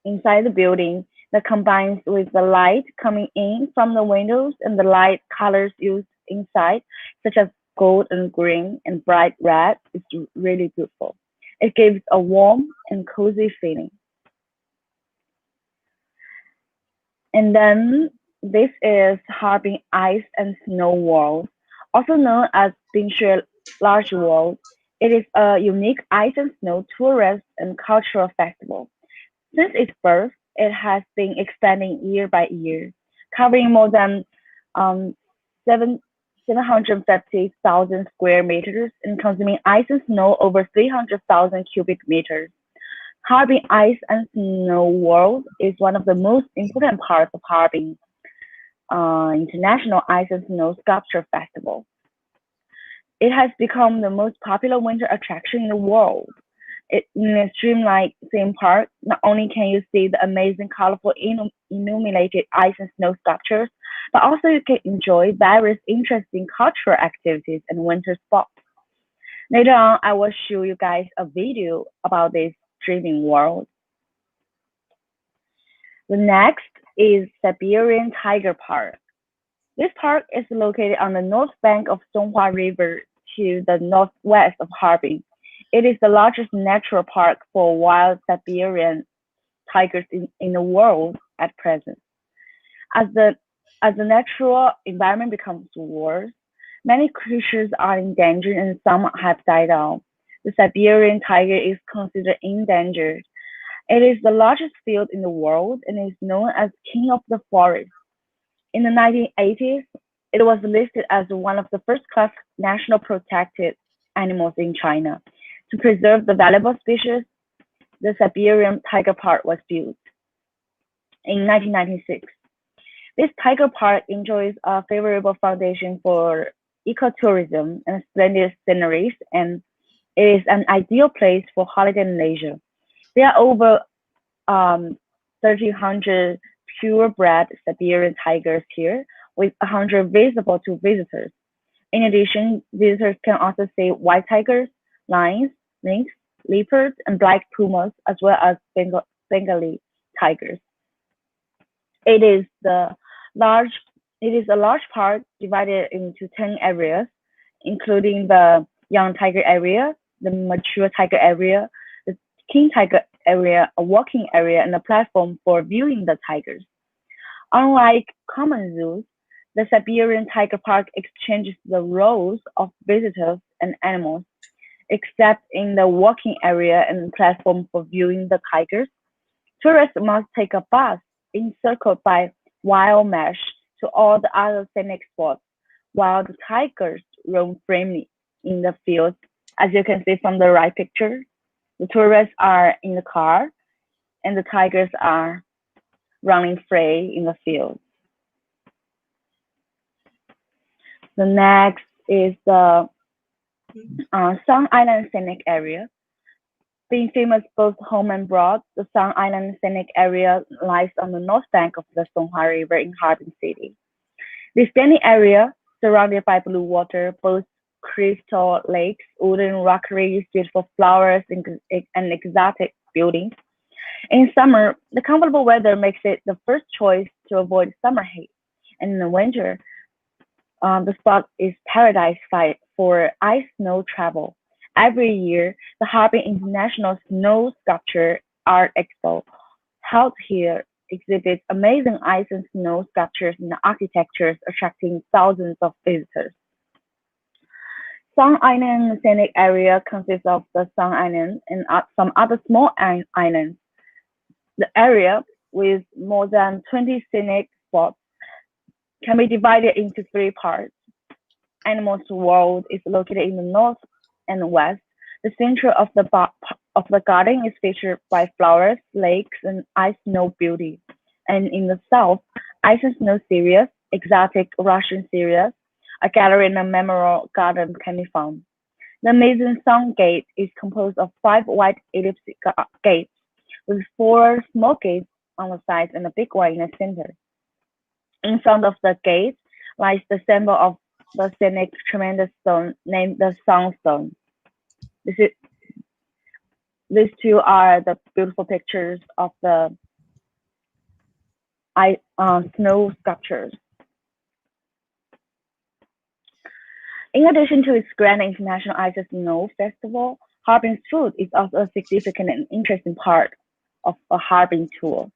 inside the building that combines with the light coming in from the windows and the light colors used inside, such as gold and green and bright red, is really beautiful. It gives a warm and cozy feeling. And then this is Harbin Ice and Snow World, also known as Bingshui Large World. It is a unique ice and snow tourist and cultural festival. Since its birth, it has been expanding year by year, covering more than 750,000 square meters and consuming ice and snow over 300,000 cubic meters. Harbin Ice and Snow World is one of the most important parts of Harbin International Ice and Snow Sculpture Festival. It has become the most popular winter attraction in the world. In a streamlined theme park, not only can you see the amazing, colorful, illuminated ice and snow sculptures, but also you can enjoy various interesting cultural activities and winter sports. Later on, I will show you guys a video about this dreaming world. The next is Siberian Tiger Park. This park is located on the north bank of Songhua River to the northwest of Harbin. It is the largest natural park for wild Siberian tigers in the world at present. As the natural environment becomes worse, many creatures are endangered and some have died out. The Siberian tiger is considered endangered. It is the largest field in the world and is known as king of the forest. In the 1980s, it was listed as one of the first-class national protected animals in China. To preserve the valuable species, the Siberian Tiger Park was built in 1996. This tiger park enjoys a favorable foundation for ecotourism and splendid sceneries, and it is an ideal place for holiday and leisure. There are over 1,300 purebred Siberian tigers here, with 100 visible to visitors. In addition, visitors can also see white tigers, lions, lynx, leopards, and black pumas, as well as Bengali tigers. It is a large park divided into 10 areas, including the young tiger area, the mature tiger area, the king tiger area, a walking area, and a platform for viewing the tigers. Unlike common zoos, the Siberian Tiger Park exchanges the roles of visitors and animals. Except in the walking area and platform for viewing the tigers, tourists must take a bus encircled by wire mesh to all the other scenic spots, while the tigers roam freely in the fields. As you can see from the right picture, the tourists are in the car and the tigers are running free in the field. The next is the Sun Island Scenic Area. Being famous both home and abroad, the Sun Island Scenic Area lies on the north bank of the Songhua River in Harbin City. This scenic area, surrounded by blue water, boasts crystal lakes, wooden rockeries, beautiful flowers, and exotic buildings. In summer, the comfortable weather makes it the first choice to avoid summer heat. And in the winter, the spot is paradise for ice snow travel. Every year, the Harbin International Snow Sculpture Art Expo, held here, exhibits amazing ice and snow sculptures and architectures, attracting thousands of visitors. Song Island scenic area consists of the Song Island and some other small islands. The area, with more than 20 scenic spots, can be divided into three parts. Animals World is located in the north and west. The center of the garden is featured by flowers, lakes, and ice snow beauty. And in the south, ice and snow series, exotic Russian series, a gallery and a memorial garden can be found. The amazing Sun Gate is composed of 5 wide ellipse gates with 4 small gates on the sides and a big one in the center. In front of the gate lies the symbol of the scenic tremendous stone named the Sunstone. These two are the beautiful pictures of the snow sculptures. In addition to its grand international ice and snow festival, Harbin's food is also a significant and interesting part of a Harbin tour.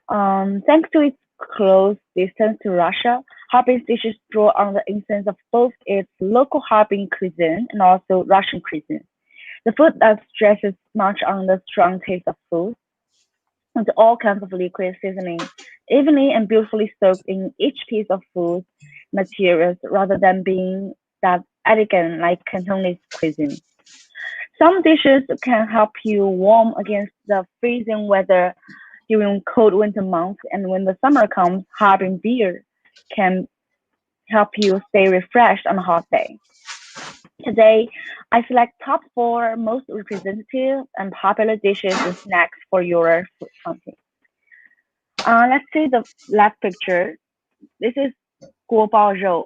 Thanks to its close distance to Russia, Harbin's dishes draw on the influence of both its local Harbin cuisine and also Russian cuisine. The food that stresses much on the strong taste of food, with all kinds of liquid seasoning, evenly and beautifully soaked in each piece of food materials, rather than being that elegant like Cantonese cuisine. Some dishes can help you warm against the freezing weather during cold winter months, and when the summer comes, Harbin beer can help you stay refreshed on a hot day. Today, I select top 4 most representative and popular dishes and snacks for your food hunting. Let's see the left picture. This is guo bao rou,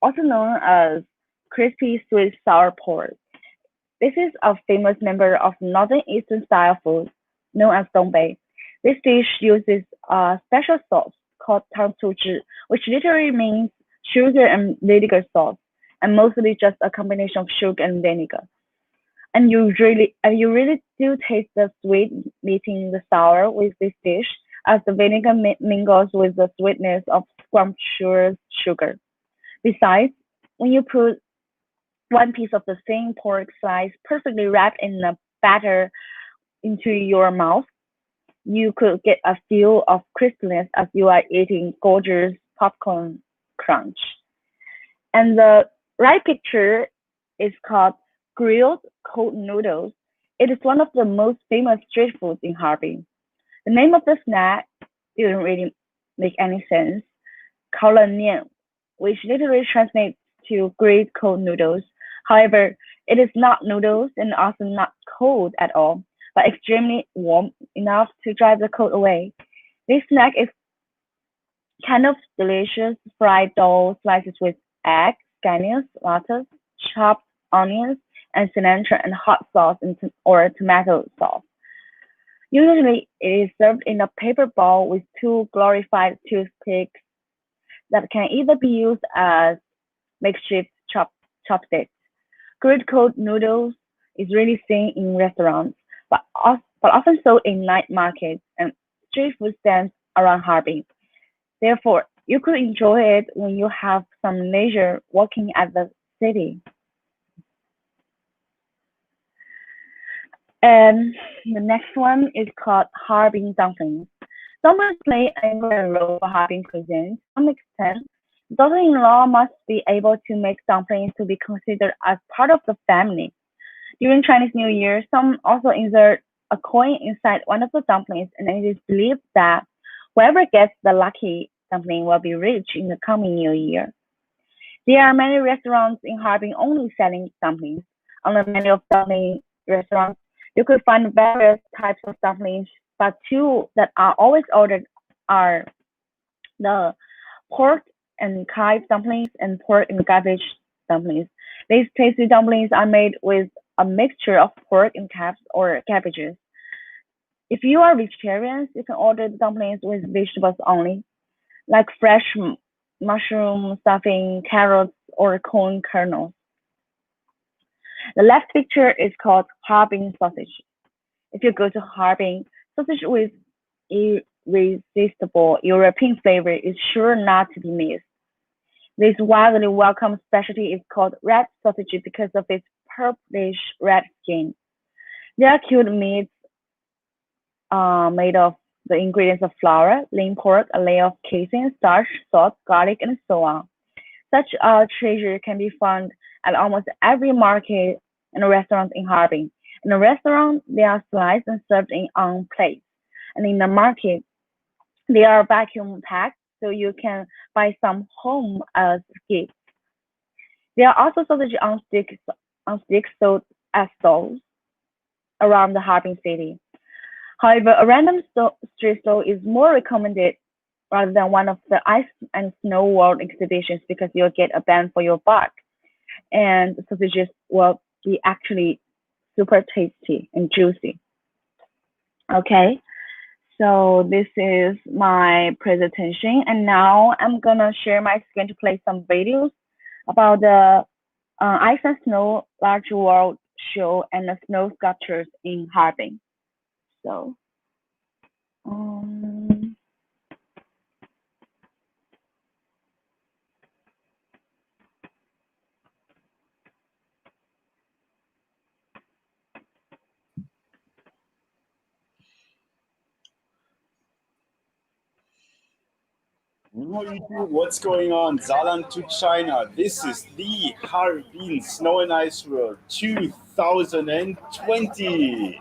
also known as crispy sweet sour pork. This is a famous member of Northern Eastern style food known as dongbei. This dish uses a special sauce called tang cu zhi, which literally means sugar and vinegar sauce, and mostly just a combination of sugar and vinegar. And you really do taste the sweet meeting the sour with this dish, as the vinegar mingles with the sweetness of scrumptious sugar. Besides, when you put one piece of the thin pork slice perfectly wrapped in the batter into your mouth, you could get a feel of crispness as you are eating gorgeous popcorn crunch. And the right picture is called grilled cold noodles. It is one of the most famous street foods in Harbin. The name of the snack didn't really make any sense. 烤冷面, which literally translates to grilled cold noodles. However, it is not noodles and also not cold at all, but extremely warm enough to drive the cold away. This snack is kind of delicious fried dough slices with egg, scallions, lettuce, chopped onions, and cilantro and hot sauce or tomato sauce. Usually, it is served in a paper bowl with 2 glorified toothpicks that can either be used as makeshift chopsticks. Grilled cold noodles is really seen in restaurants, but often sold in night markets and street food stands around Harbin. Therefore, you could enjoy it when you have some leisure walking at the city. And the next one is called Harbin dumplings. Dumplings play an important role for Harbin cuisine. To some extent, daughter-in-law must be able to make dumplings to be considered as part of the family. During Chinese New Year, some also insert a coin inside one of the dumplings, and it is believed that whoever gets the lucky dumpling will be rich in the coming new year. There are many restaurants in Harbin only selling dumplings. On the menu of dumpling restaurants, you could find various types of dumplings, but 2 that are always ordered are the pork and chive dumplings and pork and cabbage dumplings. These tasty dumplings are made with a mixture of pork and calves or cabbages. If you are vegetarians, you can order the dumplings with vegetables only, like fresh mushroom stuffing, carrots, or corn kernels. The left picture is called Harbin sausage. If you go to Harbin, sausage with irresistible European flavor is sure not to be missed. This widely welcome specialty is called red sausage because of its purplish red skin. They are cured meats made of the ingredients of flour, lean pork, a layer of casing, starch, salt, garlic, and so on. Such a treasure can be found at almost every market and restaurant in Harbin. In a restaurant, they are sliced and served on plates, and in the market, they are vacuum packed so you can buy some home as gifts. There are also sausage on sticks sold as stalls around the Harbin city. However, a random street stall is more recommended rather than one of the ice and snow world exhibitions because you'll get a bang for your buck, and the sausages will be actually super tasty and juicy. Okay, so this is my presentation, and now I'm gonna share my screen to play some videos about the Ice and Snow Large World Show and the snow sculptures in Harbin. So, um, What's going on? Salam to China. This is the Harbin Snow and Ice World 2020.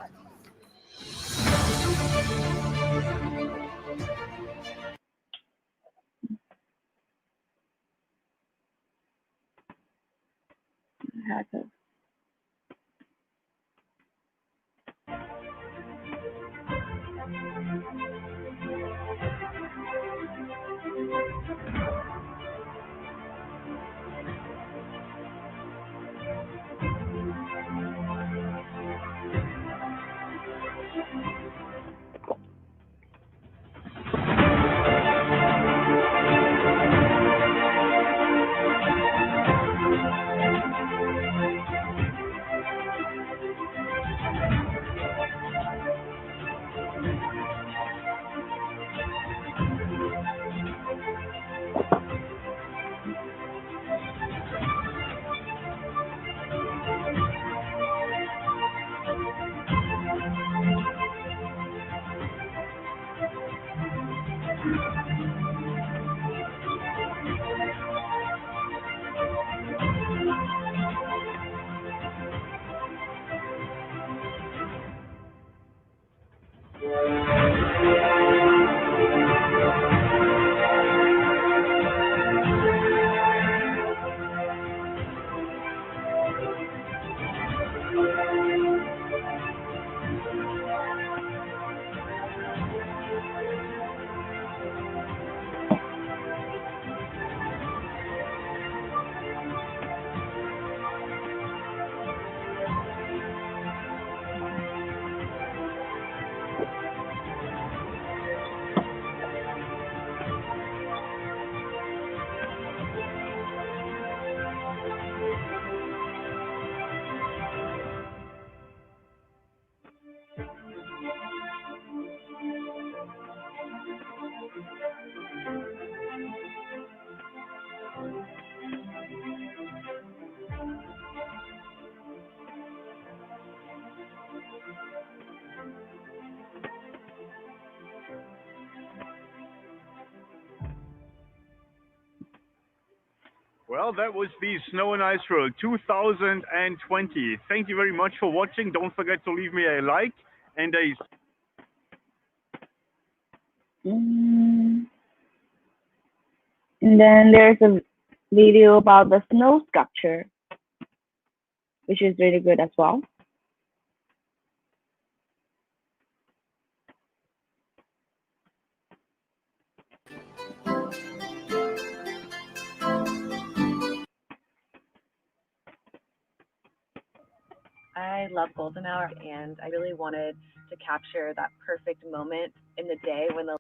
Well, that was the Snow and Ice World 2020. Thank you very much for watching. Don't forget to leave me a like and a and then there's a video about the snow sculpture, which is really good as well. I love golden hour, and I really wanted to capture that perfect moment in the day when the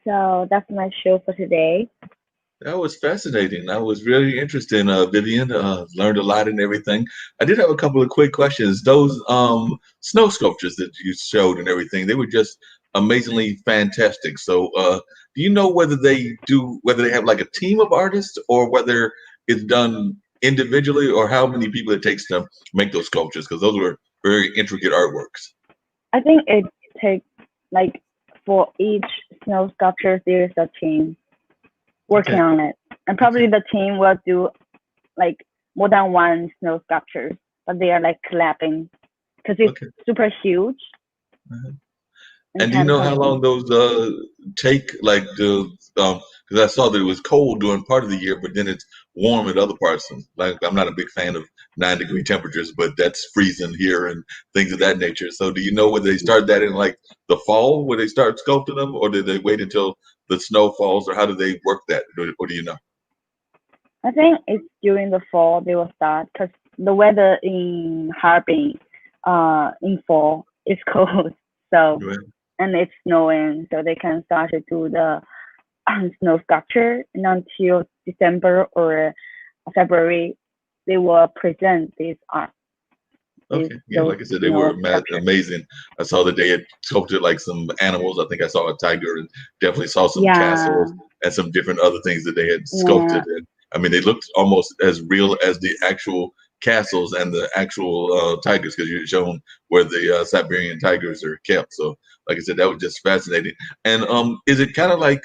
So that's my show for today. That was fascinating. That was really interesting, Vivian. Learned a lot and everything. I did have a couple of quick questions. Those snow sculptures that you showed and everything, they were just amazingly fantastic. So, do you know whether they have like a team of artists or whether it's done individually, or how many people it takes to make those sculptures? Because those were very intricate artworks. I think it takes like for each snow sculpture there is a team working Okay. on it, and probably the team will do like more than one snow sculpture, but they are like collabing because it's Okay. super huge. Uh-huh. and And do you time know how long consuming. those take? Like the because I saw that it was cold during part of the year, but then it's warm at other parts. And like I'm not a big fan of 9-degree temperatures, but that's freezing here and things of that nature. So do you know whether they start that in like the fall, where they start sculpting them, or did they wait until the snow falls, or how do they work that, or do you know? I think it's during the fall they will start because the weather in Harbin, in fall is cold, so Right. and it's snowing, so they can start to do the snow sculpture, and until December or February, they will present this art, Okay. Yeah, those like I said, they were snow sculptures. amazing. I saw that they had sculpted like some animals. I think I saw a tiger and definitely saw some Yeah, castles and some different other things that they had yeah, sculpted. And I mean, they looked almost as real as the actual castles and the actual tigers, because you're shown where the Siberian tigers are kept. So, like I said, that was just fascinating. And is it kind of like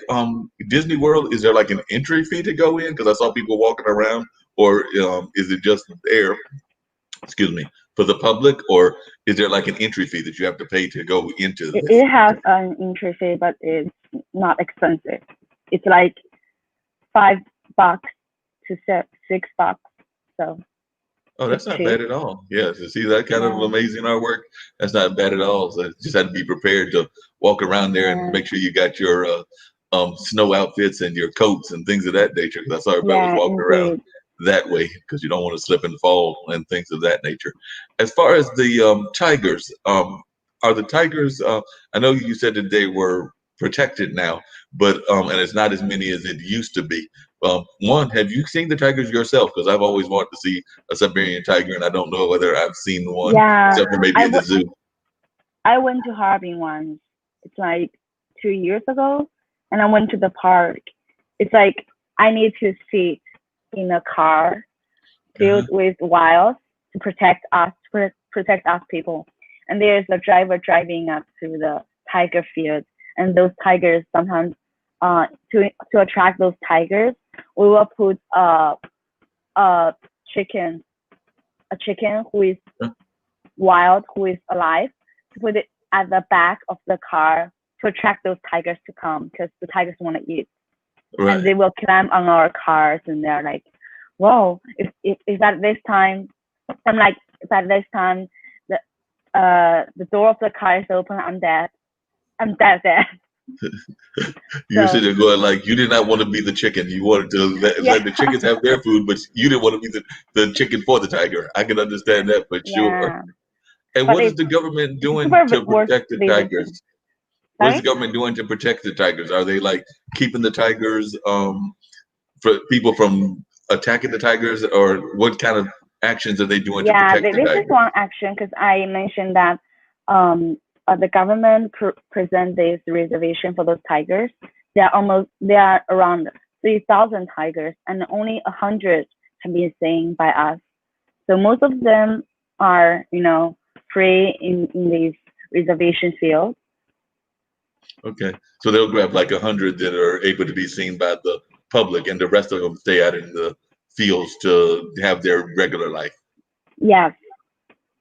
Disney World? Is there like an entry fee to go in? Because I saw people walking around, or is it just there? Excuse me, for the public, or is there like an entry fee that you have to pay to go into this? it has an entry fee, but it's not expensive. It's like $5 to $6, so Oh, it's that's not cheap. bad at all. Yeah, to see that kind of Yeah, amazing artwork, that's not bad at all. So you just had to be prepared to walk around there and yeah, make sure you got your snow outfits and your coats and things of that nature. Because I saw everybody was yeah, walking around indeed. that way, because you don't want to slip and fall and things of that nature. As far as the tigers, are the tigers? I know you said that they were protected now, but and it's not as many as it used to be. One, have you seen the tigers yourself? Because I've always wanted to see a Siberian tiger, and I don't know whether I've seen one, Yeah, except for maybe at the zoo. I went to Harbin once. It's like 2 years ago, and I went to the park. It's like I need to sit in a car filled with wires to protect us, protect us people. And there's a driver driving up to the tiger field, and those tigers sometimes, to attract those tigers, we will put a chicken, who is wild, who is alive, to put it at the back of the car to attract those tigers to come, because the tigers want to eat. Right. And they will climb on our cars, and they're like, whoa, if at this time, I'm like, if at this time the door of the car is open, I'm dead. I'm dead. You're sitting there going like, you did not want to be the chicken. You wanted to let the chickens have their food, but you didn't want to be the chicken for the tiger. I can understand that for sure. And But what is the government doing to protect the tigers? What is the government doing to protect the tigers? Are they like keeping the tigers for people from attacking the tigers, or what kind of actions are they doing to protect the tigers? This is one action, because I mentioned that the government present this reservation for those tigers. They are around 3,000 tigers, and only 100 have been seen by us. So most of them are, free in these reservation fields. Okay, so they'll grab like 100 that are able to be seen by the public, and the rest of them stay out in the fields to have their regular life. Yes.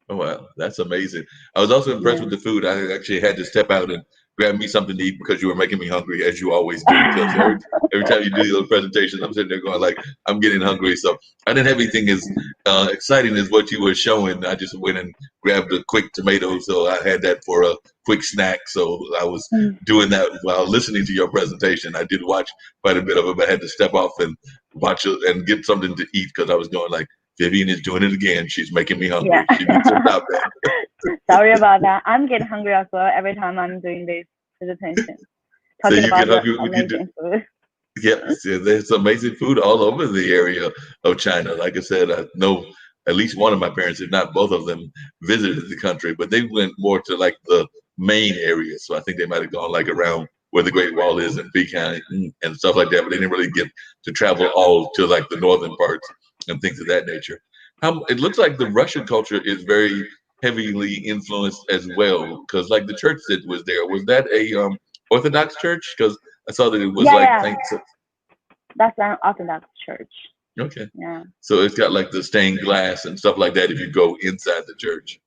Oh, wow, that's amazing. I was also impressed with the food. I actually had to step out and grab me something to eat because you were making me hungry, as you always do. Because every time you do those presentations, I'm sitting there going like, I'm getting hungry. So I didn't have anything as exciting as what you were showing. I just went and grabbed a quick tomato, so I had that for a quick snack. So I was doing that while listening to your presentation. I did watch quite a bit of it, but I had to step off and watch it and get something to eat because I was going like, Vivian is doing it again. She's making me hungry. Yeah. She needs to stop that. Sorry about that. I'm getting hungry as well every time I'm doing this presentation. So Talking you about get hungry the when you amazing food. Yes, yeah, there's amazing food all over the area of China. Like I said, I know at least one of my parents, if not both of them, visited the country, but they went more to like the main areas. So I think they might have gone like around where the Great Wall is in Peking and stuff like that, but they didn't really get to travel all to like the northern parts and things of that nature. It looks like the Russian culture is very heavily influenced as well, because like the church that was there, was that a Orthodox church? Because I saw that it was That's an Orthodox church. Okay. Yeah. So it's got like the stained glass and stuff like that if you go inside the church.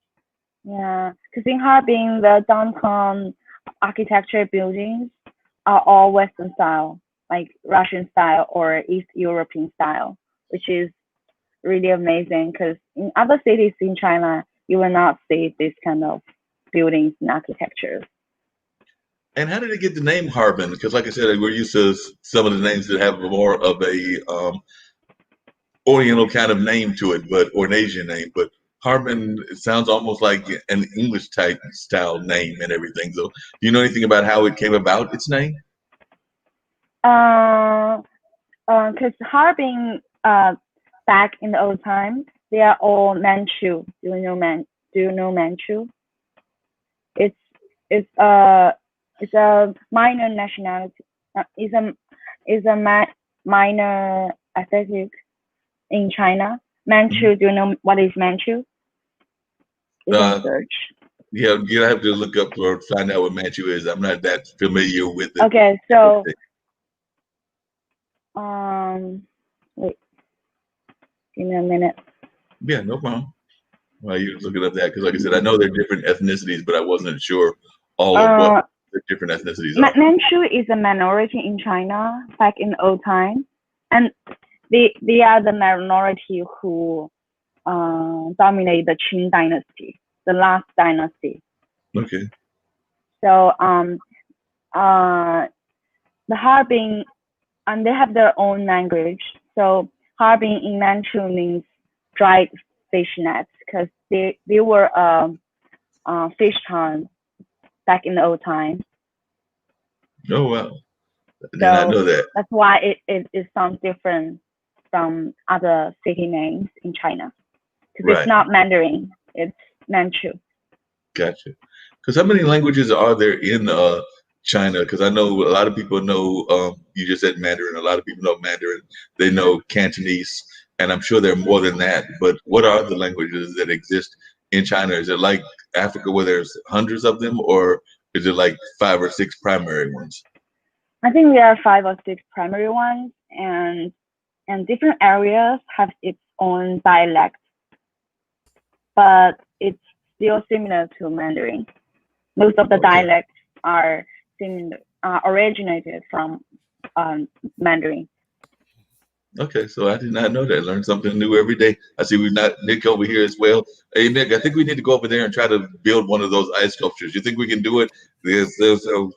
Yeah, because in Harbin, the downtown architecture buildings are all Western style, like Russian style or East European style, which is really amazing, because in other cities in China, you will not see this kind of buildings and architecture. And how did it get the name Harbin? Because like I said, we're used to some of the names that have more of a Oriental kind of name to it, or an Asian name. But Harbin, it sounds almost like an English type style name and everything. So do you know anything about how it came about, its name? Because Harbin, back in the old times, they are all Manchu. Do you know Manchu? It's a minor nationality. Is a minor ethnic in China. Manchu. Do you know what is Manchu? You can search. Yeah, you have to look up or find out what Manchu is. I'm not that familiar with it. Okay, so wait, give me a minute. Yeah, no problem. While you're looking up that, because like I said, I know there are different ethnicities, but I wasn't sure all of what the different ethnicities are. Manchu is a minority in China back in the old time, and they are the minority who dominate the Qing dynasty, the last dynasty. Okay. So the Harbin, and they have their own language. So Harbin in Manchu means dried fish nets, because they were fish town back in the old time. Oh wow, I did not So know that. that's why it sounds different from other city names in China. Because it's Right, not Mandarin, it's Manchu. gotcha. Because how many languages are there in China? Because I know a lot of people know. You just said Mandarin. A lot of people know Mandarin. They know Cantonese, and I'm sure there are more than that. But what are the languages that exist in China? Is it like Africa, where there's hundreds of them, or is it like 5 or 6 primary ones? I think there are 5 or 6 primary ones, and different areas have its own dialect, but it's still similar to Mandarin. Most of the Okay. dialects are similar, originated from Mandarin. Okay, so I did not know that. Learn something new every day. I see we've not Nick over here as well. Hey Nick, I think we need to go over there and try to build one of those ice sculptures. You think we can do it? There's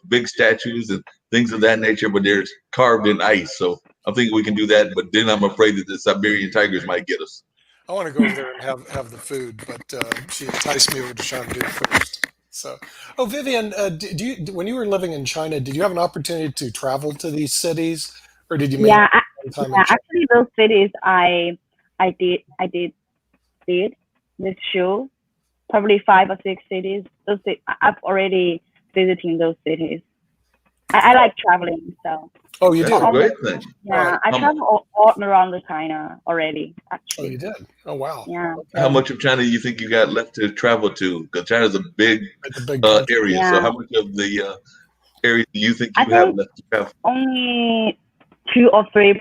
big statues and things of that nature, but they're carved in ice. So I'm thinking we can do that. But then I'm afraid that the Siberian tigers might get us. I want to go over there and have the food, but she enticed me over to try and do it first. So, oh, Vivian, do you when you were living in China, did you have an opportunity to travel to these cities, or did you mainly Yeah, spend time yeah. in China? Actually, those cities I did this show. Probably 5 or 6 cities. I've already visiting those cities. I like traveling, so Oh, you That's a do? great thing. yeah, I How, travel all around the China already. Oh, Actually, you did? Oh, wow. yeah. how So much of China do you think you got left to travel to? Because China's a big It's a big country. area. So yeah, how much of the area do you think I you have think left to travel? only 2 or 3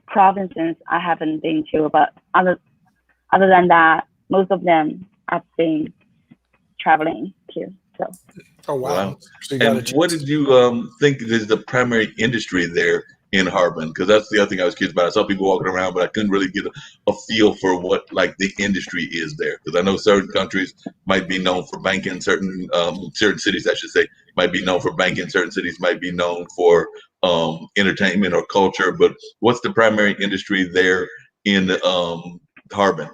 provinces I haven't been to, but other than that, most of them I've been traveling to. So Oh, wow. Wow. So you got a And what chance did to. you think is the primary industry there in Harbin? Because that's the other thing I was curious about. I saw people walking around, but I couldn't really get a feel for what like the industry is there. Because I know certain countries might be known for banking, certain cities, I should say, might be known for banking. Certain cities might be known for entertainment or culture. But what's the primary industry there in Harbin?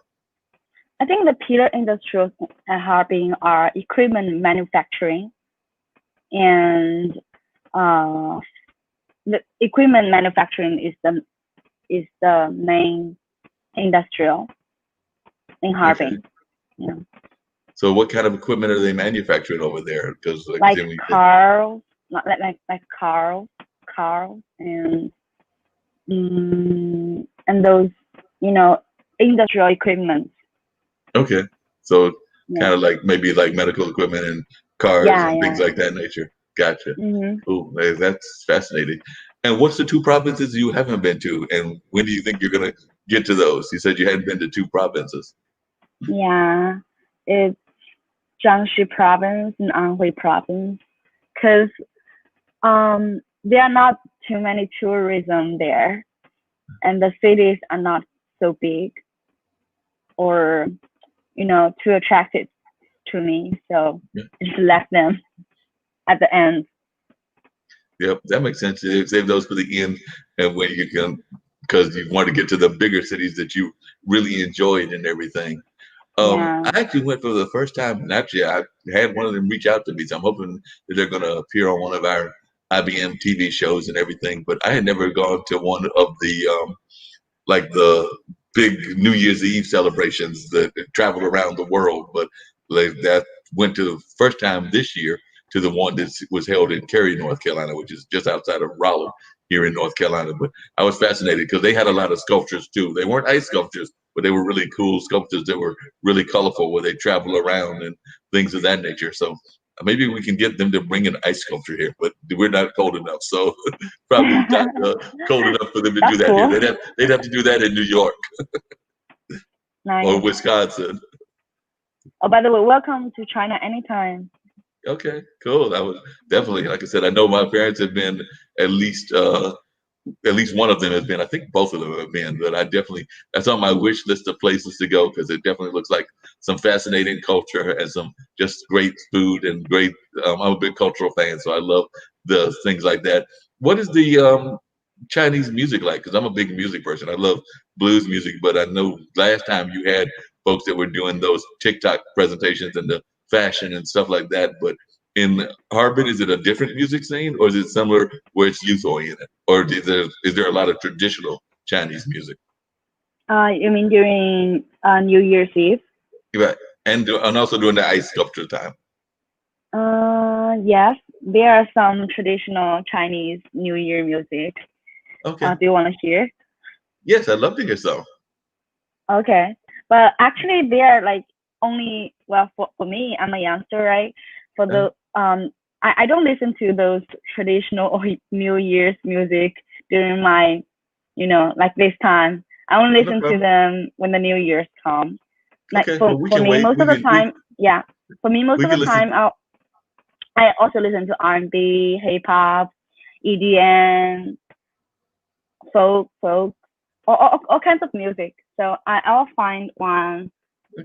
I think the pillar industries at Harbin are equipment manufacturing, and uh, the equipment manufacturing is the main industrial in Okay. Harbin. You know, So what kind of equipment are they manufacturing over there? Because like like I said, we said, cars, like cars, and those industrial equipment. okay. So Yeah, kind of like maybe like medical equipment and cars yeah, and things yeah. like that nature. Gotcha. hmm Cool. Hey, that's fascinating. And what's the 2 provinces you haven't been to? And when do you think you're gonna get to those? You said you hadn't been to 2 provinces. Yeah, it's Jiangxi province and Anhui province, because there are not too many tourism there, and the cities are not so big or too attractive to me. So Yeah. just left them at the end. Yep, that makes sense. Save those for the end, and when you can, because you want to get to the bigger cities that you really enjoyed and everything. Yeah. I actually went for the first time, and actually I had one of them reach out to me. So I'm hoping that they're going to appear on one of our IBM TV shows and everything. But I had never gone to one of the like the big New Year's Eve celebrations that travel around the world. But like that went to the first time this year to the one that was held in Cary, North Carolina, which is just outside of Raleigh here in North Carolina. But I was fascinated because they had a lot of sculptures too. They weren't ice sculptures, but they were really cool sculptures that were really colorful where they travel around and things of that nature. So maybe we can get them to bring an ice sculpture here, but we're not cold enough. So probably not cold enough for them to do That's that here. cool. They'd have to do that in New York or Nice. Wisconsin. Oh, by the way, welcome to China anytime. Okay, cool. That was definitely, like I said, I know my parents have been at least one of them has been. I think both of them have been, but that's on my wish list of places to go because it definitely looks like some fascinating culture and some just great food and great. I'm a big cultural fan, so I love the things like that. What is the Chinese music like? Because I'm a big music person. I love blues music, but I know last time you had folks that were doing those TikTok presentations and the fashion and stuff like that. But in Harbin, is it a different music scene, or is it similar where it's youth oriented, or is there a lot of traditional Chinese music? You mean during New Year's Eve? Right, and also during the ice sculpture time. Yes, there are some traditional Chinese New Year music. Okay. Do you want to hear? Yes, I'd love to hear some. Okay, but actually they are like only, well, for me, I'm a youngster, right? For the I don't listen to those traditional or New Year's music during my, like this time. I only listen to them when the New Year's come. Like Okay, for well, we can me, wait. most of the time, yeah. For me, most we of can the listen. time, I also listen to R&B, hip hop, EDM, folk, all kinds of music. So I'll find one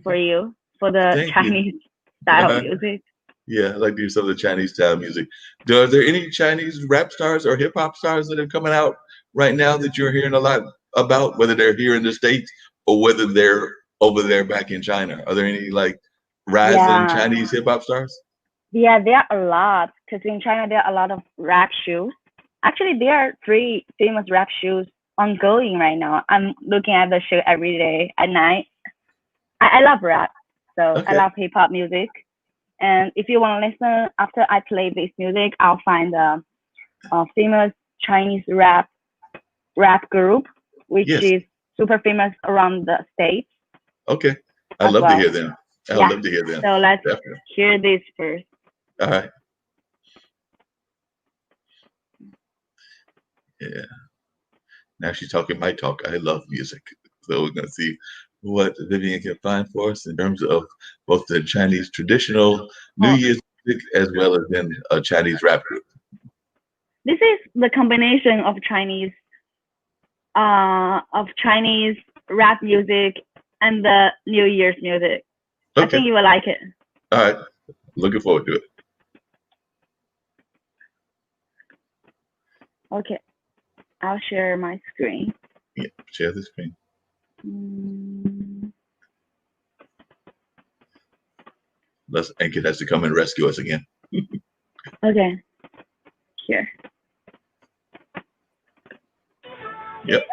for you for the Thank you. Chinese style music. Yeah, I like to hear some of the Chinese style music. Are there any Chinese rap stars or hip hop stars that are coming out right now that you're hearing a lot about, whether they're here in the States or whether they're over there back in China? Are there any like rising Chinese hip hop stars? Yeah, there are a lot, because in China there are a lot of rap shows. Actually, there are 3 famous rap shows ongoing right now. I'm looking at the show every day at night. I love rap, so I love hip hop music. And if you want to listen, after I play this music, I'll find a famous Chinese rap group, which is super famous around the States. Okay, I'd love to hear them. I'd love to hear them. So let's hear this first. All right. Yeah. Now she's talking my talk. I love music. So we're going to see what Vivian can find for us in terms of both the Chinese traditional New Year's music as well as in a Chinese rap group. This is the combination of Chinese rap music and the New Year's music. I think you will like it. All right. Looking forward to it. Okay. I'll share my screen. Yeah, share the screen. Ankit has to come and rescue us again. Okay. Here. Yep.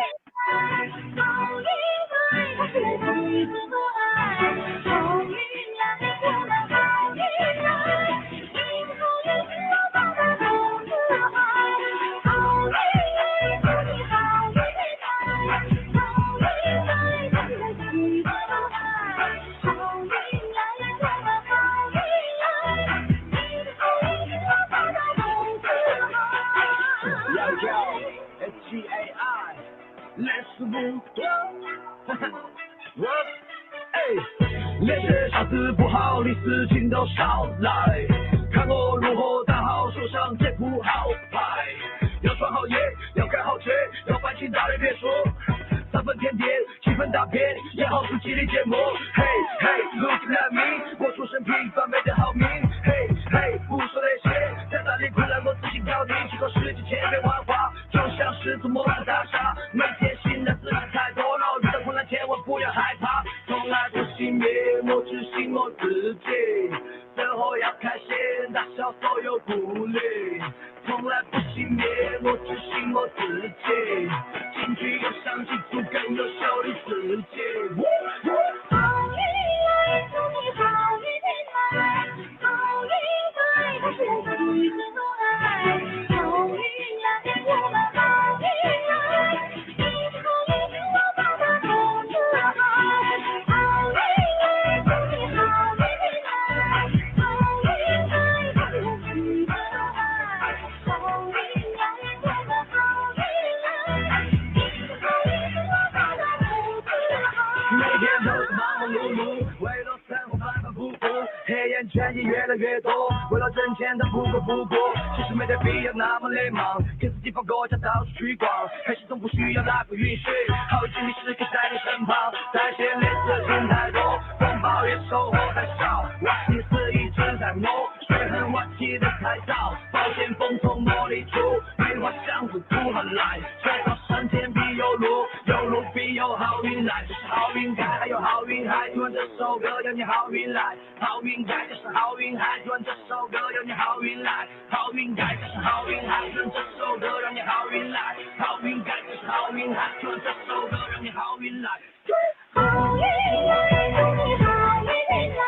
不必有好运来，就是好运该，还有好运海。听完这首歌，要你好运来，好运该就是好运海。听完这首歌，要你好运来，好运该就是好运海。听完这首歌，让你好运来，好运该就是好运海。听完这首歌，让你好运来。好运来，好运来，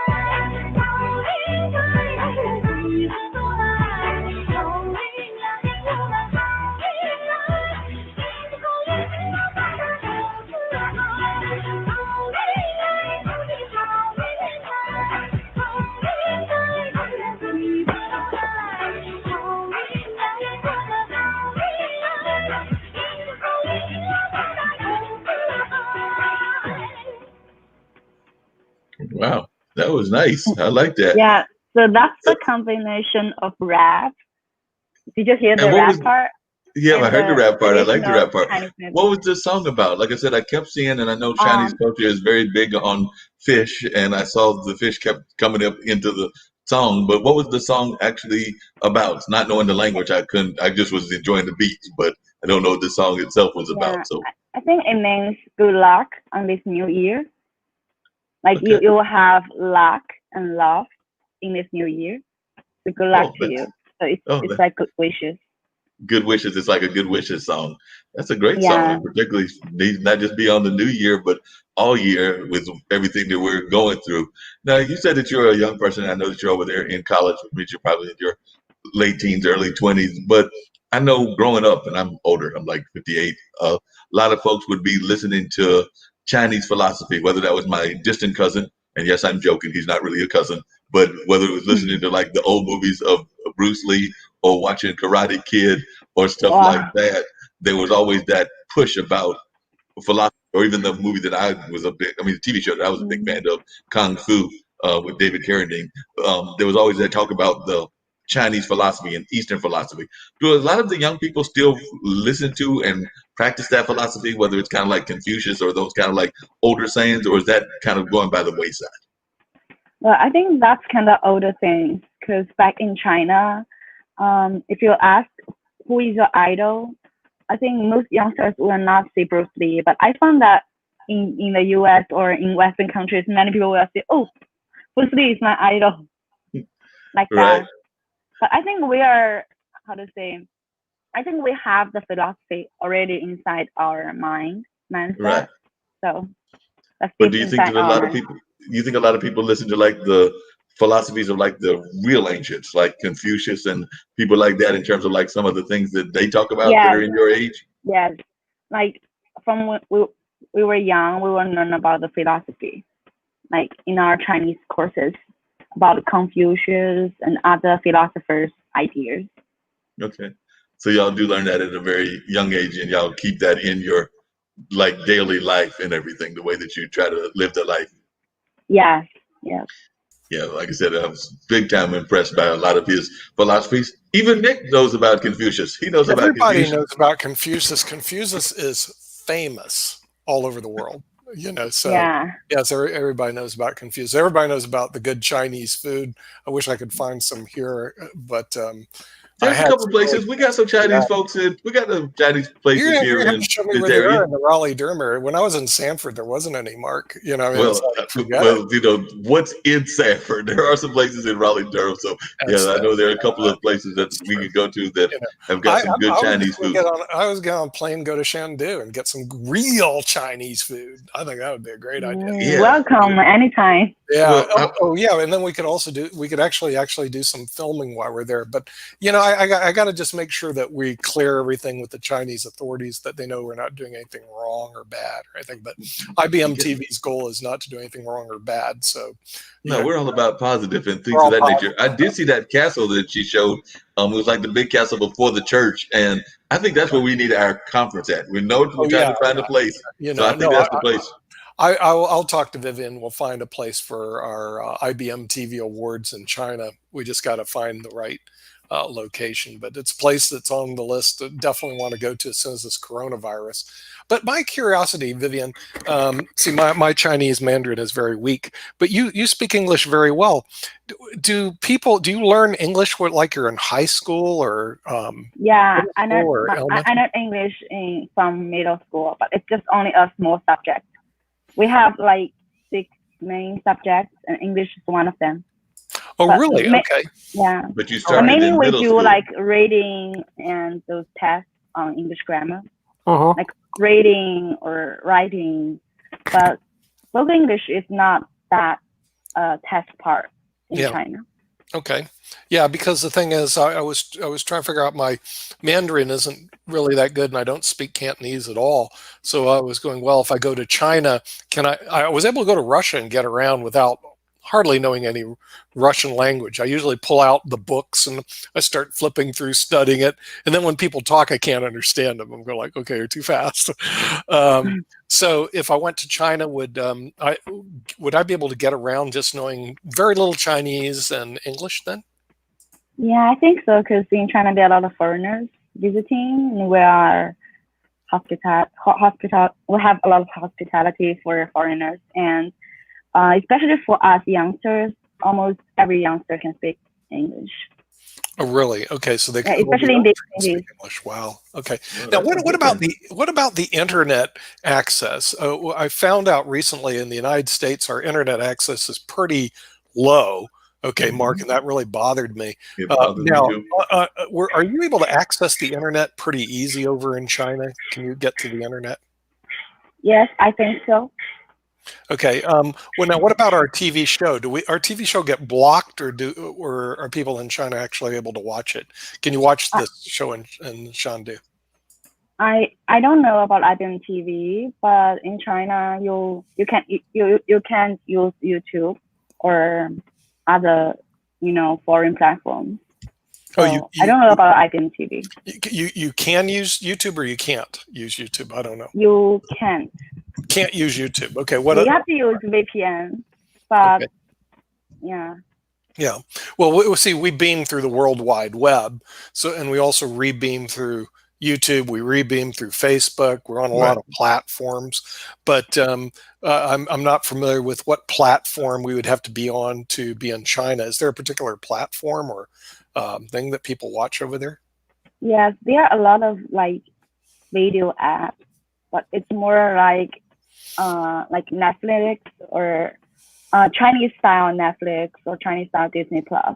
好运来，好运来，你的到来，好运来，我们好运来，你的好运让大家都自豪。好运来，好运好运来，好运来，好运你的到来，好运来，我们好运来，你的好运让大家都自豪。Wow, that was nice. I like that. Yeah, so that's the combination of rap. Did you hear the And what rap was part? Yeah, I And heard the rap part. I like the traditional rap part. Chinese music. What was the song about? Like I said, I kept seeing, and I know Chinese culture is very big on fish, and I saw the fish kept coming up into the song. But what was the song actually about? Not knowing the language, I couldn't. I just was enjoying the beats, but I don't know what the song itself was about. Yeah, So I think it means good luck on this new year. Like okay. you will have luck and love in this new year. So good luck to you. So it's like good wishes. Good wishes. It's like a good wishes song. That's a great song, Yeah. and particularly needs not just be on the new year, but all year with everything that we're going through. Now, you said that you're a young person. I know that you're over there in college, which means you're probably in your late teens, early 20s. But I know growing up, and I'm older, I'm like 58, a lot of folks would be listening to Chinese philosophy, whether that was my distant cousin, and yes, I'm joking, he's not really a cousin, but whether it was listening to like the old movies of Bruce Lee or watching Karate Kid or stuff like that, there was always that push about philosophy, or even the movie that I was a big, I mean, the TV show that I was a big fan of, Kung Fu, with David Carradine. There was always that talk about the Chinese philosophy and Eastern philosophy. Do a lot of the young people still listen to and practice that philosophy, whether it's kind of like Confucius or those kind of like older sayings, or is that kind of going by the wayside? Well, I think that's kind of older thing, because back in China, if you ask who is your idol, I think most youngsters will not say Bruce Lee. But I found that in the US or in Western countries, many people will say, "Oh, Bruce Lee is my idol," like that. But I think we are, how to say, I think we have the philosophy already inside our mindset. Right. So that's But do you think that a lot of people? You think a lot of people listen to like the philosophies of like the real ancients, like Confucius and people like that, in terms of like some of the things that they talk about that are in your age? Yes, like from when we were young, we will learn about the philosophy, like in our Chinese courses, about Confucius and other philosophers' ideas. Okay, so y'all do learn that at a very young age, and y'all keep that in your like daily life and everything, the way that you try to live the life. Yes, yes. Yeah, like I said, I was big time impressed by a lot of his philosophies. Even Nick knows about Confucius. He knows about Confucius. Everybody knows about Confucius. Confucius is famous all over the world. You know, so yes, everybody knows about Confucius. Everybody knows about the good Chinese food. I wish I could find some here, but there's a couple places. We got some Chinese folks in. We got some Chinese places here in this area. In the Raleigh-Durham area. When I was in Sanford, there wasn't any, Mark. You know, I mean, you know, what's in Sanford? There are some places in Raleigh-Durham. So I know there are a couple of places that we could go to that have got some good Chinese food. I was going on a plane, go to Chengdu, and get some real Chinese food. I think that would be a great idea. Welcome anytime. Yeah. And then we could also actually do some filming while we're there. But you know, I got to just make sure that we clear everything with the Chinese authorities, that they know we're not doing anything wrong or bad or anything. But IBMTV's goal is not to do anything wrong or bad. So we're all about positive and things of that nature. I did see that castle that she showed. It was like the big castle before the church, and I think that's where we need our conference at. We know we're trying to find a place. So I think that's the place. I'll talk to Vivian. We'll find a place for our IBM TV awards in China. We just got to find the right location, but it's a place that's on the list that definitely want to go to as soon as this coronavirus. But my curiosity, Vivian, see, my Chinese Mandarin is very weak, but you speak English very well. Do you learn English like you're in high school or Yeah, I school know or I elementary? know English from middle school, but it's just only a small subject. We have like 6 main subjects, and English is one of them. Oh, But really? Okay. Yeah. But you But started maybe in we middle do school. like reading and those tests on English grammar, Uh-huh. like reading or writing. But spoken English is not that test part in Yeah. China. Okay. Yeah, because the thing is, I was trying to figure out my Mandarin isn't really that good, and I don't speak Cantonese at all. So I was going, well, if I go to China, can I was able to go to Russia and get around without hardly knowing any Russian language. I usually pull out the books and I start flipping through, studying it. And then when people talk, I can't understand them. I'm going like, okay, you're too fast. So if I went to China, would I be able to get around just knowing very little Chinese and English then? Yeah, I think so, because in China there are a lot of foreigners visiting. We are we have a lot of hospitality for foreigners, and especially for us youngsters, almost every youngster can speak English. Oh, really? Okay, so they Yeah, can especially in big cities. English. Wow. Okay. Well, Now, that's a what good about thing. the internet access? Well, I found out recently in the United States, our internet access is pretty low. Okay, Mark, and that really bothered me. It bothers me Now, too. are you able to access the internet pretty easy over in China? Can you get to the internet? Yes, I think so. Okay. Well, now, what about our TV show? Our TV show get blocked, or are people in China actually able to watch it? Can you watch this show in Shandu? I don't know about IBMTV, but in China you can use YouTube or other foreign platforms. So I don't know about IBMTV. You can use YouTube or you can't use YouTube. I don't know. You can't use YouTube. Okay. You have to use VPN, but Okay. yeah. Yeah. Well, we'll see. We beam through the World Wide Web, and we also rebeam through YouTube. We rebeam through Facebook. We're on a lot of platforms, but I'm not familiar with what platform we would have to be on to be in China. Is there a particular platform or thing that people watch over there? Yes, there are a lot of like video apps, but it's more like Netflix or Chinese style Netflix or Chinese style Disney Plus.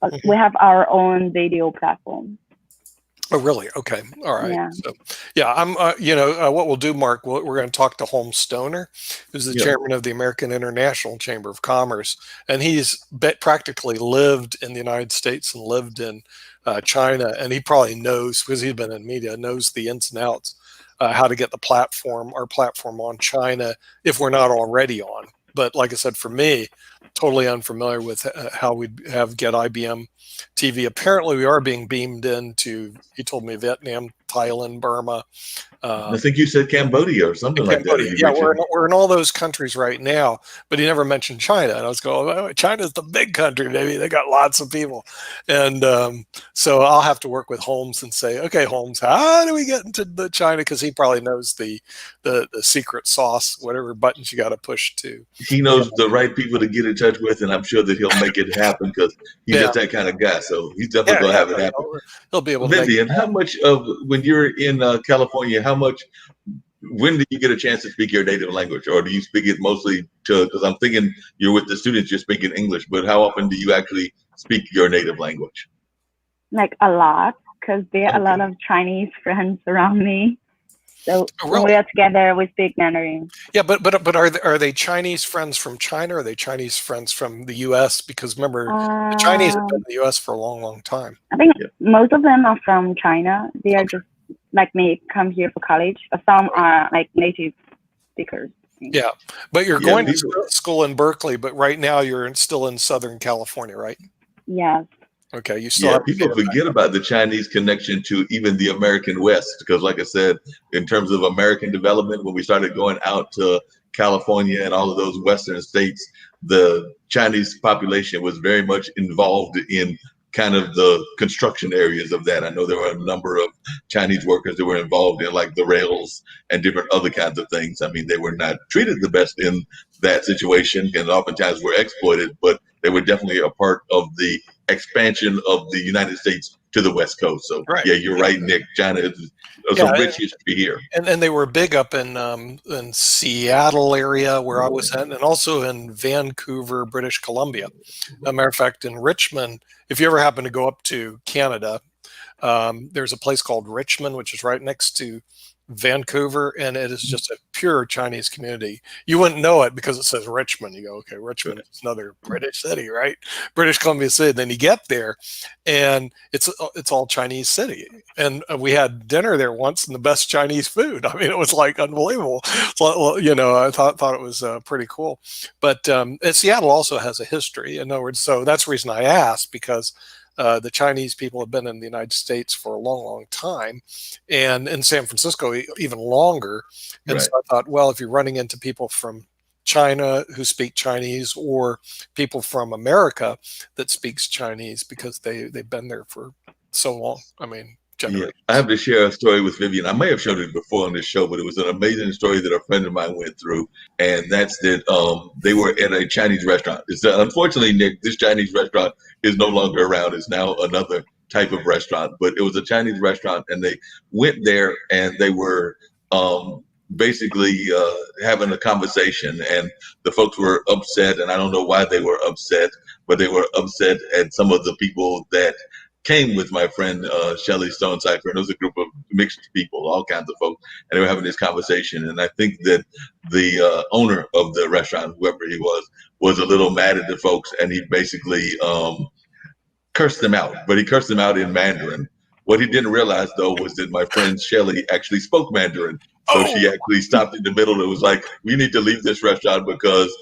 But we have our own video platform. Oh, really? Okay. All right. Yeah. So, yeah, I'm, what we'll do, Mark, we're going to talk to Holmes Stoner, who's the chairman of the American International Chamber of Commerce. And he's practically lived in the United States and lived in China. And he probably knows, because he's been in media, knows the ins and outs, how to get our platform on China if we're not already on. But like I said, for me, totally unfamiliar with how we'd get IBM TV. Apparently, we are being beamed into, he told me, Vietnam, Thailand, Burma. I think you said Cambodia or something like Cambodia. that. Yeah, we're in all those countries right now, but he never mentioned China. And I was going, oh, China's the big country, maybe. They got lots of people. And so I'll have to work with Holmes and say, okay, Holmes, how do we get into the China? Because he probably knows the secret sauce, whatever buttons you got to push to. He knows the right people to get in touch with, and I'm sure that he'll make it happen because he's just that kind of guy. So he's definitely going to have it happen. He'll be able to Vivian, how much of, when you're in California, when do you get a chance to speak your native language, or do you speak it mostly because I'm thinking you're with the students, you're speaking English, but how often do you actually speak your native language? Like a lot, because there are a lot of Chinese friends around me. So when we are together, we speak Mandarin. Yeah, but are they Chinese friends from China, or are they Chinese friends from the U.S.? Because remember, the Chinese have been in the U.S. for a long, long time. I think most of them are from China. They are just like me, come here for college. But some are like native speakers. Yeah, but you're going to school in Berkeley, but right now you're still in Southern California, right? Yes. Okay, you still have people forget about the Chinese connection to even the American West, because like I said, in terms of American development, when we started going out to California and all of those Western states, the Chinese population was very much involved in kind of the construction areas of that. I know there were a number of Chinese workers that were involved in like the rails and different other kinds of things. I mean, they were not treated the best in that situation and oftentimes were exploited, but they were definitely a part of the expansion of the United States to the West Coast. So yeah, you're right, Nick. China is some rich history here. And they were big up in Seattle area where I was at, and also in Vancouver, British Columbia. As a matter of fact, in Richmond, if you ever happen to go up to Canada, there's a place called Richmond, which is right next to Vancouver, and it is just a pure Chinese community. You wouldn't know it because it says Richmond. You go, okay, Richmond is another British city, right? British Columbia city. Then you get there, and it's all Chinese city. And we had dinner there once, and the best Chinese food. I mean, it was like unbelievable. So, you know, I thought it was pretty cool. But Seattle also has a history. In other words, so that's the reason I asked, because the Chinese people have been in the United States for a long, long time, and in San Francisco even longer. And so I thought, well, if you're running into people from China who speak Chinese, or people from America that speaks Chinese because they've been there for so long. I mean, yeah, I have to share a story with Vivian. I may have showed it before on this show, but it was an amazing story that a friend of mine went through, and that's that they were at a Chinese restaurant. Unfortunately, Nick, this Chinese restaurant is no longer around. It's now another type of restaurant, but it was a Chinese restaurant, and they went there and they were basically having a conversation, and the folks were upset, and I don't know why they were upset, but they were upset at some of the people that came with my friend Shelley Stone Cipher, and it was a group of mixed people, all kinds of folks, and they were having this conversation. And I think that the owner of the restaurant, whoever he was a little mad at the folks, and he basically cursed them out, but he cursed them out in Mandarin. What he didn't realize, though, was that my friend Shelley actually spoke Mandarin. So she actually stopped in the middle. It was like, we need to leave this restaurant because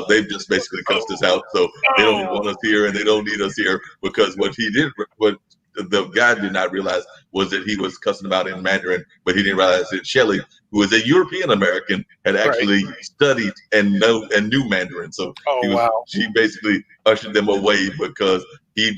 they've just basically cussed us out. So they don't want us here and they don't need us here, because what the guy did not realize was that he was cussing them out in Mandarin, but he didn't realize that Shelley, who was a European American, had actually studied and knew Mandarin. So she basically ushered them away because he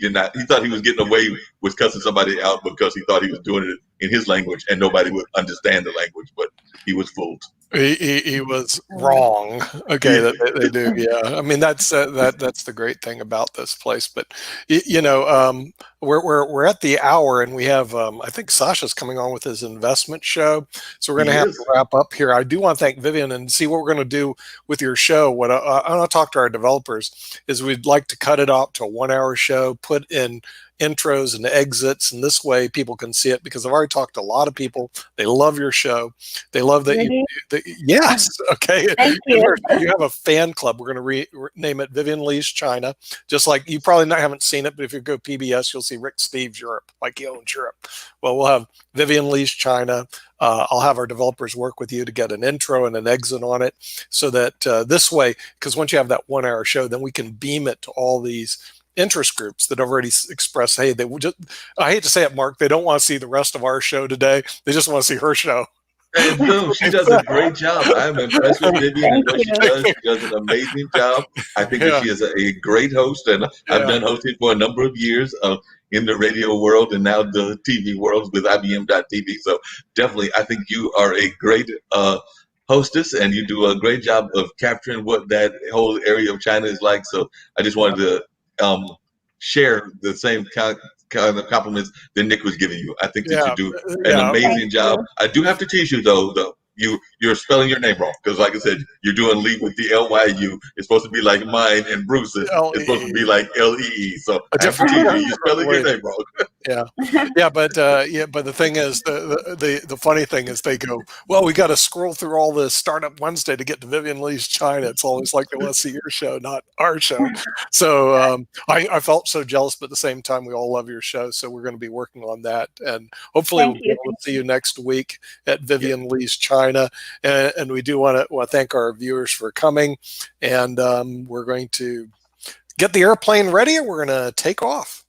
thought he was getting away with cussing somebody out because he thought he was doing it in his language and nobody would understand the language, but he was fooled. He was wrong. Okay, they do. Yeah, I mean that's the great thing about this place. But you know, we're at the hour, and we have I think Sasha's coming on with his investment show, so we're going to have to wrap up here. I do want to thank Vivian and see what we're going to do with your show. What I want to talk to our developers is we'd like to cut it out to a 1 hour show, put in intros and exits, and this way people can see it, because I've already talked to a lot of people. They love your show. They love that yes. Okay. Thank you. You have a fan club. We're going to rename it Vivian Lee's China. Just like you probably haven't seen it, but if you go PBS, you'll see Rick Steves Europe, like he owns Europe. Well, we'll have Vivian Lee's China. I'll have our developers work with you to get an intro and an exit on it, so that this way, because once you have that 1 hour show, then we can beam it to all these interest groups that already express, hey, they would just, I hate to say it, Mark, they don't want to see the rest of our show today. They just want to see her show. And no, she does a great job. I'm impressed with Vivian and what she does. She does an amazing job. I think that she is a great host, and I've done hosting for a number of years in the radio world and now the TV world with IBM.TV. So definitely, I think you are a great hostess, and you do a great job of capturing what that whole area of China is like. So I just wanted to share the same kind of compliments that Nick was giving you. I think that you do an amazing job. I do have to tease you though. You're spelling your name wrong, because like I said, you're doing Lee with the LYU. It's supposed to be like mine, and Bruce it's supposed to be like LEE. So I have to tease you. You're spelling your name wrong. But the thing is, the funny thing is, they go, well, we got to scroll through all this Startup Wednesday to get to Vivian Lee's China. It's always like they want to see your show, not our show. So I felt so jealous, but at the same time, we all love your show. So we're going to be working on that, and hopefully we'll be able to see you next week at Vivian Lee's China. And we do want to thank our viewers for coming, and we're going to get the airplane ready, and we're going to take off.